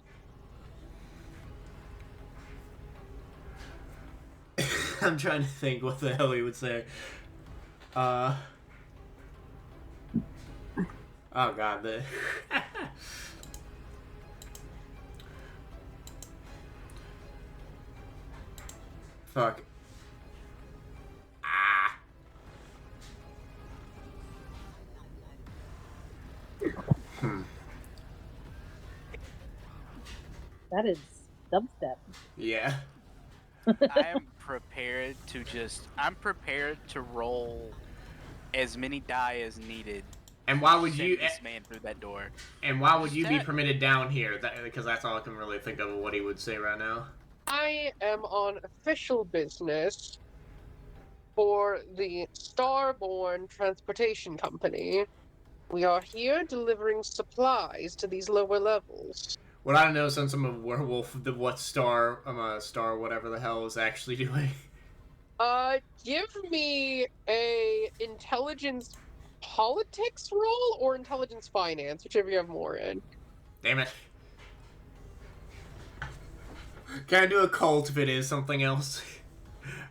I'm trying to think what the hell he would say. Oh god, the... Fuck. Ah. That is dubstep. Yeah. I'm prepared to roll as many die as needed. And why would to you? send this man through that door? And why would you be That- permitted down here? Because that's all I can really think of what he would say right now. I am on official business for the Starborn Transportation Company. We are here delivering supplies to these lower levels. Would I know since I'm a werewolf what star I'm a star whatever the hell is actually doing? Give me a intelligence politics roll or intelligence finance, whichever you have more in. Damn it. Can I do a cult if it is something else?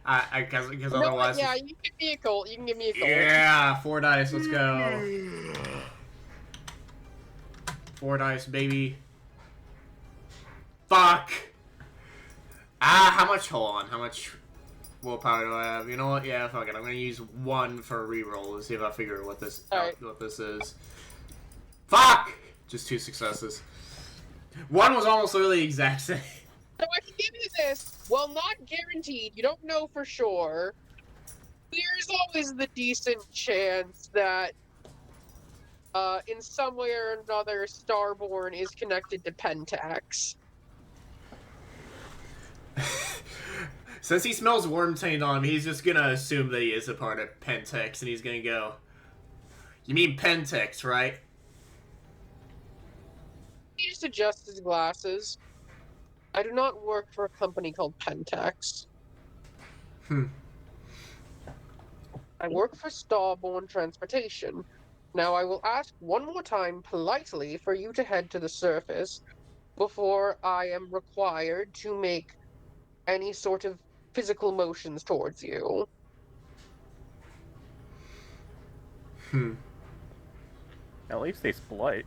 Because You know what? otherwise. Yeah, you can give me a cult. You can give me a cult. Yeah, 4 dice. Let's go. 4 dice, baby. Fuck. How much? Hold on. How much willpower do I have? You know what? Yeah, fuck it. I'm gonna use 1 for a reroll to see if I figure what this what this is. Fuck! Just 2 successes. 1 was almost literally the exact same. So I can give you this. Well, not guaranteed. You don't know for sure. There's always the decent chance that, in some way or another, Starborn is connected to Pentax. Since he smells Wormtaint on him, he's just gonna assume that he is a part of Pentex, and he's gonna go, "You mean Pentex, right?" He just adjusts his glasses. I do not work for a company called Pentax. I work for Starborn Transportation. Now I will ask one more time politely for you to head to the surface before I am required to make any sort of physical motions towards you. At least he's polite.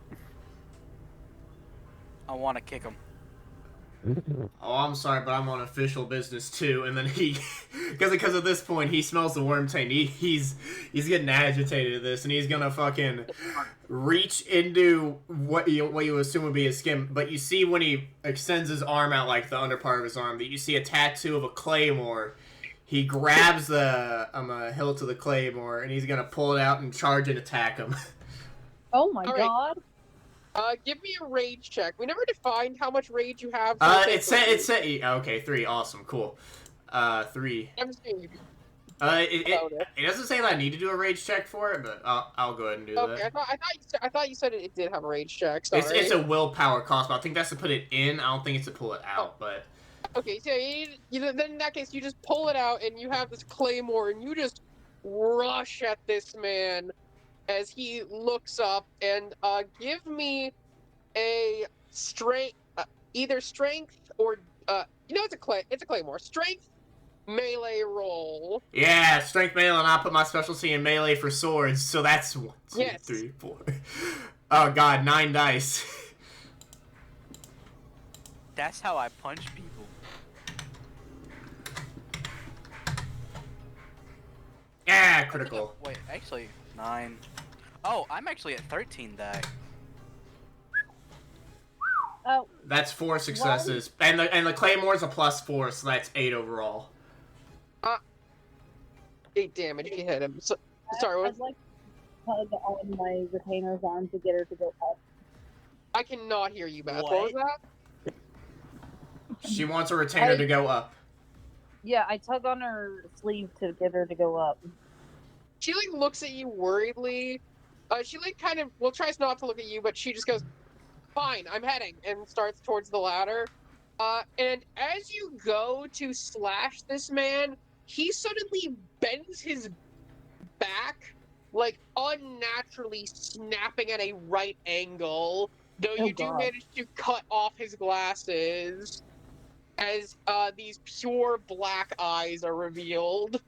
I want to kick him. Oh, I'm sorry, but I'm on official business too. And then he, because at this point he smells the Wormtaint. He's getting agitated at this, and he's gonna fucking reach into what you assume would be his skin. But you see when he extends his arm out, like the under part of his arm, that you see a tattoo of a claymore. He grabs the hilt of the claymore, and he's gonna pull it out and charge and attack him. Oh my All right. god. Give me a rage check. We never defined how much rage you have. It said okay, 3, awesome, cool. 3. I'm just kidding. It doesn't say that I need to do a rage check for it, but I'll go ahead and do Okay, that. I thought you said it did have a rage check. Sorry. It's a willpower cost, but I think that's to put it in. I don't think it's to pull it out, but. Okay, so then in that case, you just pull it out and you have this claymore and you just rush at this man as he looks up and give me a strength, either strength or it's a claymore. Strength melee roll. Yeah, strength melee, and I put my specialty in melee for swords, so that's 1, 2, Yes. 3, 4. Oh god, 9 dice. That's how I punch people. Yeah, critical. Wait, actually, 9. Oh, I'm actually at 13 die. Oh, That's 4 successes, and the claymore's a +4, so that's 8 overall. 8 damage if you hit him. So, sorry, what? I'd like to tug on my retainer's arm to get her to go up. I cannot hear you, Beth. What was that? She wants a retainer to go up. Yeah, I tug on her sleeve to get her to go up. She looks at you worriedly. She tries not to look at you, but she just goes, "Fine, I'm heading," and starts towards the ladder. And as you go to slash this man, he suddenly bends his back, like unnaturally snapping at a right angle. Though you do God. manage to cut off his glasses, as these pure black eyes are revealed.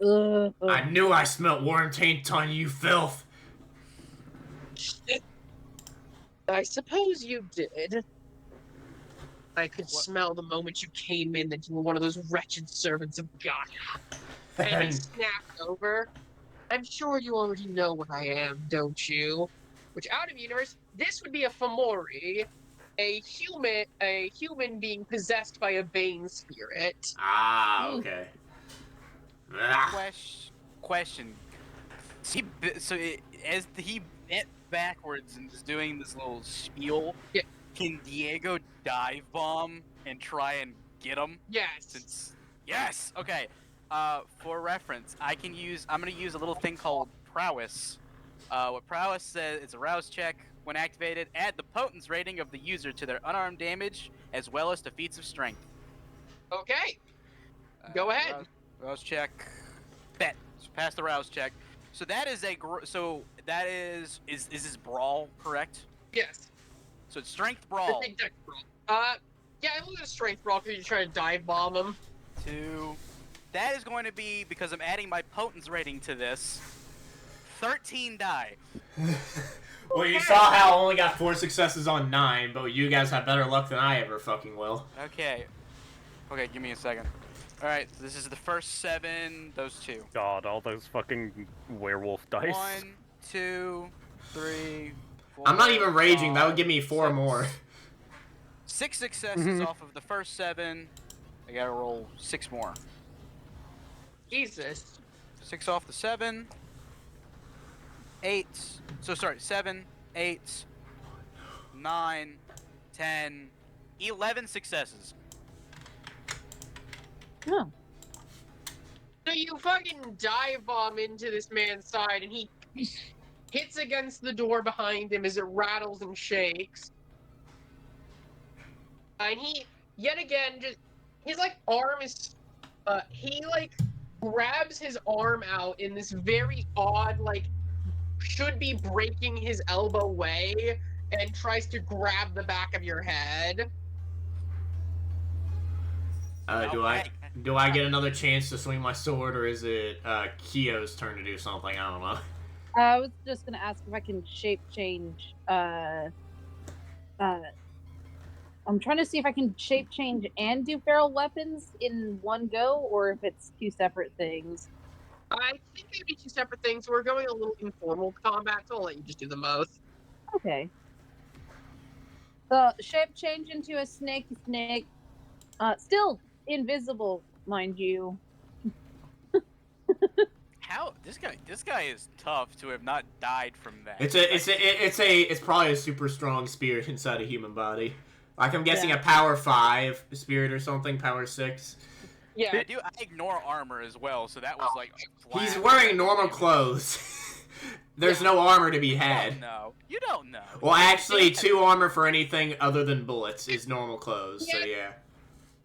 I knew I smelt Wormtaint on you, filth. I suppose you did. I could smell the moment you came in that you were one of those wretched servants of God. And he snapped over. I'm sure you already know what I am, don't you? Which, out of universe, this would be a Fomori, a human being possessed by a Bane spirit. Ah, okay. Question. As he bent backwards and is doing this little spiel, Yeah. can Diego dive bomb and try and get him? Yes. Yes. Okay. For reference, I'm gonna use a little thing called prowess. What prowess says, it's a rouse check. When activated, add the potence rating of the user to their unarmed damage as well as to feats of strength. Okay. Go ahead. Rouse check. Bet. So pass the rouse check. So that is is this brawl correct? Yes. So it's strength brawl. It's a dex roll. Yeah, I'm gonna strength roll because you're trying to dive bomb him. 2. That is going to be, because I'm adding my potence rating to this, 13 die. Well, you saw how I only got 4 successes on 9, but you guys have better luck than I ever fucking will. Okay. Okay, give me a second. Alright, this is the first 7, those 2. God, all those fucking werewolf dice. 1, 2, 3, 4. I'm not even raging, that would 5, give me 4 6. more. 6 successes off of the first 7. I gotta roll 6 more. Jesus. 6 off the 7. 8. So sorry, 7, 8, 9, 10, 11 successes. Oh. So you fucking dive bomb into this man's side, and he hits against the door behind him as it rattles and shakes. And he, yet again, just his like arm is, he like grabs his arm out in this very odd, like, should be breaking his elbow way, and tries to grab the back of your head. Do I get another chance to swing my sword, or is it Kiyo's turn to do something? I don't know. I was just gonna ask if I can shape change. I'm trying to see if I can shape change and do feral weapons in one go, or if it's 2 separate things. I think they'd be 2 separate things. We're going a little informal combat, so I'll let you just do them both. Okay. So shape change into a snake. Still invisible, mind you. How this guy is tough to have not died from that. It's probably a super strong spirit inside a human body. Like, I'm guessing a power 5 spirit or something, power 6. Yeah, I ignore armor as well, so that was like flat. He's wearing normal clothes. There's no armor to be had. You don't know. Well, actually, 2 armor for anything other than bullets is normal clothes, so yeah.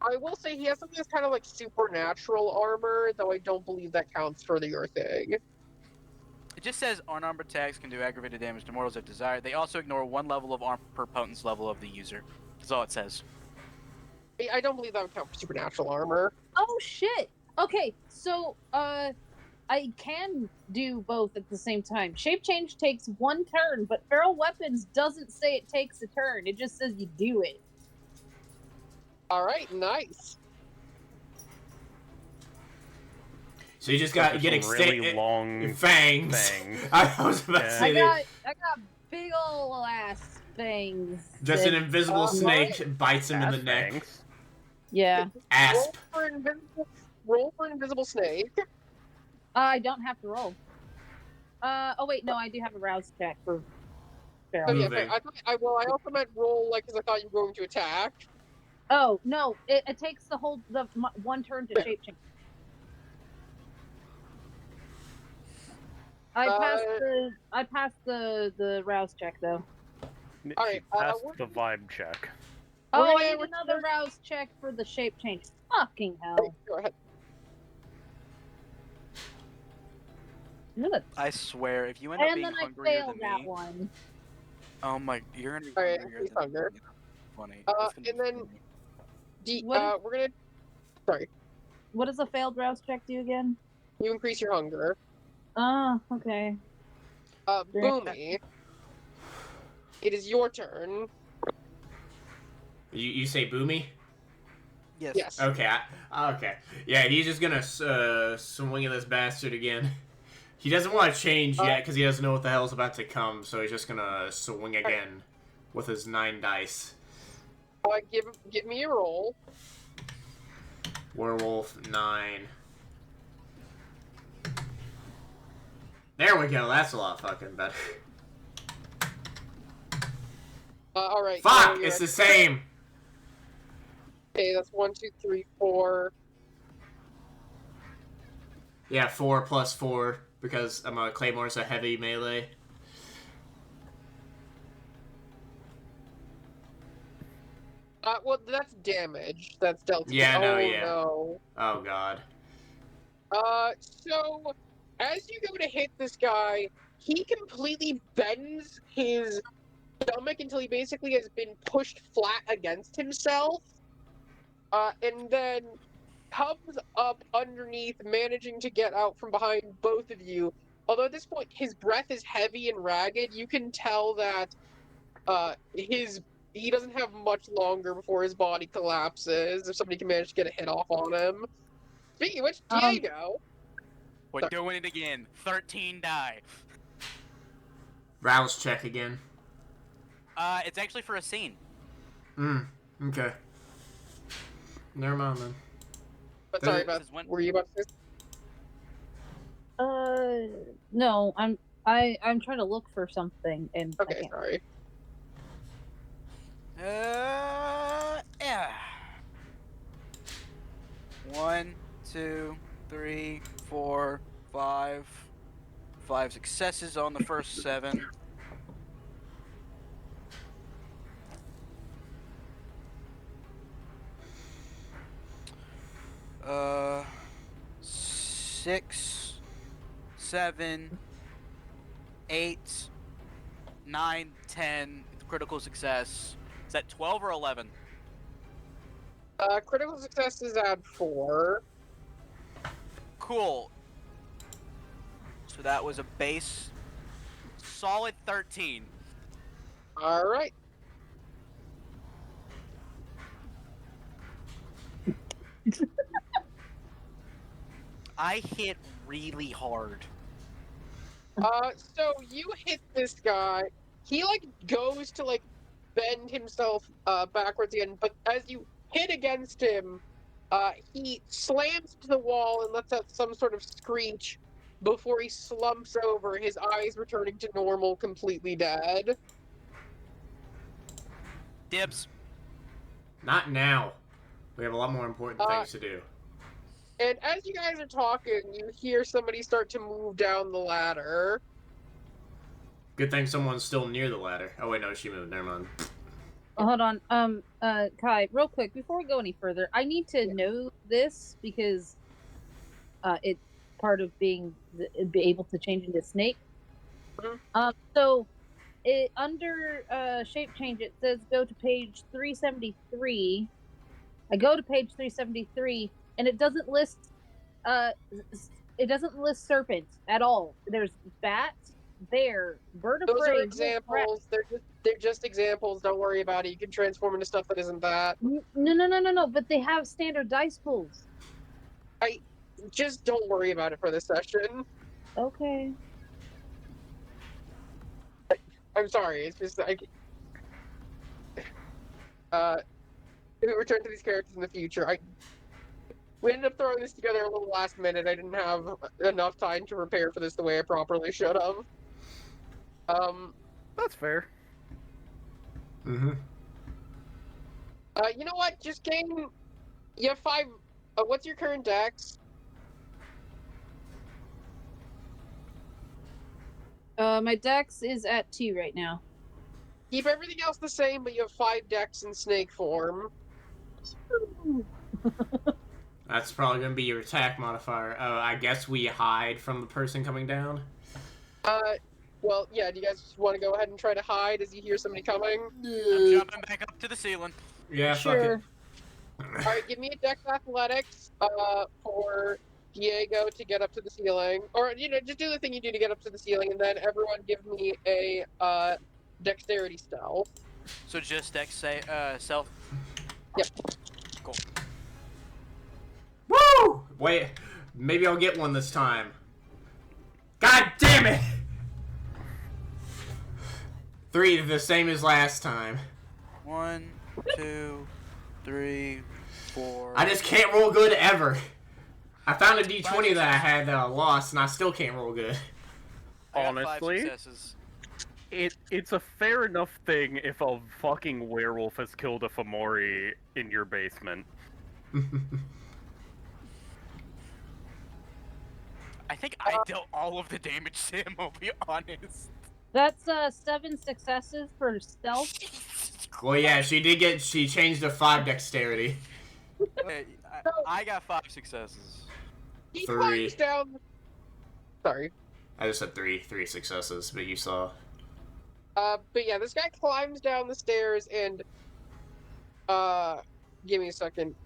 I will say he has something that's kind of like supernatural armor, though I don't believe that counts for your thing. It just says unarmed attacks can do aggravated damage to mortals if desired. They also ignore 1 level of armor per potence level of the user. That's all it says. I don't believe that would count for supernatural armor. Oh shit! Okay, so I can do both at the same time. Shape change takes 1 turn, but feral weapons doesn't say it takes a turn. It just says you do it. Alright, nice. So you just got get really long fangs. I was about to say I got big ol' ass fangs. just an invisible snake bites him in the Ass neck. fangs. Yeah. Asp. Roll for invisible snake. I don't have to roll. Oh wait, no, I do have a rouse check for feral. Oh, yeah, Moving. I also meant roll, like, because I thought you were going to attack. Oh no, it takes the 1 turn to shape change. I passed the rouse check though. Alright, That's the vibe check. Oh, We're I gonna need another rouse check for the shape change. Fucking hell. Go ahead. I swear, if you end up And being then I hungrier failed than that me, one. oh my, you're gonna be Alright, hungrier increase than hunger. me. Funny. And then we're gonna. Sorry. What does a failed rouse check do again? You increase your hunger. Oh, okay. Bumi. It is your turn. You say Boomy? Yes. Yes. Okay. Okay. Yeah, he's just gonna swing at this bastard again. He doesn't want to change yet because he doesn't know what the hell's about to come, so he's just gonna swing again with his 9 dice. Give me a roll. Werewolf 9. There we go. That's a lot fucking better. Alright. Fuck! It's the same. Okay, that's 1, 2, 3, 4. Yeah, 4 plus 4 because Claymore's a heavy melee. Well, that's damage. That's dealt. Yeah, no, yeah. No. Oh god. So as you go to hit this guy, he completely bends his stomach until he basically has been pushed flat against himself. and then comes up underneath, managing to get out from behind both of you. Although at this point his breath is heavy and ragged, you can tell that he doesn't have much longer before his body collapses. If somebody can manage to get a hit off on him. Speaking of which, Diego. We're doing it again. 13 die. Rouse check again. It's actually for a scene. Okay. Never mind then. But sorry, Beth, were you about to say? No, I'm trying to look for something and Okay, sorry. Yeah. 1, 2, 3, 4, 5. 5 successes on the first 7. Uh, 6, 7, 8, 9, 10. Critical success. Is that 12 or 11? Critical success is at 4. Cool. So that was a base solid 13. Alright. I hit really hard. So you hit this guy. He, goes to, bend himself, backwards again, but as you hit against him, he slams to the wall and lets out some sort of screech before he slumps over, his eyes returning to normal, completely dead. Dibs. Not now. We have a lot more important things to do. And as you guys are talking, you hear somebody start to move down the ladder. Good thing someone's still near the ladder. Oh wait, no, she moved. Never mind. Hold on. Kai, real quick, before we go any further, I need to know this because it's part of be able to change into snake. Mm-hmm. So under shape change, it says go to page 373. I go to page 373, and it doesn't list serpent at all. There's bat, bear, bird of Those prey. are examples. They're just examples. Don't worry about it. You can transform into stuff that isn't that. No. But they have standard dice pools. Just don't worry about it for this session. Okay. I'm sorry. It's just if we return to these characters in the future, we ended up throwing this together a little last minute. I didn't have enough time to prepare for this the way I properly should have. That's fair. Mm-hmm. You know what? Just gain. You have 5. What's your current dex? My dex is at 2 right now. Keep everything else the same, but you have 5 dex in snake form. That's probably gonna be your attack modifier. I guess we hide from the person coming down. Well, yeah. Do you guys want to go ahead and try to hide as you hear somebody coming? I'm jumping back up to the ceiling. Yeah, Sure. fuck it. All right, give me a dex athletics for Diego to get up to the ceiling, or just do the thing you do to get up to the ceiling, and then everyone give me a dexterity stealth. So just dex self. Yep. Cool. Woo! Wait, maybe I'll get one this time. God damn it! 3, the same as last time. 1, 2, 3, 4. I just can't roll good ever. I found a D20 that I had that I lost, and I still can't roll good. I got 5 Honestly, successes. it's a fair enough thing if a fucking werewolf has killed a Fomori in your basement. I think I dealt all of the damage to him, I'll be honest. That's 7 successes for stealth. Well, yeah, she changed to 5 dexterity. Okay, I got 5 successes. He 3. climbs down. Sorry. I just said 3 successes, but you saw. But yeah, this guy climbs down the stairs and give me a second.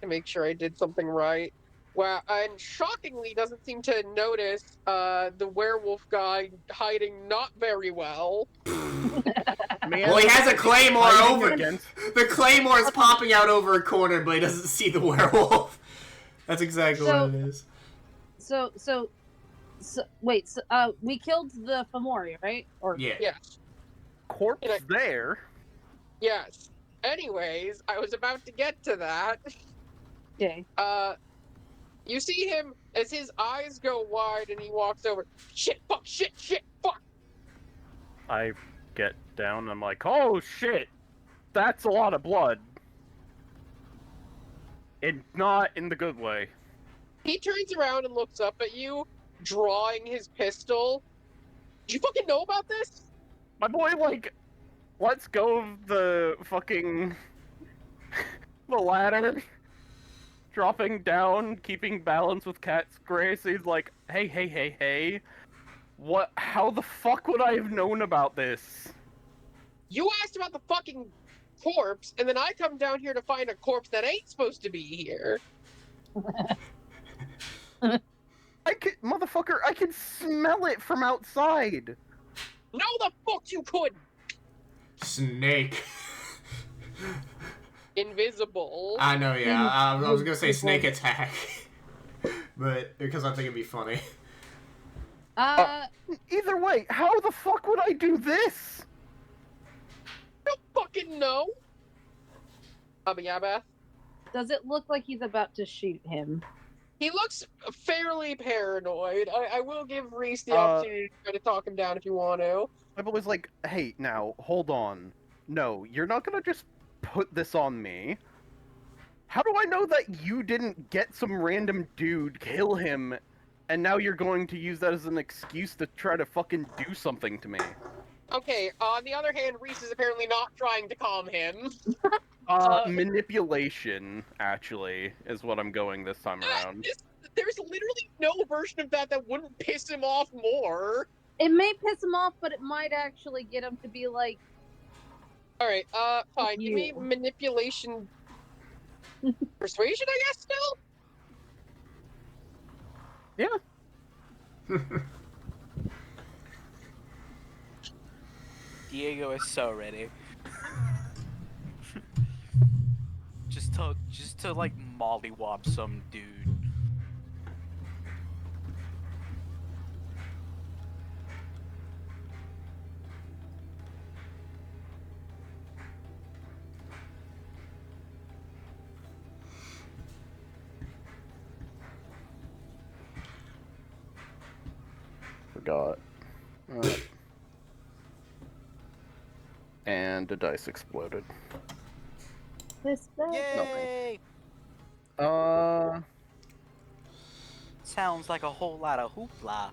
to make sure I did something right. Wow, and shockingly doesn't seem to notice the werewolf guy hiding not very well. Man, Well, he has a claymore hiding over. against- The claymore is popping out over a corner, but he doesn't see the werewolf. That's exactly what it is. So wait. We killed the Fomori, right? Or Yeah. Yes, corpse You know- there. yes. Anyways, I was about to get to that. okay. You see him as his eyes go wide and he walks over. Shit, fuck, shit, fuck. I get down. I'm like, oh shit, that's a lot of blood. And not in the good way. He turns around and looks up at you, drawing his pistol. Do you fucking know about this? My boy, like, lets go of the fucking the ladder, dropping down, keeping balance with Cat's grace. He's like, hey. What? How the fuck would I have known about this? You asked about the fucking corpse, and then I come down here to find a corpse that ain't supposed to be here. Motherfucker, I can smell it from outside. No, the fuck you couldn't. Snake. Invisible. I know, yeah. I was gonna say snake attack. But because I think it'd be funny. Either way, how the fuck would I do this? I don't fucking know. Yeah, Beth. Does it look like he's about to shoot him? He looks fairly paranoid. I will give Rees the opportunity to try to talk him down if you want to. My boy's like, hey, now, hold on. No, you're not gonna just put this on me. How do I know that you didn't get some random dude, kill him, and now you're going to use that as an excuse to try to fucking do something to me? Okay, on the other hand, Rees is apparently not trying to calm him. Manipulation, actually, is what I'm going this time around. There's literally no version of that that wouldn't piss him off more. It may piss him off, but it might actually get him to be like, Alright, fine. Give me You. manipulation... persuasion, I guess, still? Diego is so ready. just to like mollywop some dude. Forgot. And the dice exploded. this bad. Yay! Sounds like a whole lot of hoopla.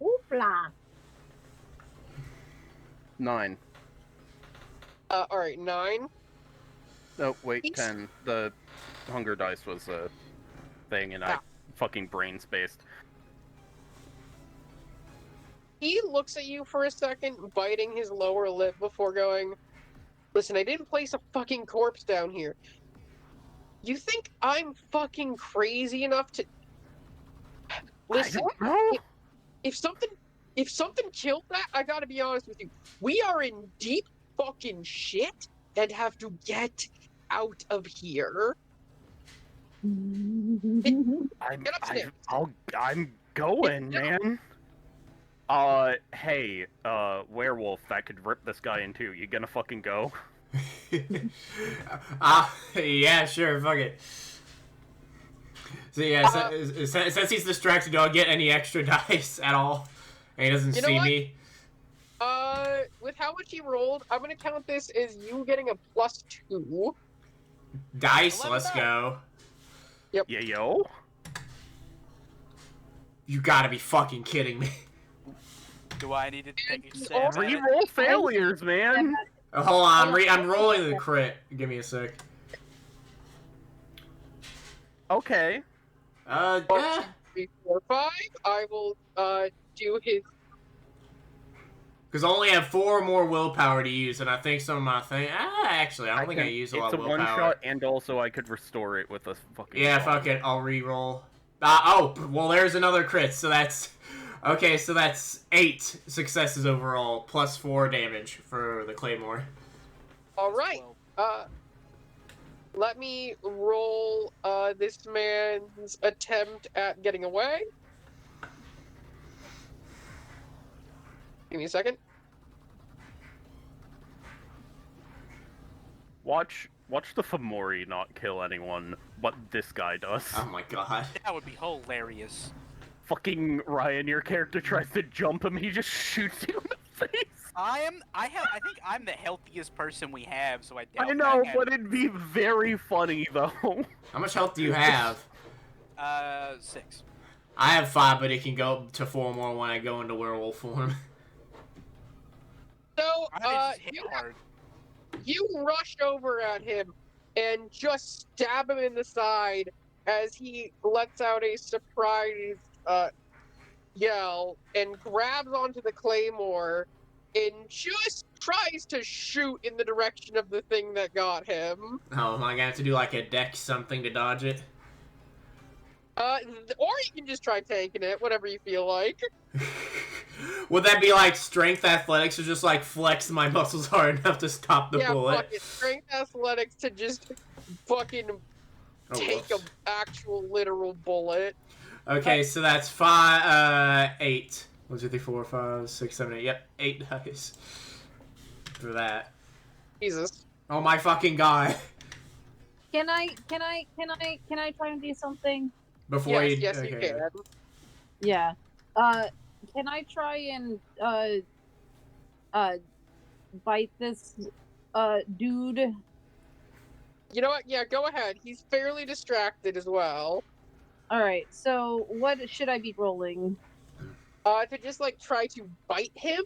Hoopla. 9. Alright, 9. Oh, wait, Each- 10. The hunger dice was a thing, and I fucking brain spaced. He looks at you for a second, biting his lower lip before going, listen, I didn't place a fucking corpse down here. You think I'm fucking crazy enough to... Listen, I don't know. if something killed that, I gotta be honest with you, we are in deep fucking shit and have to get out of here. Get upstairs. I'm going, man. Hey, werewolf that could rip this guy in two. You gonna fucking go? Yeah, sure, fuck it. So yeah, since he's distracted, don't get any extra dice at all, and he doesn't You know see what? me. With how much he rolled, I'm gonna count this as you getting a +2. Dice, Let let's it know. go. Yeah, yo. You gotta be fucking kidding me. Do I need to take a stab at it? Reroll failures, man. Oh, hold on, I'm rolling the crit. Give me a sec. Okay. Yeah. 3, 4, 5. I will do his Because I only have 4 more willpower to use, and I think some of my thing. Actually, I don't think I used a lot It's of a willpower. one-shot, and also I could restore it with a fucking... Yeah, bomb. fuck it. I'll re-roll. Oh, well, there's another crit, so that's... Okay, so that's 8 successes overall, plus 4 damage for the Claymore. Alright. Let me roll this man's attempt at getting away. Give me a second. Watch the Fomori not kill anyone, but this guy does. Oh my god. That would be hilarious. Fucking Ryan, your character tries to jump him, he just shoots you in the face. I think I'm the healthiest person we have, so I doubt I know, that but it'd be very funny though. How much health do you have? 6. I have 5, but it can go up to 4 more when I go into werewolf form. So, I just hit hard. you rush over at him and just stab him in the side as he lets out a surprise yell and grabs onto the claymore and just tries to shoot in the direction of the thing that got him. Oh, am I gonna have to do like a dex something to dodge it? Or you can just try tanking it, whatever you feel like. Would that be like strength athletics or just like flex my muscles hard enough to stop the bullet? Fuck it. Strength athletics to just fucking take an actual literal bullet. Okay, so that's 5, 8. 1, 2, 3, 4, 5, 6, 7, 8. Yep, 8 dice for that. Jesus. Oh my fucking god! Can I try and do something? Before Yes, you, yes, okay. you can. Yeah. Can I try and bite this dude? You know what? Yeah, go ahead. He's fairly distracted as well. All right. So what should I be rolling? To just like try to bite him.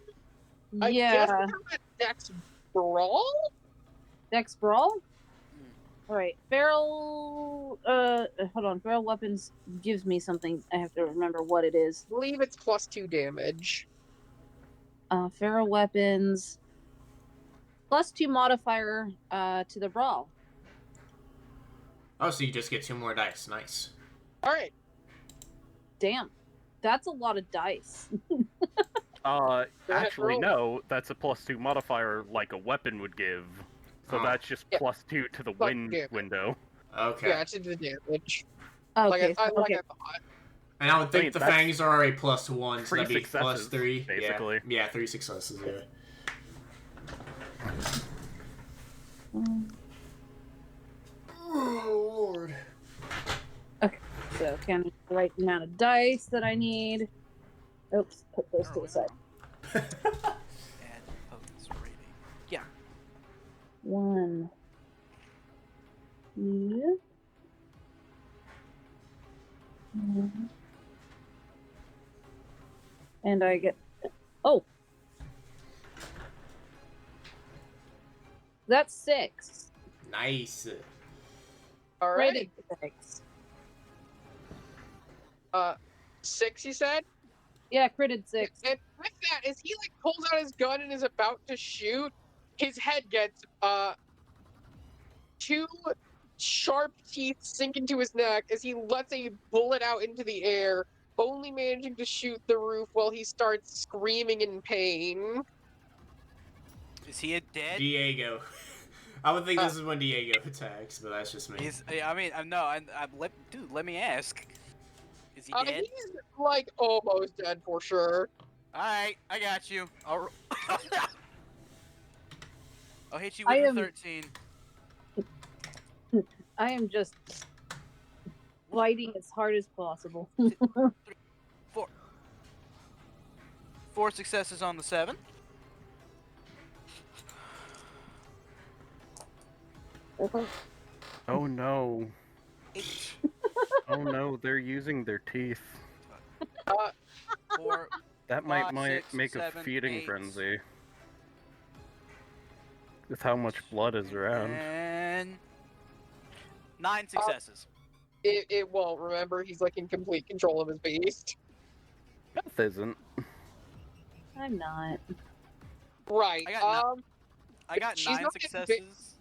I guess Yeah. a Dex brawl. Dex brawl. All right. Feral. Hold on. Feral weapons gives me something. I have to remember what it is. I believe it's +2 damage. Feral weapons. +2 modifier to the brawl. Oh, so you just get 2 more dice. Nice. All right. Damn. That's a lot of dice. ahead, Actually roll. no, that's a +2 modifier like a weapon would give. So Oh. that's just Yeah. +2 to the Plus win damage. window. Okay. Yeah, it's into the damage. Okay. I okay. thought. And I would think mean, the that's fangs are a +1, so 3 that'd be successes, +3. basically. Yeah, 3 successes, yeah. Oh, Lord. So can I the right amount of dice that I need? Oops, put those to the side. Add opponent's rating. Yeah. 1. Yeah. And I get. Oh! That's 6. Nice. All right. Rated 6. 6, you said? Yeah, critted 6. And with that, as he like pulls out his gun and is about to shoot, his head gets 2 sharp teeth sink into his neck as he lets a bullet out into the air, only managing to shoot the roof while he starts screaming in pain. Is he dead? Diego. I would think this is when Diego attacks, but that's just me. Dude, let me ask. Is he dead? He's like almost dead for sure. Alright, I got you. I'll hit you I with a am- 13. I am just fighting as hard as possible. 4 successes on the 7. Oh no. 8. Oh no, they're using their teeth. 4. That might 5, 6, make a 7, feeding 8. frenzy. With how much blood is around. And 9 successes. It won't. Remember, he's like in complete control of his beast. Beth isn't. I'm not. Right. I got she's 9 not getting successes.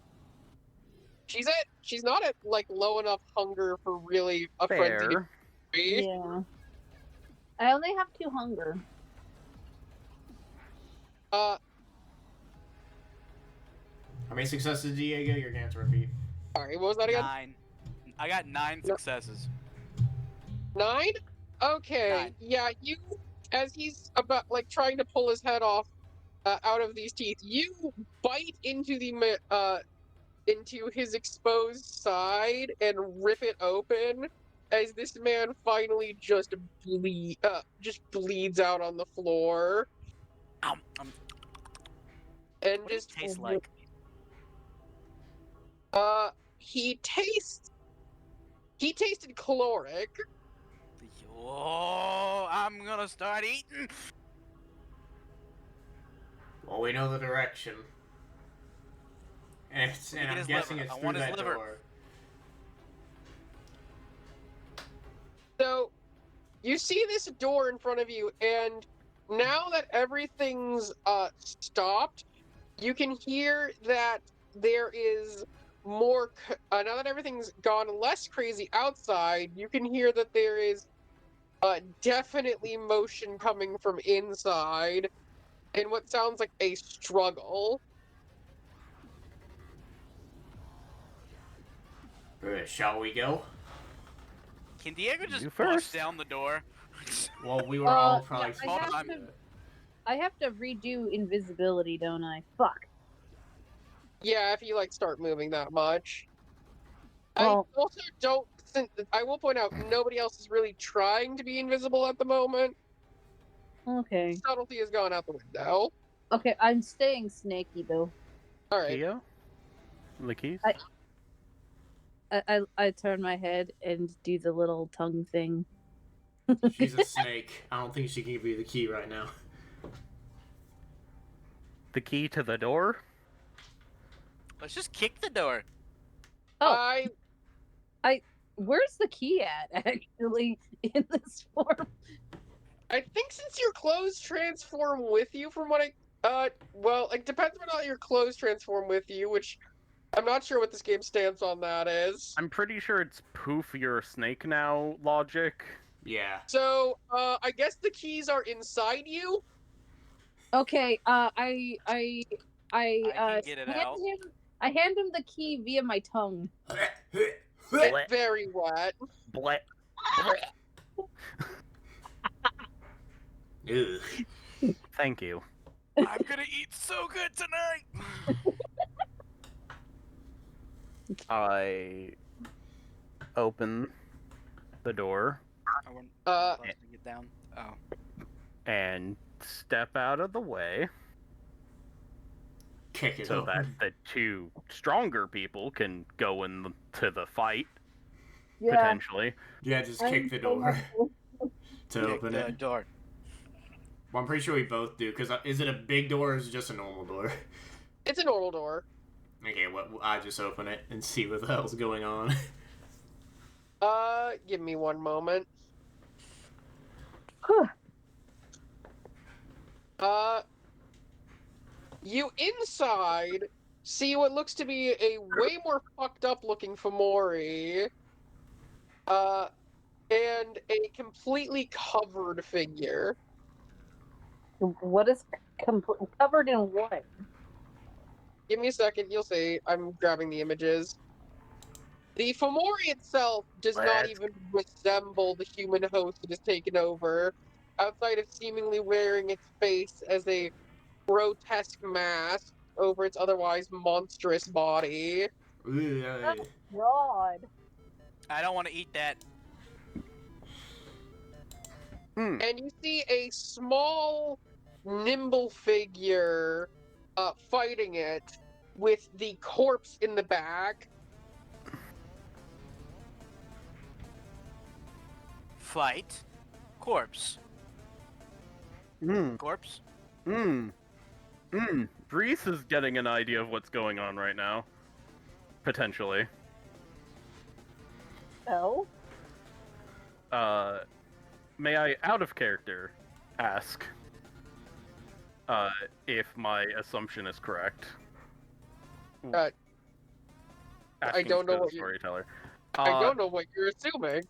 She's not at like low enough hunger for really a frenzy to Fair. be. Yeah. I only have 2 hunger. Uh, How many successes do you get? You're gonna have to repeat. sorry, what was that again? 9. I got 9 No. successes. 9? Okay, 9. yeah, as he's about like trying to pull his head off out of these teeth, you bite into into his exposed side and rip it open as this man finally just bleeds out on the floor and What does it just taste like? uh he tasted caloric. Oh, I'm gonna start eating. Well, we know the direction. And, Let me get I'm his guessing liver. it's I through want his that liver. door. So you see this door in front of you, and now that everything's stopped, you can hear that there is more. Now that everything's gone less crazy outside, you can hear that there is definitely motion coming from inside, and what sounds like a struggle. Shall we go? Can Diego You just bust first. down the door? Well, we were all probably yeah, Hold supposed on. to. I have to redo invisibility, don't I? Fuck. Yeah, if you like start moving that much. I Oh. also don't. I will point out nobody else is really trying to be invisible at the moment. Okay. Subtlety has gone out the window. Okay, I'm staying snaky though. All right. Kiyo? The keys? I turn my head and do the little tongue thing. She's a snake. I don't think she can give you the key right now. The key to the door? Let's just kick the door. Oh. Where's the key at, actually, in this form? I think since your clothes transform with you, from what well, it depends on how your clothes transform with you, which I'm not sure what this game stands on. That is. I'm pretty sure it's poof, you're a snake now logic. Yeah. So, I guess the keys are inside you. Okay, I can get it hand out. him. I hand him the key via my tongue. Blet, Very wet. blet, blet. Ugh. Thank you. I'm gonna eat so good tonight. I open the door I wasn't Uh, supposed to get down. Oh. and step out of the way Kick it so open. that the two stronger people can go into the fight, potentially. Yeah, just kick the door to Kick open the it. door. Well, I'm pretty sure we both do, because is it a big door or is it just a normal door? it's a normal door. Okay, I just open it and see what the hell's going on. Give me one moment. You inside see what looks to be a way more fucked up looking Fomori, and a completely covered figure. What is covered in what? Give me a second, you'll see. I'm grabbing the images. The Fomori itself does not Let's- even resemble the human host it has taken over, outside of seemingly wearing its face as a grotesque mask over its otherwise monstrous body. Ugh. God. I don't want to eat that. And you see a small, nimble figure fighting it with the corpse in the back. Fight. Corpse. Mm, Corpse. Rees is getting an idea of what's going on right now. Potentially. Oh. May I, out of character, ask, if my assumption is correct. I Asking don't know for the what you're- storyteller. I don't know what you're assuming.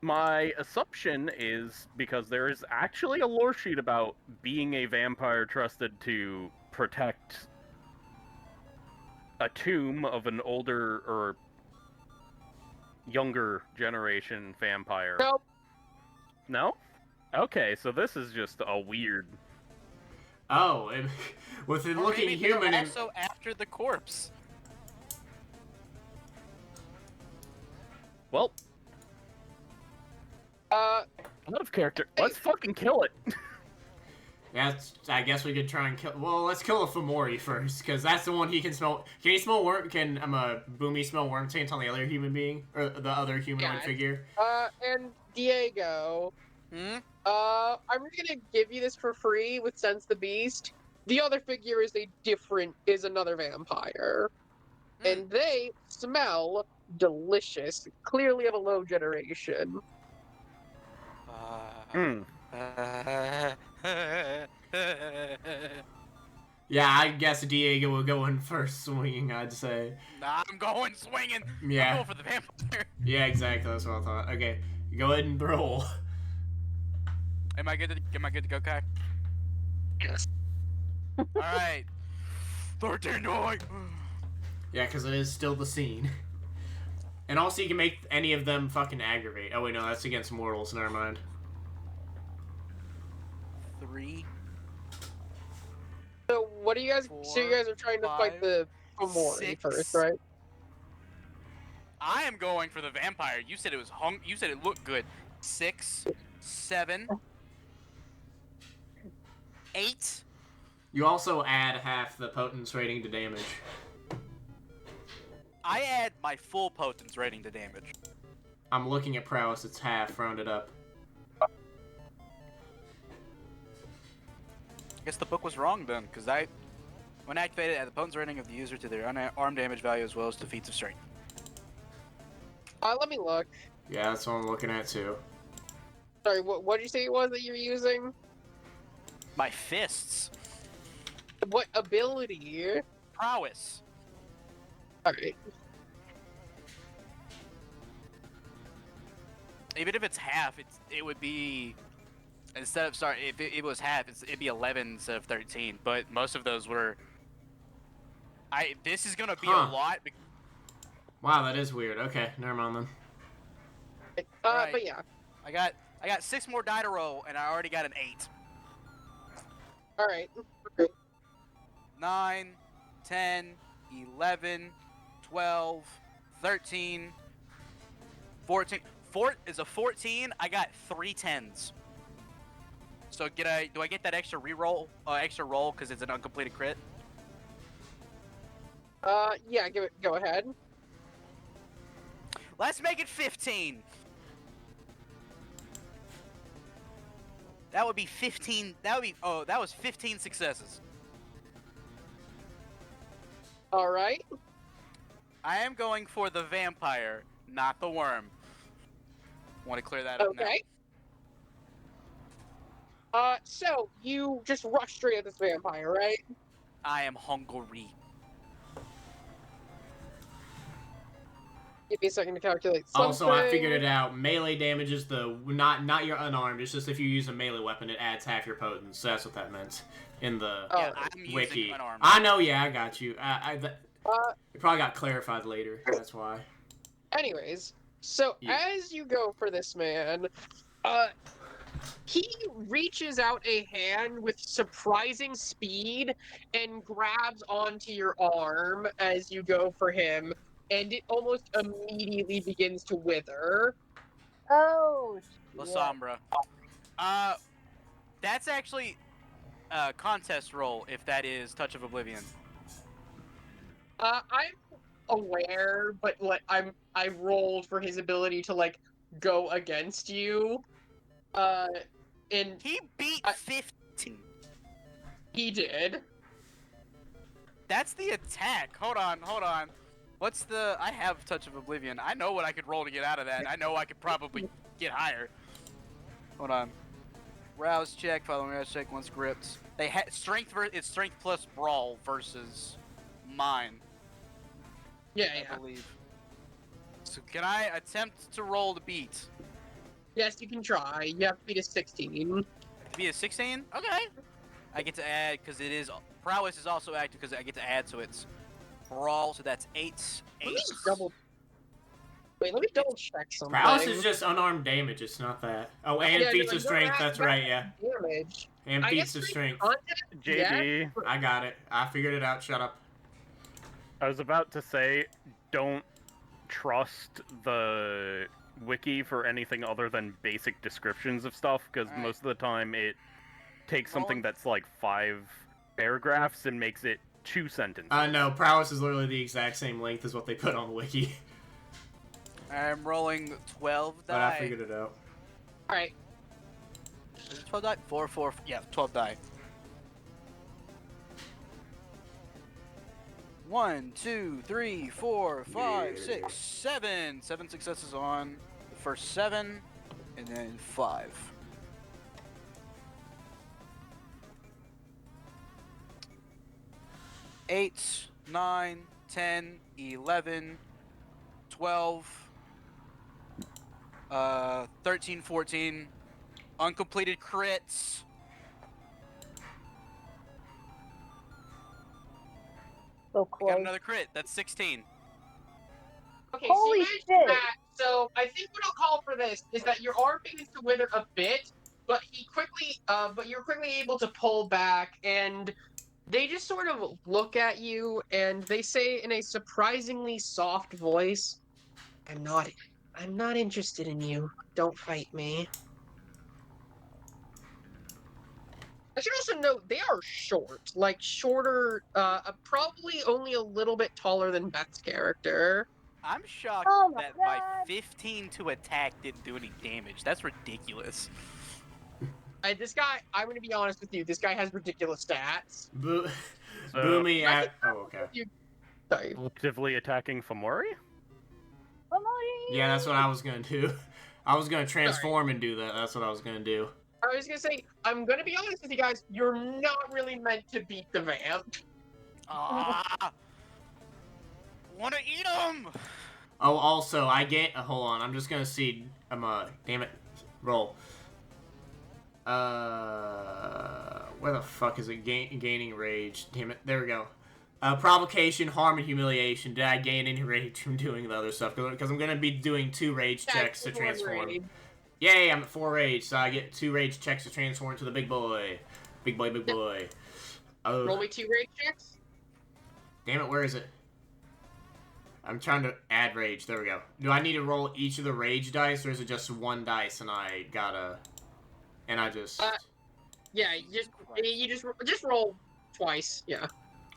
My assumption is because there is actually a lore sheet about being a vampire trusted to protect a tomb of an older or younger generation vampire. Nope. No? Okay, so this is just a weird. Oh, with it Or looking maybe they're human and also after the corpse. Well, Uh, out of character. Let's fucking kill it. that's. I guess we could try and kill. Well, let's kill a Fomori first, because that's the one he can smell. Can he smell worm? Can Bumi smell worm taint on the other human being or the other humanoid Yeah. figure? and Diego. Hmm? I'm just gonna give you this for free with Sense the Beast. The other figure is another vampire. And they smell delicious. Clearly of a low generation. Hmm. Yeah, I guess Diego will go in first swinging. I'd say. Nah, I'm going swinging. Yeah. I'm going for the vampire. Yeah, exactly. That's what I thought. Okay, go ahead and roll. Am I good to go, Kai? Yes. All right. 13 to 8. Yeah, because it is still the scene. And also, you can make any of them fucking aggravate. Oh wait, no, that's against mortals. Never mind. 3. So what do you guys? So you guys are trying to fight 5, the Fomori 6. first, right? I am going for the vampire. You said it was You said it looked good. 6, 7, 8. You also add half the potence rating to damage. I add my full potence rating to damage. I'm looking at prowess. It's half rounded up. I guess the book was wrong then, because when activated, add the potence rating of the user to their unarmed damage value as well as to feats of strength. Let me look. Yeah, that's what I'm looking at too. Sorry, what did you say it was that you're using? My fists. What ability? Prowess. Alright. Even if it's half, it would be instead of if it was half, it'd be 11 instead of 13. But most of those were. This is gonna be a lot. Wow, that is weird. Okay, never mind then. Right. But yeah. I got 6 more die to roll, and I already got an 8. Alright. 9, 10, 11, 12, 13, 14. Is a 14. I got 3 10s. So do I get that extra reroll, extra roll because it's an uncompleted crit? Yeah, go ahead. Let's make it 15. That would be 15. That was 15 successes. Alright. I am going for the vampire, not the worm. Want to clear that up now. Okay. So you just rush straight at this vampire, right? I am hungry. Give me a second to calculate something. Also, I figured it out. Melee damage is not your unarmed. It's just if you use a melee weapon, it adds half your potence. So that's what that meant in the Yeah, I'm wiki. using unarmed. I know. Yeah, I got you. It probably got clarified later. That's why. Anyways, so Yeah. as you go for this man, he reaches out a hand with surprising speed and grabs onto your arm as you go for him, and it almost immediately begins to wither. Oh, La shit. Sombra. That's actually a contest roll if that is Touch of Oblivion. I'm aware, but I rolled for his ability to go against you. And He beat I- 15. he did. That's the attack. Hold on. What's the... I have Touch of Oblivion. I know what I could roll to get out of that. I know I could probably get higher. Hold on. Rouse check, following rouse check once gripped. They had strength. It's strength plus brawl versus mine, Yeah, I yeah. believe. So can I attempt to roll the beat? Yes, you can try. You have to beat a 16. To be a 16? Okay. I get to add because it is prowess is also active because I get to add, so it's brawl. So that's 8. Let me double. Wait, let me double check something. Prowess is just unarmed damage. It's not that. Oh, and Yeah, feats no, of you strength. don't That's have right. Yeah. damage. And I feats guess of strength. JD, I got it. I figured it out. Shut up. I was about to say, don't trust the wiki for anything other than basic descriptions of stuff, because Alright. most of the time it takes something Rolling. that's like 5 paragraphs and makes it 2 sentences. No, prowess is literally the exact same length as what they put on the wiki. I'm rolling 12 die. But I figured it out. Alright. Is it 12 die? 4. Yeah, 12 die. 1, 2, 3, 4, 5, 6, 7. 7 successes on the first 7, and then 5. Eight, 9, 10, 11, 12, 13, 14, uncompleted crits. So I close. got another crit. That's 16. Okay, Holy so you shit. mentioned that. So I think what I'll call for this is that your arm begins to wither a bit, but you're quickly able to pull back, and they just sort of look at you and they say in a surprisingly soft voice, I'm not interested in you. Don't fight me. I should also note they are short, like shorter, probably only a little bit taller than Beth's character. I'm shocked Oh my that my God. 15 to attack didn't do any damage. That's ridiculous. This guy, I'm gonna be honest with you, this guy has ridiculous stats. So- Boomy at. Oh, okay. Sorry. Selectively attacking Fomori? Yeah, that's what I was gonna do. I was gonna transform and do that. That's what I was gonna do. I was gonna say, I'm gonna be honest with you guys, you're not really meant to beat the vamp. Ah! Wanna eat him? Oh, also, I get. Hold on, I'm just gonna see. Damn it. Roll. Where the fuck is it? Gaining rage. Damn it. There we go. Provocation, harm, and humiliation. Did I gain any rage from doing the other stuff? Because I'm gonna be doing 2 rage checks to transform. Yay, I'm at 4 rage, so I get 2 rage checks to transform into the big boy. Big boy, big boy. Oh. Roll me 2 rage checks. Damn it, where is it? I'm trying to add rage. There we go. Do I need to roll each of the rage dice, or is it just 1 dice and I gotta... And I just... Yeah, you just roll twice, yeah.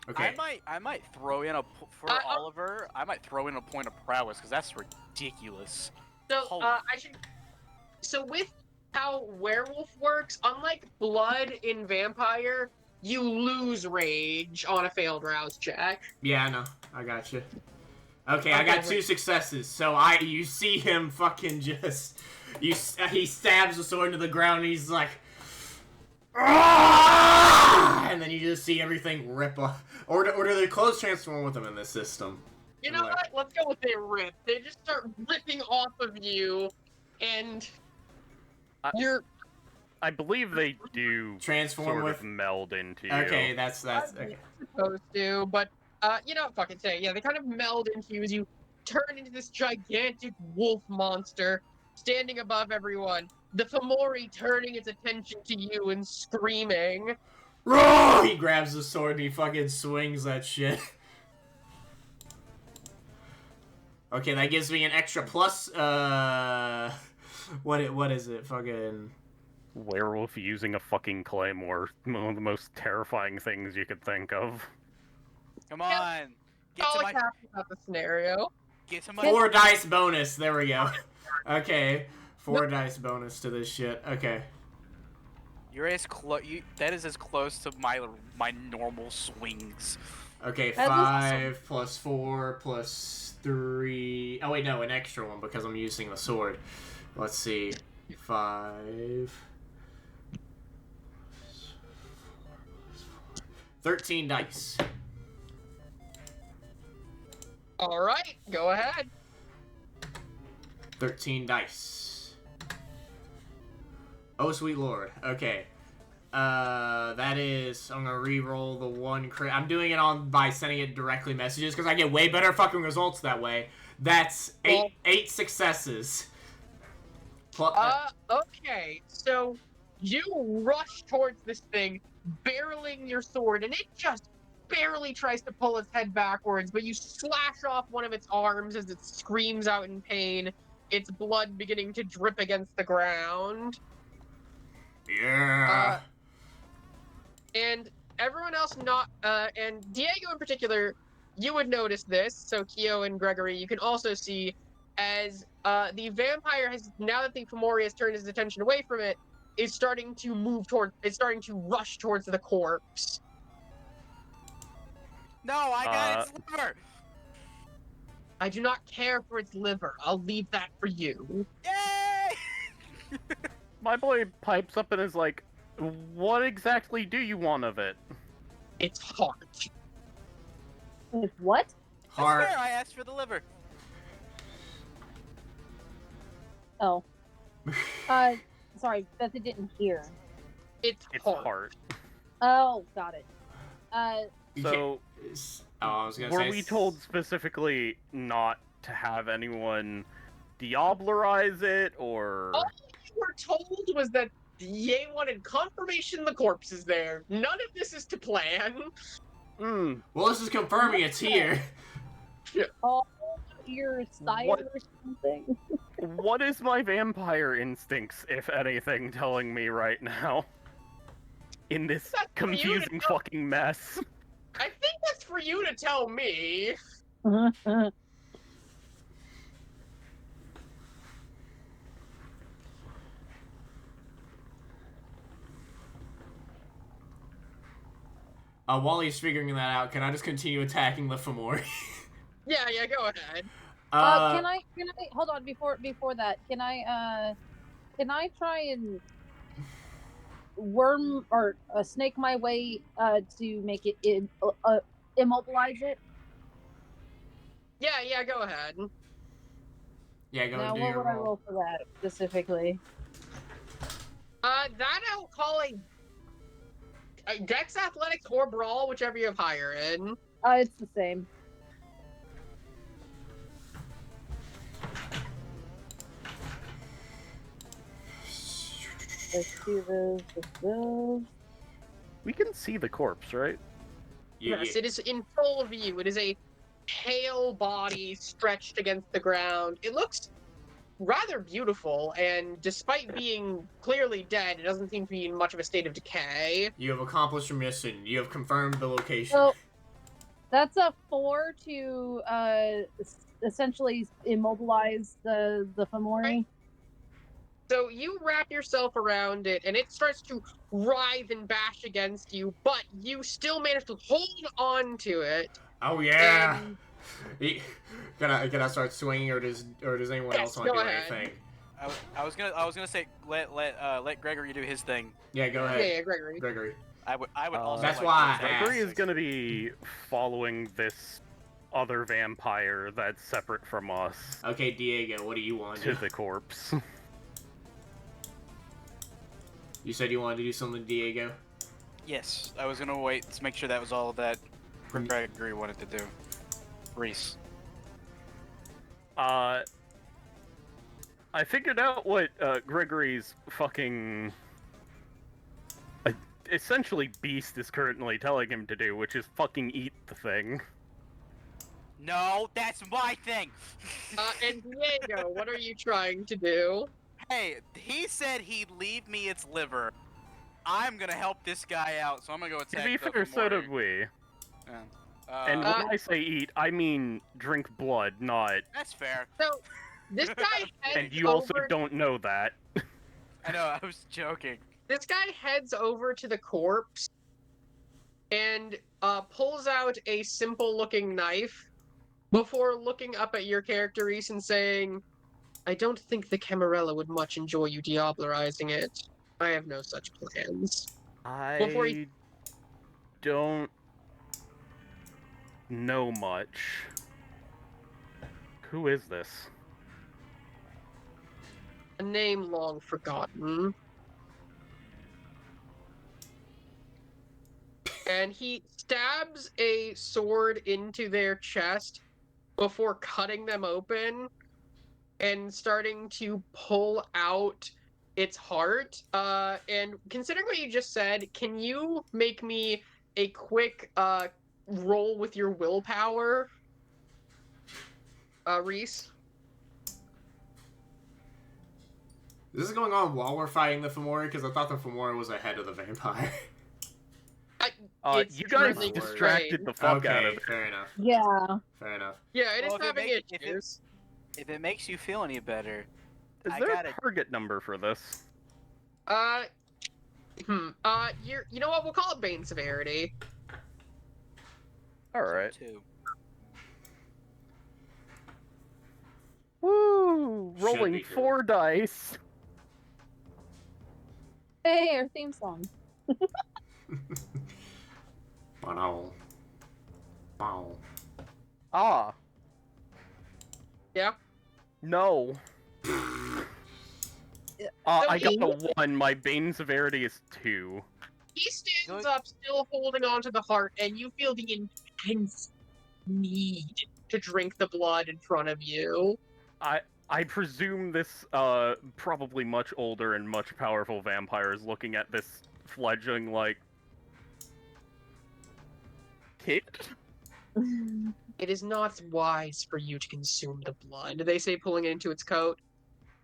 Okay. I might throw in for Oliver. I might throw in a point of prowess because that's ridiculous. So, Holy- So with how werewolf works, unlike blood in vampire, you lose rage on a failed rouse check. Yeah, I know. I got you. Okay, I got 2 successes. So you see him fucking just... he stabs the sword into the ground and he's like... "Ah!" And then you just see everything rip off. Or do the clothes transform with him in this system? You know what? Let's go with they rip. They just start ripping off of you, and you're... I believe they do Transform sort with... of meld into you. Okay, that's... Okay. supposed to, but you know what, fucking say, yeah, they kind of meld into you as you turn into this gigantic wolf monster standing above everyone. The Fomori turning its attention to you and screaming. Roar! He grabs the sword and he fucking swings that shit. Okay, that gives me an extra plus, what is it? Fucking... Werewolf using a fucking claymore. One of the most terrifying things you could think of. Come on. Get All to my... happy about the scenario. Get to my... 4 dice bonus. There we go. Okay. 4 dice bonus to this shit. Okay. You're as close. That is as close to my normal swings. Okay, That is 5 plus 4 plus 3. Oh wait, no, an extra one because I'm using the sword. Let's see. 5 13 dice. All right, go ahead. 13 dice. Oh, sweet lord. Okay. That is... I'm gonna re-roll the one crit. I'm doing it by sending it directly messages, because I get way better fucking results that way. That's eight successes. Okay, so you rush towards this thing, barreling your sword, and it just barely tries to pull its head backwards, but you slash off one of its arms as it screams out in pain, its blood beginning to drip against the ground. Yeah. And everyone else and Diego in particular, you would notice this, so Kiyo and Gregory, you can also see as the vampire has, now that the Fomori has turned his attention away from it, is starting to rush towards the corpse. No, I got its liver. I do not care for its liver. I'll leave that for you. Yay! My boy pipes up and is like, what exactly do you want of it? It's heart. With what? Heart. That's fair, I asked for the liver. Oh. Sorry, Beth didn't hear. It's heart. Oh, got it. So, I was gonna were say... we told specifically not to have anyone Diablerize it, or... All you were told was that Ye wanted confirmation the corpse is there. None of this is to plan. Well, this is confirming it's here. Oh, your sire What? or something. What is my vampire instincts, if anything, telling me right now? In this That's for you to confusing know. fucking mess. I think that's for you to tell me. While he's figuring that out, can I just continue attacking the Fomori? Yeah, go ahead. Can I hold on before that? Can I try and worm or snake my way to make it immobilize it? Yeah, go ahead. Yeah, go Now, and do what your would I roll. roll for that specifically? That I'll call a Dex Athletics or Brawl, whichever you have higher in. It's the same. Let's do those. We can see the corpse, right? Yes, it is in full view. It is a pale body stretched against the ground. It looks rather beautiful, and despite being clearly dead, it doesn't seem to be in much of a state of decay. You have accomplished your mission. You have confirmed the location. So that's a 4 to essentially immobilize the Fomori. Right. So you wrap yourself around it, and it starts to writhe and bash against you, but you still manage to hold on to it. Oh yeah. And Can I start swinging, or does anyone else want to go do ahead. anything? I was gonna say let Gregory do his thing. Yeah, go ahead. Yeah, Gregory. Gregory. I would also. That's like why to- I Gregory asked. is gonna be following this other vampire that's separate from us Okay, Diego, what do you want to to do? the corpse. You said you wanted to do something, Diego? Yes, I was gonna wait to make sure that was all that Gregory wanted to do. Rees. I figured out what Gregory's fucking essentially beast is currently telling him to do, which is fucking eat the thing. No, that's my thing. And Diego, what are you trying to do? Hey, he said he'd leave me its liver. I'm gonna help this guy out, so I'm gonna go attack. To be the fair, so did Fomori. we. Yeah. And when I say eat, I mean drink blood, not... That's fair. So, this guy heads And you also over. don't know that. I know, I was joking. This guy heads over to the corpse and pulls out a simple-looking knife before looking up at your character, Rees, and saying, "I don't think the Camarilla would much enjoy you diablerizing it. I have no such plans." Before he- don't know much. Who is this? A name long forgotten. And he stabs a sword into their chest before cutting them open and starting to pull out its heart. And considering what you just said, can you make me a quick roll with your willpower, Rees? This is going on while we're fighting the Fomori, because I thought the Fomori was ahead of the vampire. It's You guys really distracted strange. the fuck out Okay, of it. fair enough. Yeah. Fair enough. Yeah, it is Well, if it having make- issues. If it makes you feel any better, Is I there got a it. target number for this? You know what? We'll call it Bane severity. Alright. 2. Woo! Should be Rolling good. 4 dice. Hey, our theme song. Bow. Bow. Ah. Yeah. No. I got a 1. My Bane severity is 2. He stands Good. up, still holding onto the heart, and you feel the intense need to drink the blood in front of you. I presume this probably much older and much powerful vampire is looking at this fledgling like kid. It is not wise for you to consume the blood, they say, pulling it into its coat.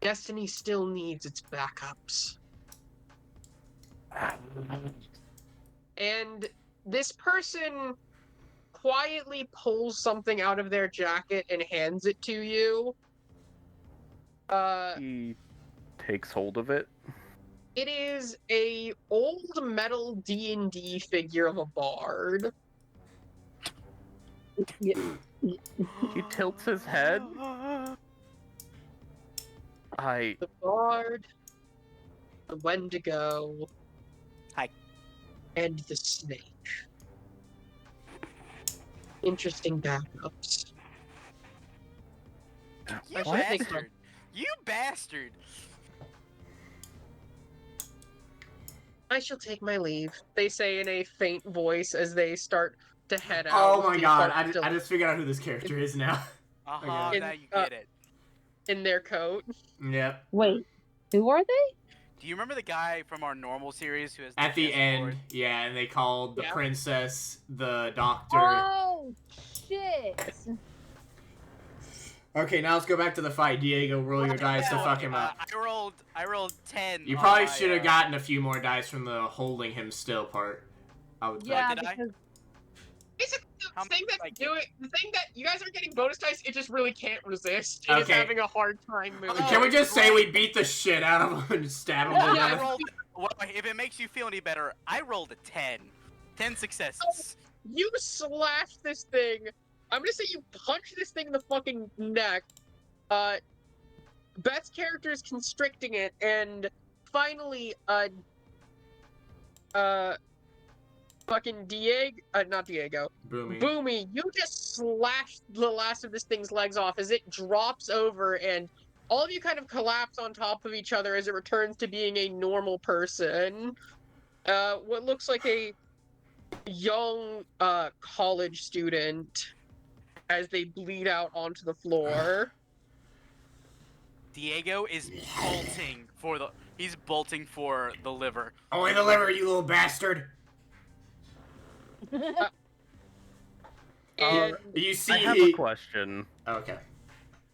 Destiny still needs its backups. And this person quietly pulls something out of their jacket and hands it to you. He takes hold of it. It is a old metal D&D figure of a bard. He tilts his head. The bard, the Wendigo, Hi. and the snake. Interesting backups. You I should think bastard! You bastard! I shall take my leave, they say in a faint voice as they start to head out. Oh with my the god, heart I still just figured out who this character is now. Uh-huh, In- now you get it. in their coat. Yep. Wait, who are they? Do you remember the guy from our normal series who has At the chest end, sword? yeah, and they called the Yeah. princess the doctor. Oh, shit. Okay, now let's go back to the fight. Diego, roll your dice to fuck him up. I rolled 10. You on probably my, should have gotten a few more dice from the holding him still part. I would Yeah, did I? because Basically, How the thing much that's did I get? the thing that you guys are getting bonus dice, it just really can't resist. It is Okay. having a hard time moving. Can we just say we beat the shit out of him and stab him to I death? rolled. Well, if it makes you feel any better, I rolled a 10. 10 successes. You slash this thing. I'm gonna say you punch this thing in the fucking neck. Beth's character is constricting it, and finally, fucking not Diego. Boomy. Boomy, you just slashed the last of this thing's legs off as it drops over, and all of you kind of collapse on top of each other as it returns to being a normal person. What looks like a young college student as they bleed out onto the floor. Diego is bolting for the. He's bolting for the liver. Only the liver, you little bastard. And You see, I have a question. Okay.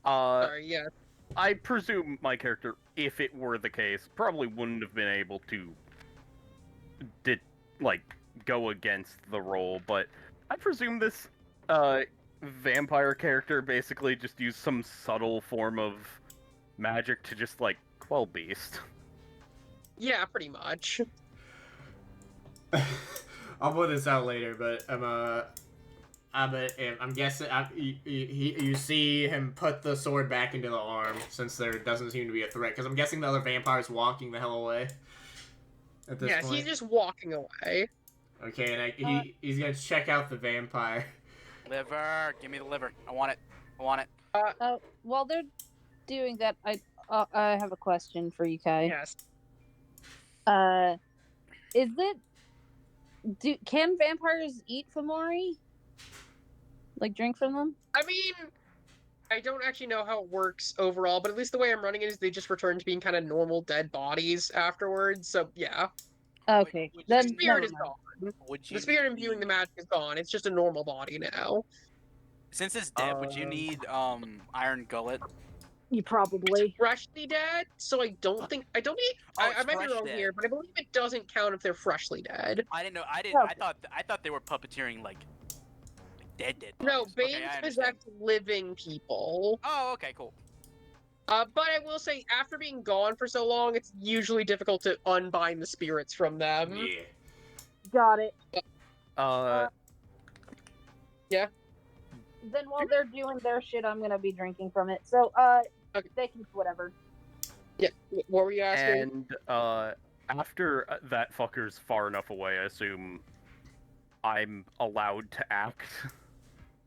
sorry, yeah. I presume my character, if it were the case, probably wouldn't have been able to go against the roll, but I presume this vampire character basically just used some subtle form of magic to just quell beast. Yeah, pretty much. I'll put this out later, but I'm guessing you see him put the sword back into the arm since there doesn't seem to be a threat. Because I'm guessing the other vampire's walking the hell away. At this Yes, point. he's just walking away. Okay, and he's gonna check out the vampire. Liver, give me the liver. I want it. I want it. While they're doing that, I have a question for you, Kai. Yes. Is it can vampires eat Fomori? Like drink from them? I mean, I don't actually know how it works overall, but at least the way I'm running it is they just return to being kind of normal dead bodies afterwards. So yeah, Okay, Would the then you- spirit never is mind. gone. Would you The spirit need imbuing the me- magic is gone. It's just a normal body now. Since it's dead, would you need iron gullet? You probably. Freshly dead, so I don't think I don't need. Oh, I it's might be fresh wrong dead. here, but I believe it doesn't count if they're freshly dead. I didn't know. I didn't. Okay. I thought they were puppeteering like dead. No, bodies. Bane's Okay, I understand. possess living people. Oh, okay, cool. But I will say, after being gone for so long, it's usually difficult to unbind the spirits from them. Yeah. Got it. Yeah. Then while they're doing their shit, I'm gonna be drinking from it. So, Okay. they can whatever. Yeah. What were you asking? And after that fucker's far enough away, I assume I'm allowed to act.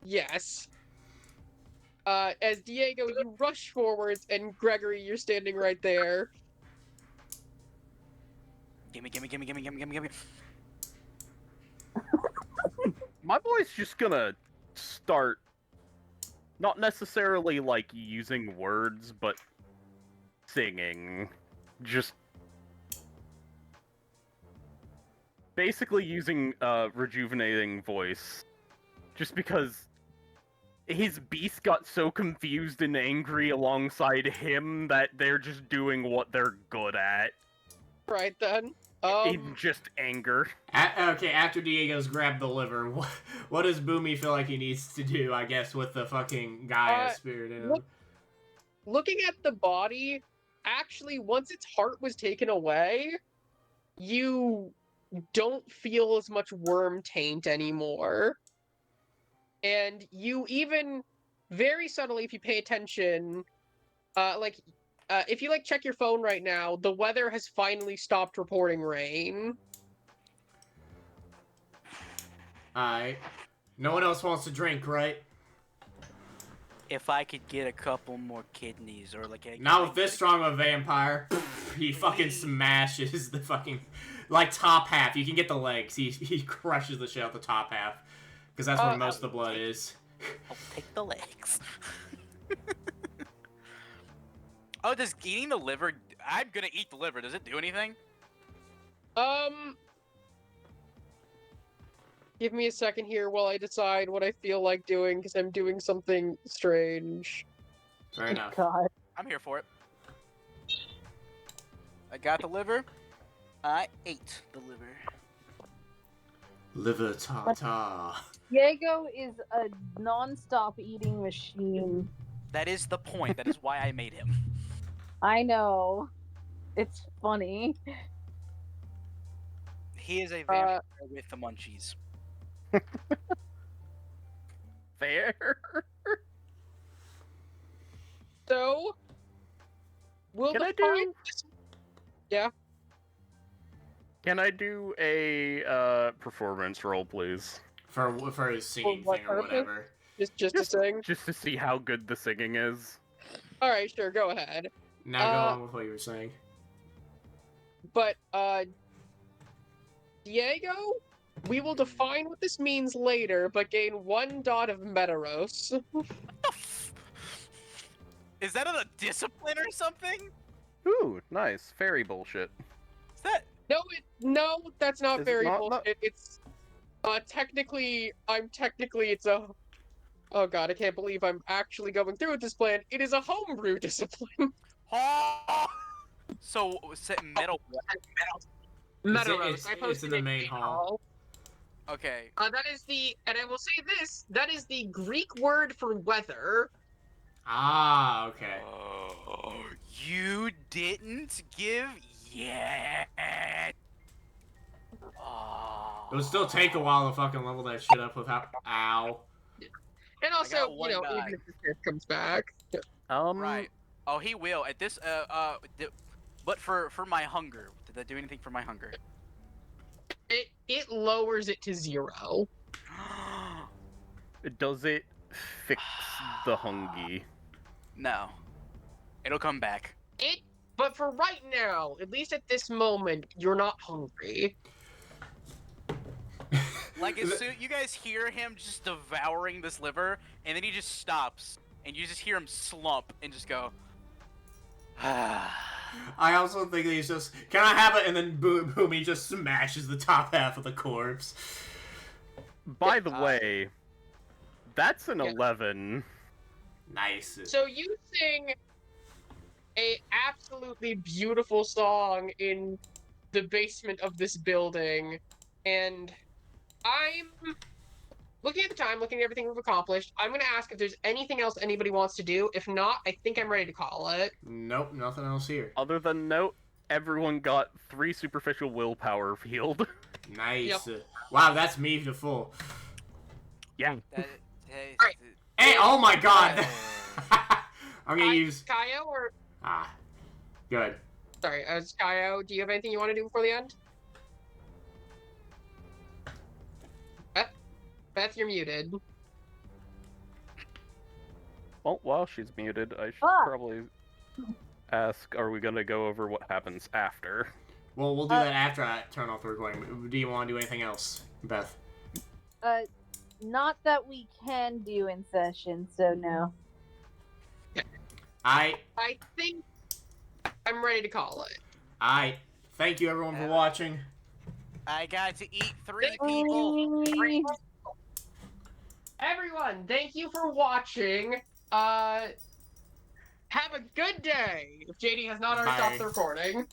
Yes. As Diego, you rush forwards, and Gregory, you're standing right there. Gimme. My boy's just gonna start, not necessarily like using words, but singing. Just basically using rejuvenating voice. Just because his beast got so confused and angry alongside him that they're just doing what they're good at. Right then. In just anger. Okay, after Diego's grabbed the liver, what does Bumi feel like he needs to do, I guess, with the fucking Gaia spirit in him? Looking at the body, actually, once its heart was taken away, you don't feel as much worm taint anymore. And you even, very subtly, if you pay attention, if you check your phone right now, the weather has finally stopped reporting rain. Alright. No one else wants to drink, right? If I could get a couple more kidneys or Not with this strong of a vampire. He fucking smashes the fucking top half. You can get the legs. He crushes the shit out the top half. Because that's where most of the blood is. I'll take the legs. Oh, does eating the liver... I'm gonna eat the liver. Does it do anything? Give me a second here while I decide what I feel like doing, because I'm doing something strange. Fair enough. God. I'm here for it. I got the liver. I ate the liver. Liver tartar. Diego is a non-stop eating machine. That is the point. That is why I made him. I know. It's funny. He is a vampire with the munchies. Fair. So, will Can the I do- Yeah. Can I do a performance roll, please? For his singing what thing or purpose? whatever. Just to sing? Just to see how good the singing is. Alright, sure, go ahead. Now go on with what you were saying. But, Diego, we will define what this means later, but gain 1 dot of Metaros. Is that a discipline or something? Ooh, nice. Fairy bullshit. Is that... No, that's not Is it very not? bullshit. It's, it's a... Oh god, I can't believe I'm actually going through with this plan. It is a homebrew discipline. Oh! So, metal... Metaros. I It's posted in the it main hall. Okay. That is the, and I will say this, that is the Greek word for weather. Ah, okay. Oh, you didn't give yet. Oh. It'll still take a while to fucking level that shit up without. Ow. And also, got one die. even if the shit comes back. Right. Oh, he will. At this, but for my hunger, did that do anything for my hunger? It lowers it to 0. Does it fix the hungy? No. It'll come back. But for right now, at least at this moment, you're not hungry. Like, as soon you guys hear him just devouring this liver, and then he just stops, and you just hear him slump and just go. I also think that he's just, can I have it? And then Bumi just smashes the top half of the corpse. By the way, that's an Yeah. 11. Nice. So you sing a absolutely beautiful song in the basement of this building, and I'm looking at the time, looking at everything we've accomplished. I'm going to ask if there's anything else anybody wants to do. If not, I think I'm ready to call it. Nope, nothing else here. Other than note, everyone got 3 superficial willpower healed. Nice. Yep. Wow, that's me to full. Yeah. Alright. Hey, oh my god! I'm gonna use... Kiyo, or... Ah. Good. Sorry, Kiyo, do you have anything you want to do before the end? Beth, you're muted. Well, while she's muted, I should Fuck. probably ask, are we gonna go over what happens after? Well, we'll do that after I turn off the recording. Do you want to do anything else, Beth? Not that we can do in session, so no. I think I'm ready to call it. Thank you everyone for watching. I got to eat 3 people. Everyone, thank you for watching. Have a good day. If JD has not already Bye. stopped the recording.